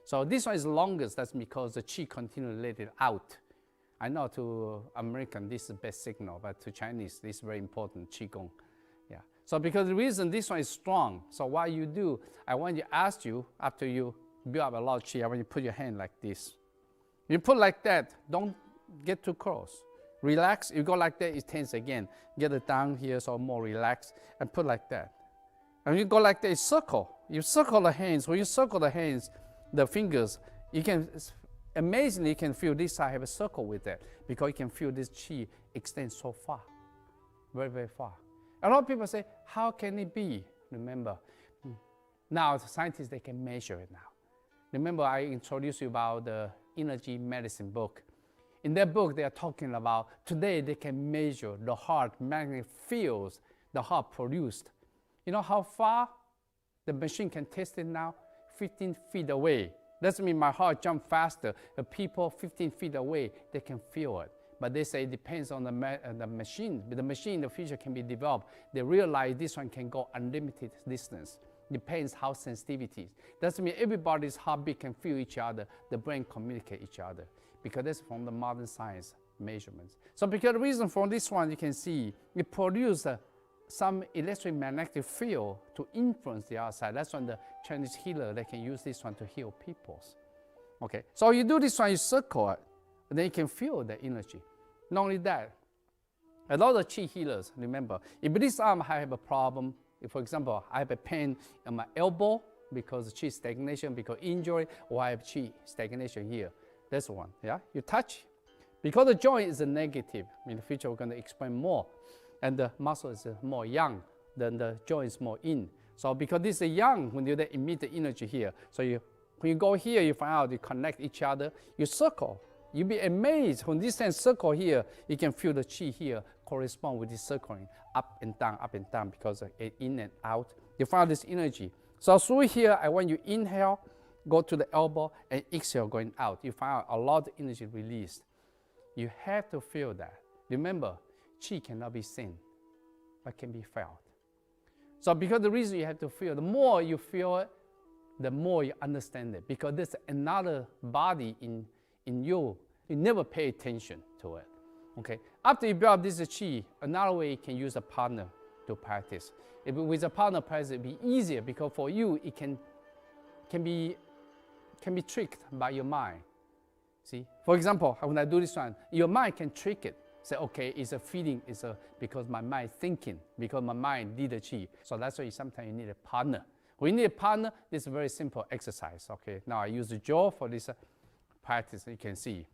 So this one is longest. That's because the qi continues to let it out. I know to American this is the best signal, but to Chinese this is very important, qigong. Yeah. So because the reason this one is strong, so what you do, I want to ask you, after you build up a lot of qi, I want you to put your hand like this. You put like that, don't get too close. Relax, you go like that, it tense again. Get it down here, so more relaxed, and put like that. And you go like that, circle. You circle the hands. When you circle the hands, the fingers, you can, amazingly, you can feel this side have a circle with that, because you can feel this qi extend so far, very, very far. A lot of people say, how can it be? Remember, now the scientists, they can measure it now. Remember, I introduced you about the energy medicine book. In that book, they are talking about, today they can measure the heart magnetic fields the heart produced. You know how far the machine can test it now? 15 feet away. Doesn't mean my heart jump faster. The people 15 feet away, they can feel it. But they say it depends on the machine. The machine in the future can be developed. They realize this one can go unlimited distance. Depends how sensitivity is. Doesn't mean everybody's heartbeat can feel each other. The brain communicate each other. Because that's from the modern science measurements. So because the reason for this one, you can see it produces some electromagnetic field to influence the outside. That's when the Chinese healer, they can use this one to heal people. Okay, so you do this one, you circle it, and then you can feel the energy. Not only that, a lot of qi healers, remember, if this arm I have a problem, if, for example, I have a pain in my elbow because of qi stagnation, because injury, or I have qi stagnation here, that's one, yeah? You touch, because the joint is a negative. In the future, we're going to explain more. And the muscle is more yang, then the joint is more in. So because this is yang, when you emit the energy here, so when you go here, you find out you connect each other, you circle. You'll be amazed when this hand circle here, you can feel the qi here correspond with this circling up and down because of in and out. You find this energy. So through here, I want you inhale, go to the elbow, and exhale going out. You find out a lot of energy released. You have to feel that. Remember, qi cannot be seen, but can be felt. So because the reason you have to feel, the more you feel it, the more you understand it. Because there's another body in you. You never pay attention to it. Okay. After you build up this qi, another way you can use a partner to practice. With a partner practice, it'll be easier because for you, it can be tricked by your mind. See, for example, when I do this one, your mind can trick it. Say, okay, it's a feeling, because my mind thinking, because my mind did the qi. So that's why sometimes you need a partner. When you need a partner, this is a very simple exercise. Okay, now I use the jaw for this practice, you can see.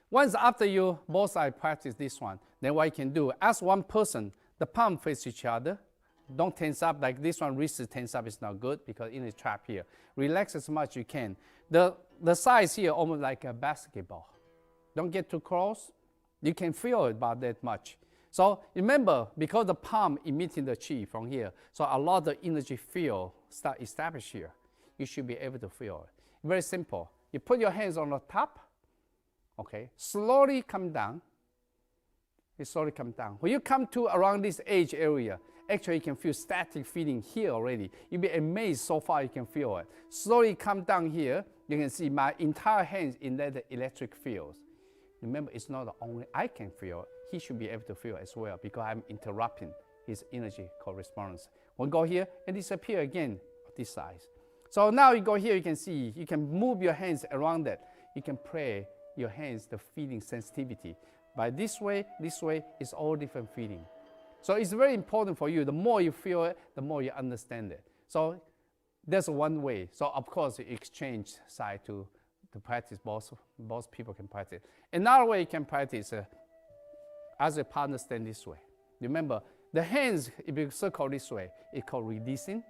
Once after you both sides practice this one, then what you can do, as one person, the palm face each other. Don't tense up like this one, wrist tense up is not good because it is trapped here. Relax as much as you can. The size here almost like a basketball. Don't get too close. You can feel it about that much. So remember, because the palm emitting the qi from here, so a lot of energy field start established here. You should be able to feel it. Very simple. You put your hands on the top, okay, slowly come down. You slowly come down. When you come to around this edge area, actually you can feel static feeling here already. You'll be amazed so far you can feel it. Slowly come down here. you can see my entire hands in that electric field. Remember, it's not only I can feel, he should be able to feel as well because I'm interrupting his energy correspondence. We'll go here and disappear again this size. So now you go here, you can see, you can move your hands around that. You can play your hands, the feeling sensitivity. By this way, it's all different feeling. So it's very important for you. The more you feel it, the more you understand it. So that's one way. So of course, you exchange side to practice, both people can practice. Another way you can practice, as a partner stand this way. Remember, the hands, if you circle this way, it's called releasing.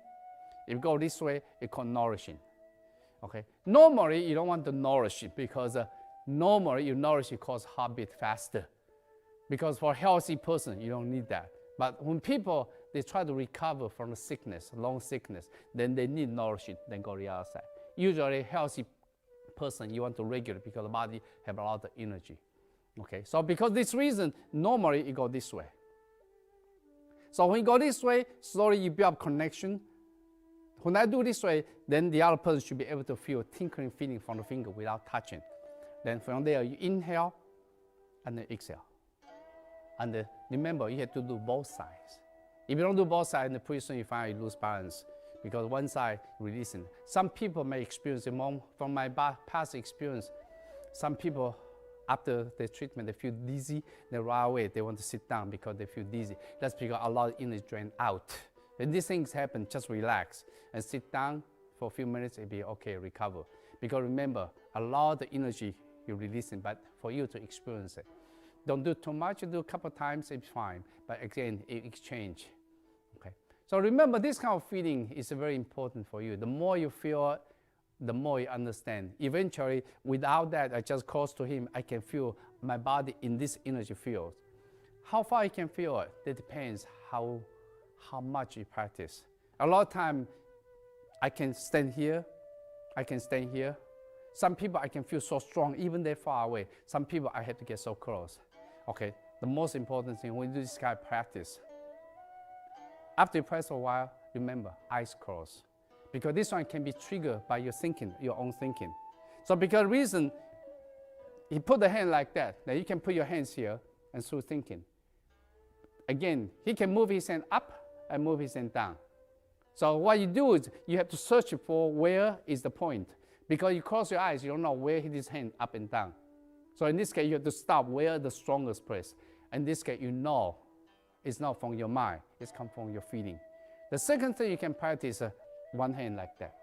If you go this way, it's called nourishing. Okay? Normally, you don't want to nourish it because normally you nourish it cause heartbeat faster. Because for a healthy person, you don't need that. But when people, they try to recover from the sickness, long sickness, then they need nourishing, then go the other side. Usually, a healthy person, you want to regulate because the body have a lot of energy. Okay, so because this reason, normally you go this way. So when you go this way, slowly you build up connection. When I do this way, then the other person should be able to feel a tinkling feeling from the finger without touching. Then from there, you inhale and then exhale. And remember, you have to do both sides. If you don't do both sides, then pretty soon you find you lose balance because one side releasing. Some people may experience it more. From my past experience, some people, after the treatment, they feel dizzy. They right away, they want to sit down because they feel dizzy. That's because a lot of energy drained out. When these things happen, just relax and sit down for a few minutes, it'll be okay, recover. Because remember, a lot of the energy you're releasing, but for you to experience it. Don't do too much, you do a couple of times, it's fine. But again, it exchange. Okay. So remember, this kind of feeling is very important for you. The more you feel it, the more you understand. Eventually, without that, I just close to him, I can feel my body in this energy field. How far I can feel it, that depends how much you practice. A lot of time, I can stand here, I can stand here. Some people I can feel so strong, even they're far away. Some people I have to get so close. Okay, the most important thing when you do this kind of practice, after you practice a while, remember, eyes closed. Because this one can be triggered by your thinking, your own thinking. So because reason, you put the hand like that, then you can put your hands here and through thinking. Again, he can move his hand up and move his hand down. So what you do is you have to search for where is the point. Because you close your eyes, you don't know where his hand up and down. So in this case, you have to stop where the strongest place. In this case, you know it's not from your mind, it's come from your feeling. The second thing you can practice one hand like that.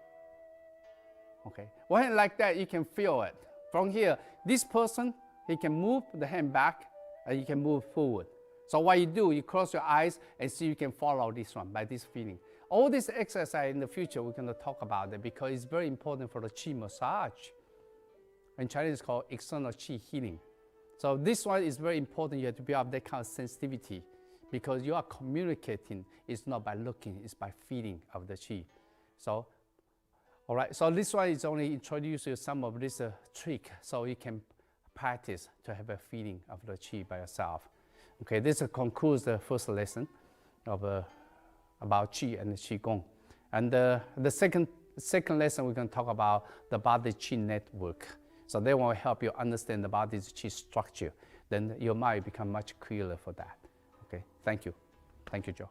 Okay, one hand like that, you can feel it. From here, this person, he can move the hand back and you can move forward. So what you do, you close your eyes and see you can follow this one by this feeling. All this exercise in the future, we're going to talk about it because it's very important for the Qi massage. In Chinese, it's called external Qi healing. So this one is very important. You have to build up that kind of sensitivity because you are communicating. It's not by looking, it's by feeling of the Qi. So, all right, so this one is only introduce you some of this trick so you can practice to have a feeling of the Qi by yourself. Okay, this concludes the first lesson of about Qi and Qigong. And the second lesson, we're going to talk about the body Qi network. So they will help you understand the body's Qi structure. Then your mind become much clearer for that. Okay, thank you. Thank you, Joe.